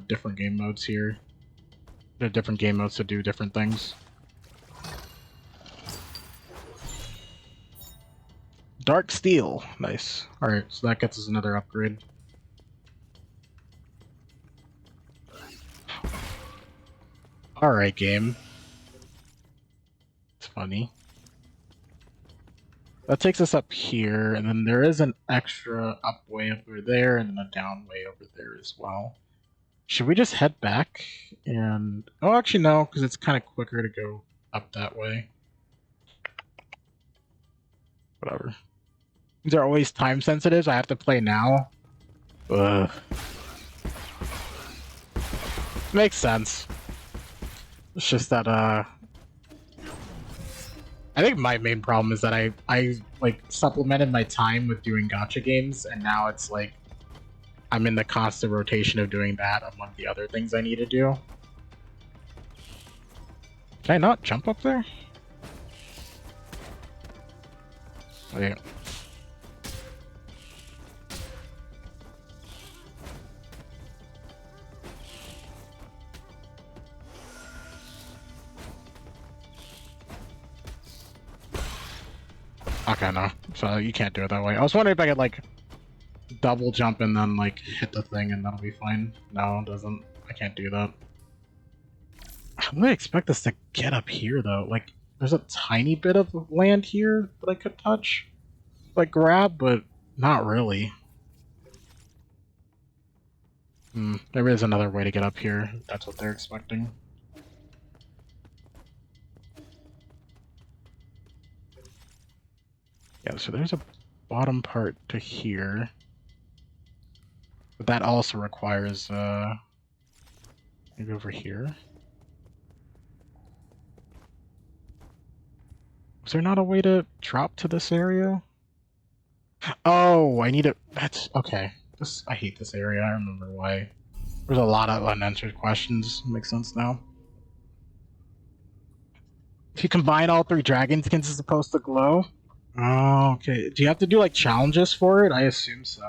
different game modes here. There are different game modes to do different things. Dark Steel. Nice. Alright, so that gets us another upgrade. Alright, game. It's funny. That takes us up here, and then there is an extra up way over there, and then a down way over there as well. Should we just head back? And oh, actually no, because it's kind of quicker to go up that way. Whatever. These are always time sensitive. I have to play now. Ugh. Makes sense. It's just that I think my main problem is that I like supplemented my time with doing gacha games, and now it's like I'm in the constant rotation of doing that among the other things I need to do. Can I not jump up there? Wait. Okay, no. So you can't do it that way. I was wondering if I could like double jump and then like hit the thing and that'll be fine. No, it doesn't. I can't do that. I really expect us to get up here though. Like, there's a tiny bit of land here that I could touch, like grab, but not really. There is another way to get up here. That's what they're expecting. Yeah, so there's a bottom part to here. But that also requires, maybe over here? Was there not a way to drop to this area? Oh, I need a... That's... Okay. I hate this area. I remember why. There's a lot of unanswered questions. Makes sense now. If you combine all 3 dragon skins, it's supposed to glow? Oh, okay. Do you have to do, like, challenges for it? I assume so.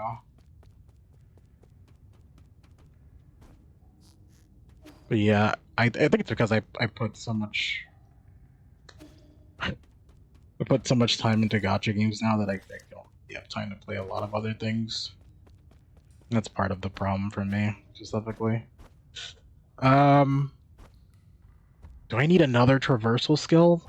But yeah, I think it's because I put so much... I put so much time into gacha games now that I don't have time to play a lot of other things. That's part of the problem for me, specifically. Do I need another traversal skill?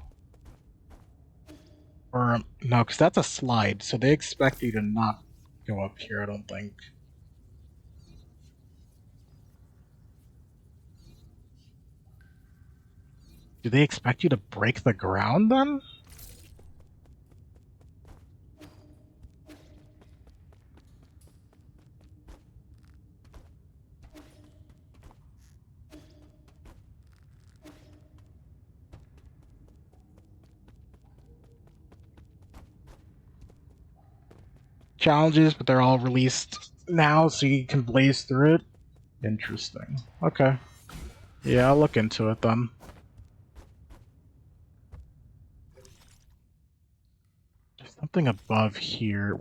Or, no, because that's a slide, so they expect you to not go up here, I don't think. Do they expect you to break the ground, then? Challenges, but they're all released now, so you can blaze through it. Interesting. Okay. Yeah, I'll look into it then. There's something above here.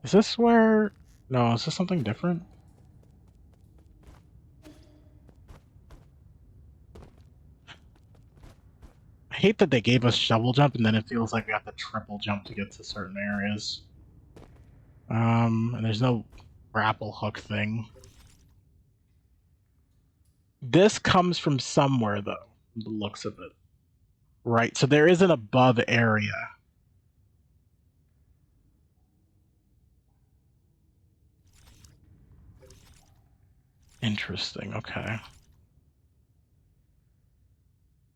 Is this where... No, is this something different? I hate that they gave us shovel jump and then it feels like we have to triple jump to get to certain areas. And there's no grapple hook thing. This comes from somewhere, though, from the looks of it. Right, so there is an above area. Interesting, okay.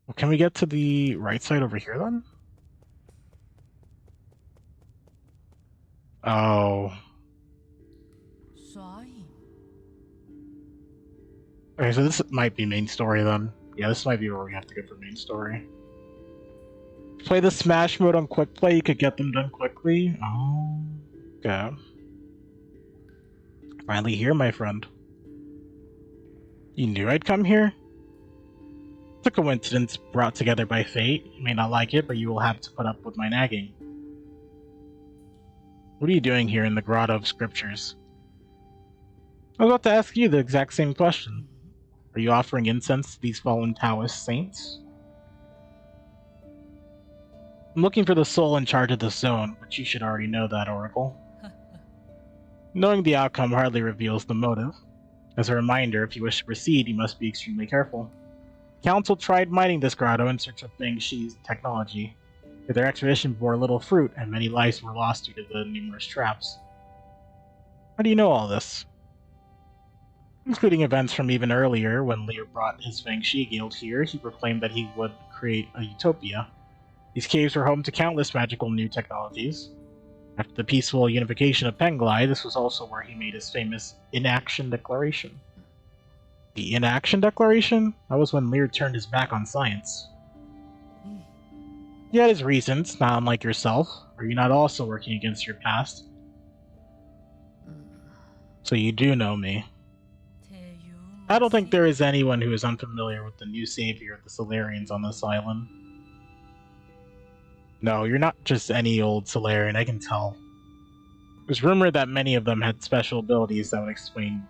Well, can we get to the right side over here, then? Oh. Okay, so this might be main story, then. Yeah, this might be where we have to go for main story. Play the Smash mode on quick play, you could get them done quickly. Oh, okay. Finally here, my friend. You knew I'd come here? It's a coincidence brought together by fate. You may not like it, but you will have to put up with my nagging. What are you doing here in the Grotto of Scriptures? I was about to ask you the exact same question. Are you offering incense to these fallen Taoist saints? I'm looking for the soul in charge of the zone, but you should already know that, Oracle. Knowing the outcome hardly reveals the motive. As a reminder, if you wish to proceed, you must be extremely careful. Council tried mining this grotto in search of Feng Shi's technology. But their expedition bore little fruit, and many lives were lost due to the numerous traps. How do you know all this? Including events from even earlier, when Lear brought his Feng Shi guild here, he proclaimed that he would create a utopia. These caves were home to countless magical new technologies. After the peaceful unification of Penglai, this was also where he made his famous Inaction Declaration. The Inaction Declaration? That was when Lear turned his back on science. He had his reasons, not unlike yourself. Are you not also working against your past? So you do know me. I don't think there is anyone who is unfamiliar with the new savior of the Solarians on this island. No, you're not just any old Solarian, I can tell. It was rumored that many of them had special abilities that would explain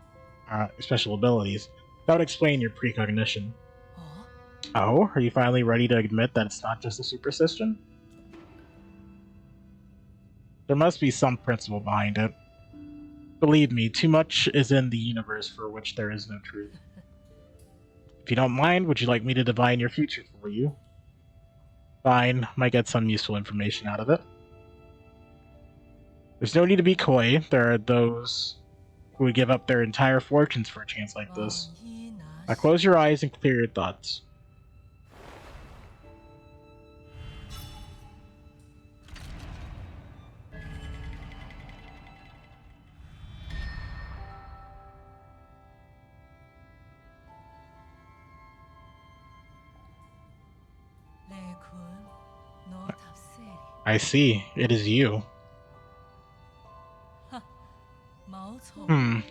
your precognition. Oh, are you finally ready to admit that it's not just a super system? There must be some principle behind it. Believe me, too much is in the universe for which there is no truth. If you don't mind, would you like me to divine your future for you? Fine, might get some useful information out of it. There's no need to be coy. There are those who would give up their entire fortunes for a chance like this. Now close your eyes and clear your thoughts. I see. It is you.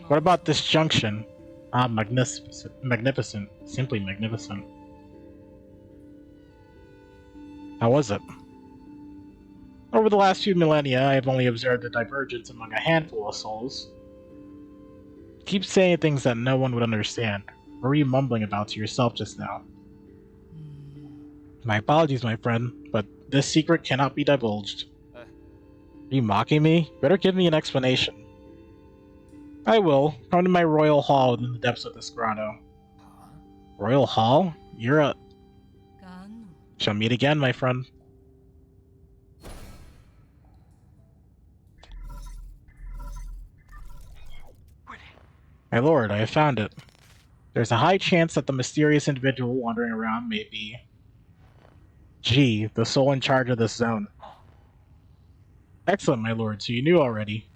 What about this junction? Ah, magnificent. Simply magnificent. How was it? Over the last few millennia, I have only observed a divergence among a handful of souls. You keep saying things that no one would understand. What were you mumbling about to yourself just now? My apologies, my friend, but this secret cannot be divulged. Are you mocking me? Better give me an explanation. I will. Come to my royal hall within the depths of this grotto. Royal hall? You're a... Shall meet again, my friend. My lord, I have found it. There's a high chance that the mysterious individual wandering around may be G, the soul in charge of this zone. Excellent, my lord, so you knew already.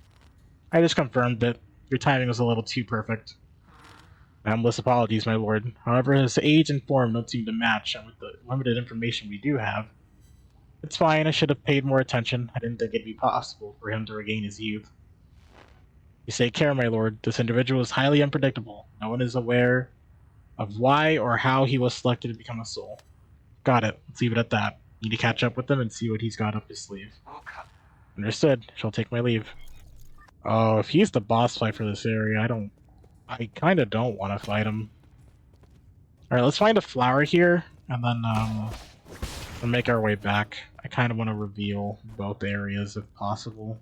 I just confirmed it. Your timing was a little too perfect. Endless apologies, my lord. However, his age and form don't seem to match, and with the limited information we do have, it's fine. I should have paid more attention. I didn't think it'd be possible for him to regain his youth. You say care, my lord. This individual is highly unpredictable. No one is aware of why or how he was selected to become a soul. Got it. Let's leave it at that. Need to catch up with him and see what he's got up his sleeve. Understood. Shall take my leave. Oh, if he's the boss fight for this area, I kinda don't want to fight him. Alright, let's find a flower here, and then, we'll make our way back. I kinda want to reveal both areas if possible.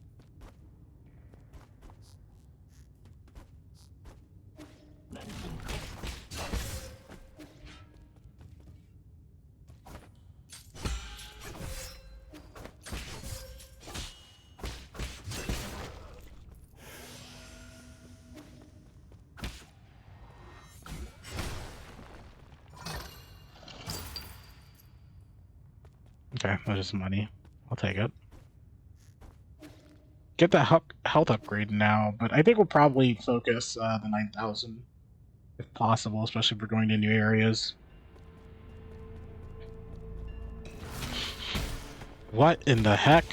Okay, that's just money. I'll take it. Get the health upgrade now, but I think we'll probably focus the 9,000 if possible, especially if we're going to new areas. What in the heck?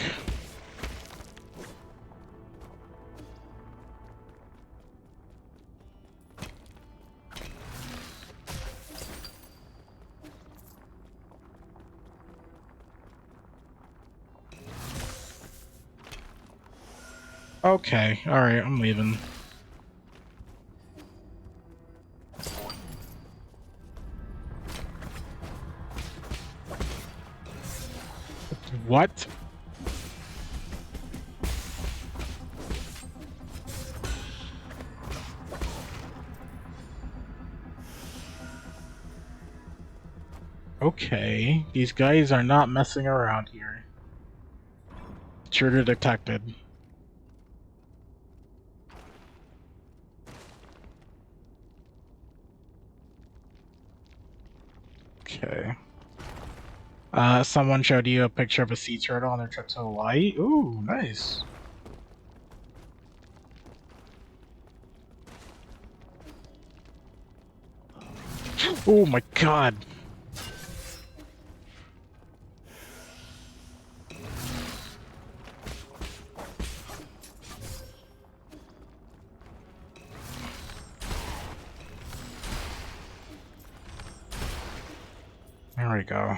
Okay, alright, I'm leaving. What? Okay, these guys are not messing around here. Intruder detected. Okay. Someone showed you a picture of a sea turtle on their trip to Hawaii? Ooh, nice. Oh my god. There we go.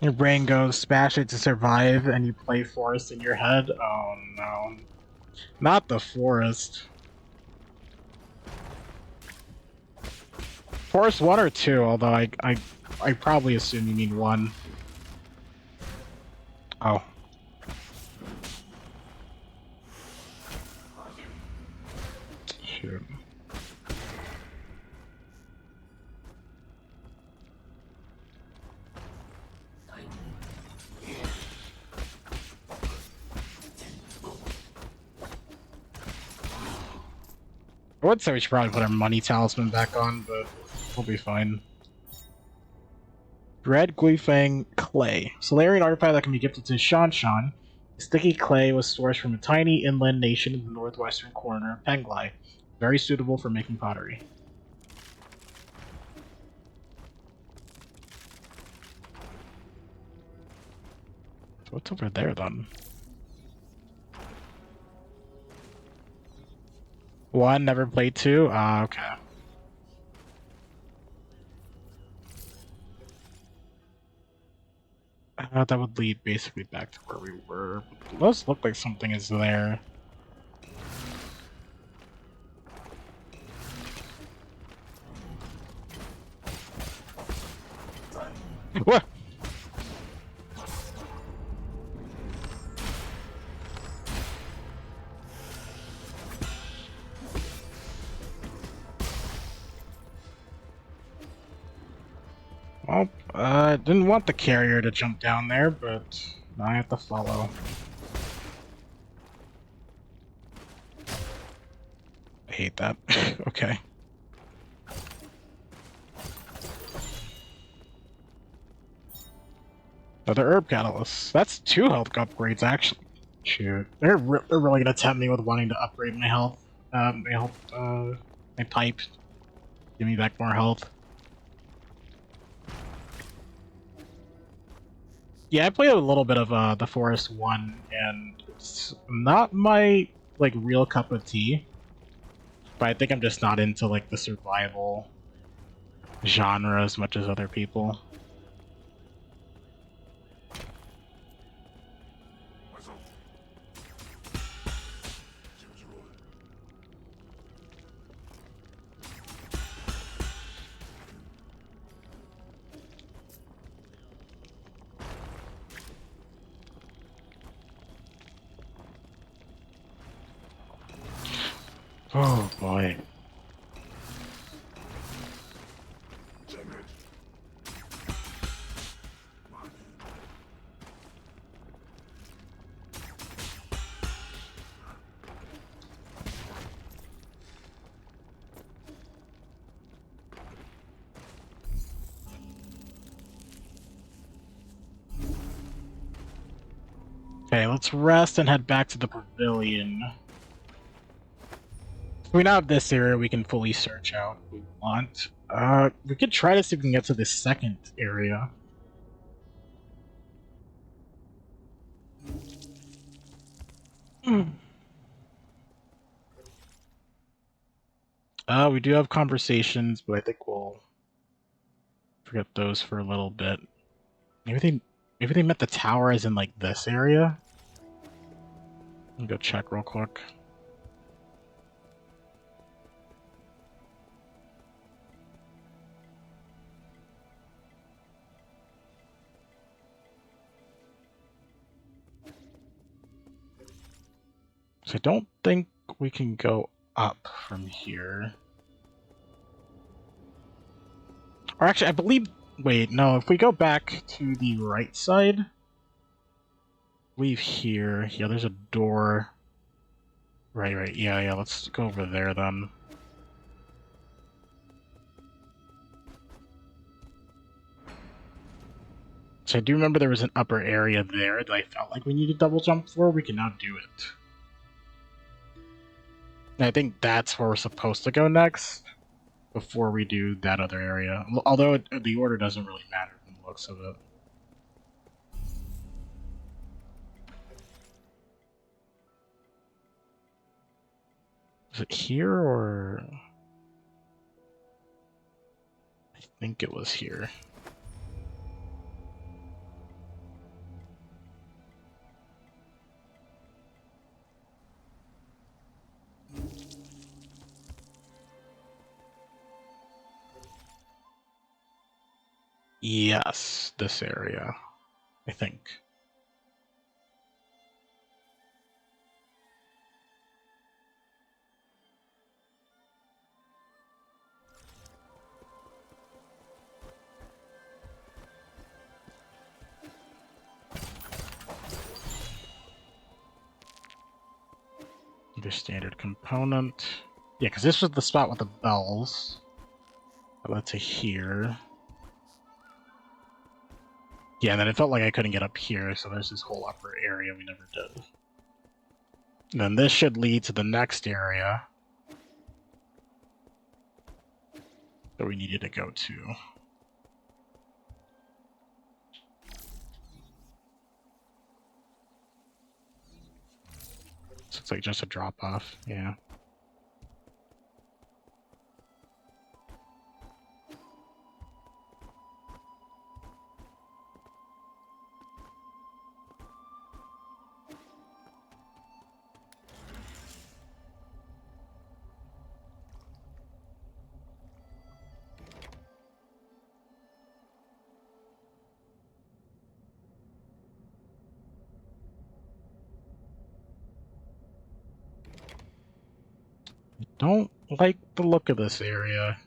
Your brain goes, smash it to survive, and you play forest in your head? Oh no. Not the forest. Forest 1 or 2, although I probably assume you mean 1. Oh. Shoot. I would say we should probably put our money talisman back on, but we'll be fine. Red Guifang Clay. Solarian artifact that can be gifted to Shan Shan. Sticky clay was sourced from a tiny inland nation in the northwestern corner of Penglai. Very suitable for making pottery. So what's over there then? 1, never played 2? Ah, okay. That would lead basically back to where we were. It does look like something is there. What? Well, didn't want the carrier to jump down there, but now I have to follow. I hate that. Okay. Another herb catalyst. That's 2 health upgrades, actually. Shoot. They're really gonna tempt me with wanting to upgrade my health. My pipe. Give me back more health. Yeah, I played a little bit of the Forest 1, and it's not my, like, real cup of tea. But I think I'm just not into, like, the survival genre as much as other people. Oh boy. Okay, let's rest and head back to the pavilion. If we now have this area we can fully search out if we want. We could try to see if we can get to this second area. We do have conversations, but I think we'll forget those for a little bit. Maybe they meant the tower as in, like, this area? Let me go check real quick. So I don't think we can go up from here. Or actually, I believe... Wait, no, if we go back to the right side... Leave here. Yeah, there's a door. Right. Yeah, let's go over there then. So I do remember there was an upper area there that I felt like we needed double jump for. We can now do it. And I think that's where we're supposed to go next, before we do that other area. Although the order doesn't really matter from the looks of it. Is it here, or... I think it was here. Yes, this area, I think. Either standard component. Yeah, because this was the spot with the bells. That led to here. Yeah, and then it felt like I couldn't get up here, so there's this whole upper area we never did. And then this should lead to the next area that we needed to go to. So it's like just a drop-off, yeah. I don't like the look of this area.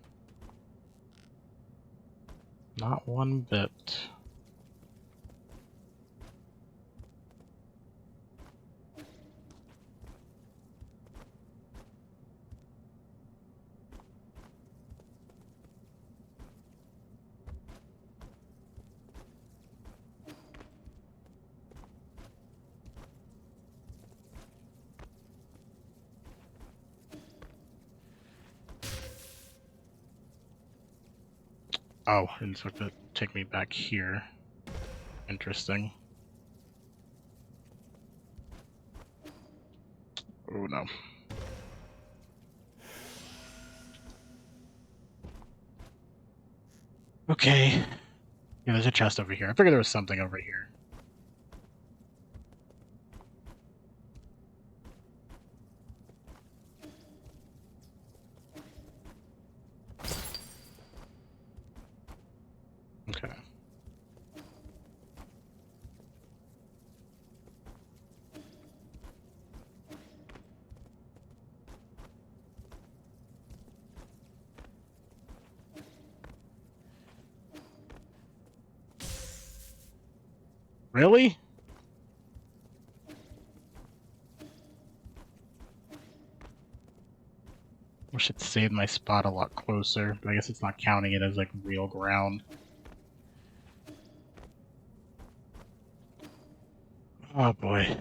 Not one bit. Oh, and it's supposed to take me back here. Interesting. Oh no. Okay. Yeah, there's a chest over here. I figured there was something over here. Okay. Really? Wish it saved my spot a lot closer, but I guess it's not counting it as like real ground. Oh boy.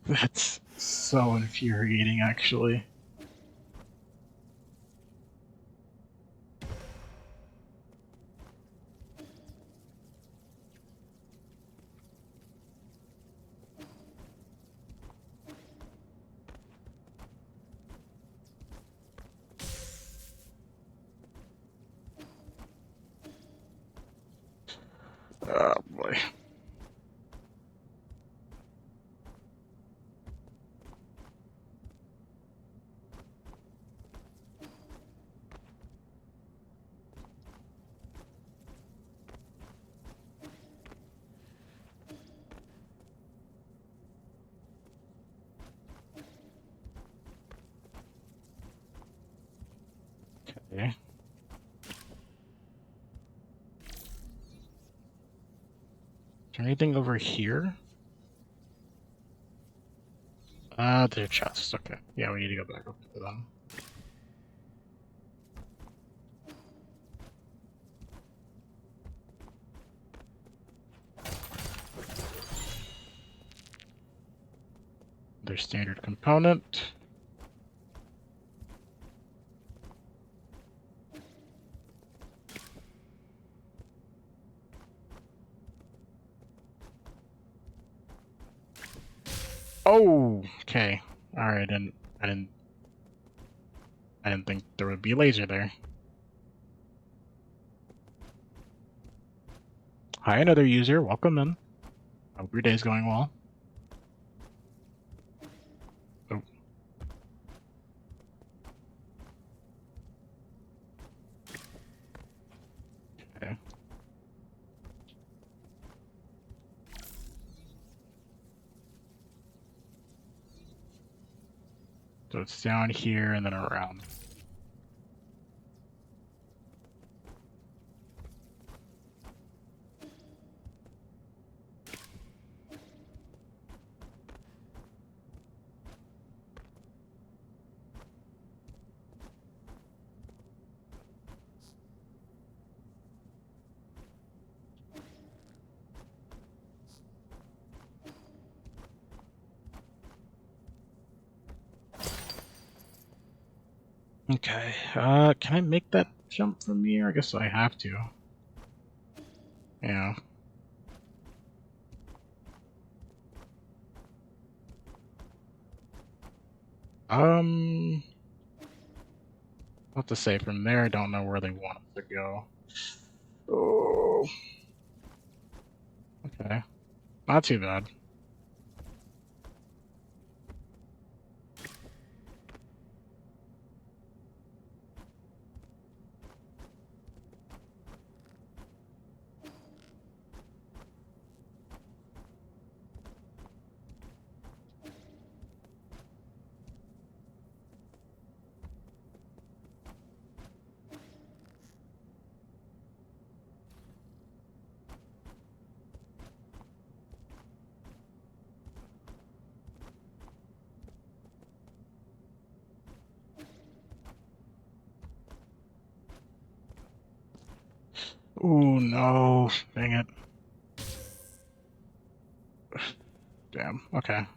That's so infuriating, actually. Anything over here? There's chests. Okay. Yeah, we need to go back up to them. Their standard component. Oh, okay. All right, and I didn't think there would be a laser there. Hi, another user. Welcome in. Hope your day's going well. Oh. Okay. So it's down here and then around. Okay, can I make that jump from here? I guess I have to. Yeah. What to say from there? I don't know where they want us to go. Oh. Okay. Not too bad. Oh no, dang it. Damn, okay.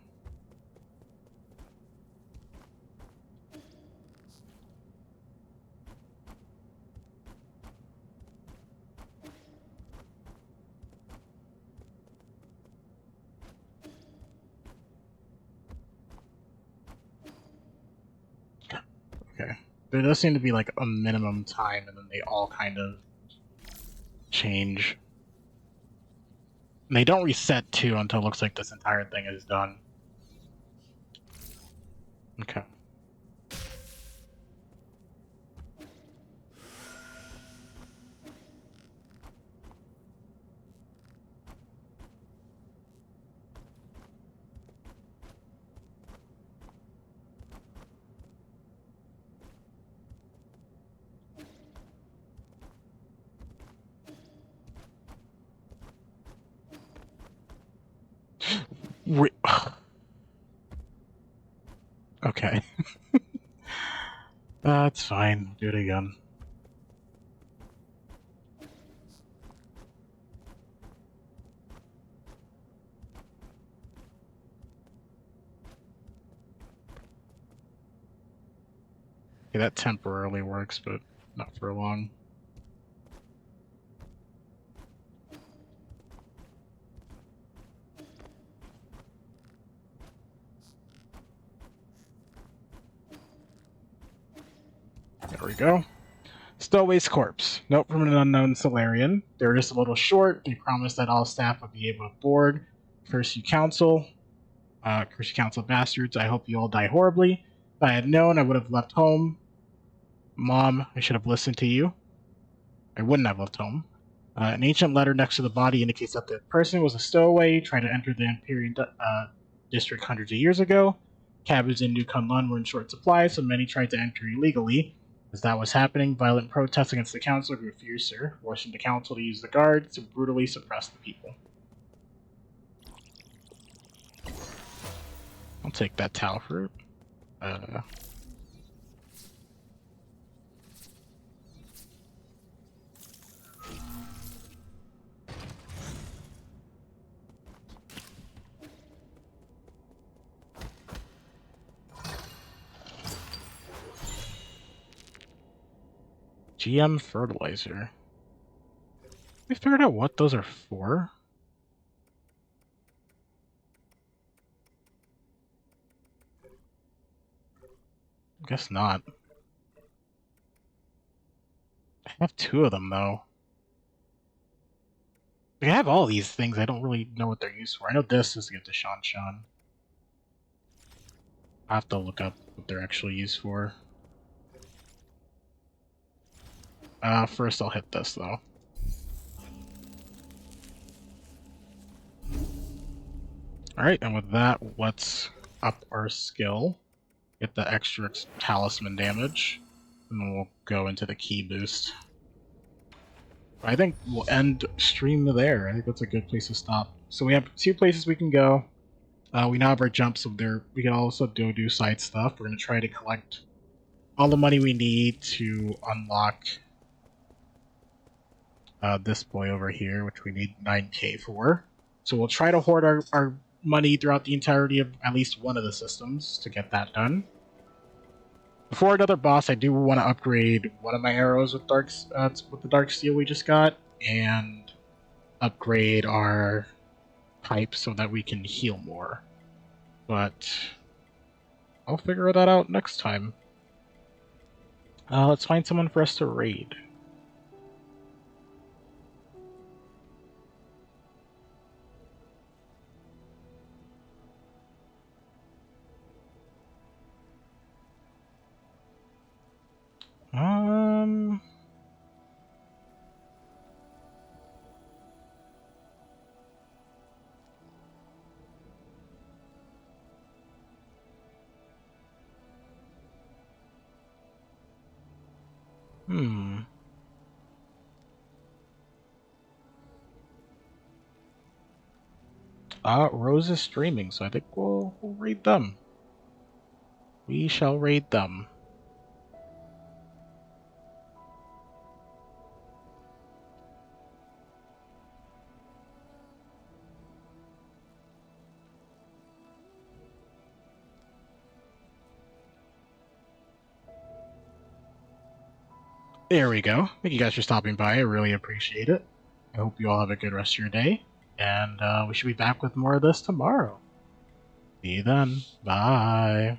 Okay. There does seem to be like a minimum time and then they all kind of change. And they don't reset too until it looks like this entire thing is done. Okay. Okay. That's fine. Do it again. Okay, that temporarily works, but not for long. There we go. Stowaway's corpse. Note from an unknown Solarian. They're just a little short. They promised that all staff would be able to board. Curse you council. Curse you council bastards. I hope you all die horribly. If I had known, I would have left home. Mom, I should have listened to you. I wouldn't have left home. An ancient letter next to the body indicates that the person was a stowaway, tried to enter the Empyrean district hundreds of years ago. Cabins in New Kunlun were in short supply, so many tried to enter illegally. As that was happening, violent protests against the council grew fiercer, forcing the council to use the guards to brutally suppress the people. I'll take that tau fruit. GM fertilizer. We figured out what those are for? Guess not. I have 2 of them, though. I have all these things, I don't really know what they're used for. I know this is to get to Shan. I have to look up what they're actually used for. First I'll hit this, though. Alright, and with that, let's up our skill. Get the extra talisman damage. And then we'll go into the key boost. I think we'll end stream there. I think that's a good place to stop. So we have 2 places we can go. We now have our jumps up there. We can also do side stuff. We're going to try to collect all the money we need to unlock this boy over here, which we need 9k for. So we'll try to hoard our money throughout the entirety of at least one of the systems to get that done. Before another boss, I do want to upgrade one of my arrows with the dark steel we just got, and upgrade our pipe so that we can heal more. But I'll figure that out next time. Let's find someone for us to raid. Rose is streaming, so I think we'll raid them. We shall raid them. There we go. Thank you guys for stopping by. I really appreciate it. I hope you all have a good rest of your day. And we should be back with more of this tomorrow. See you then. Bye.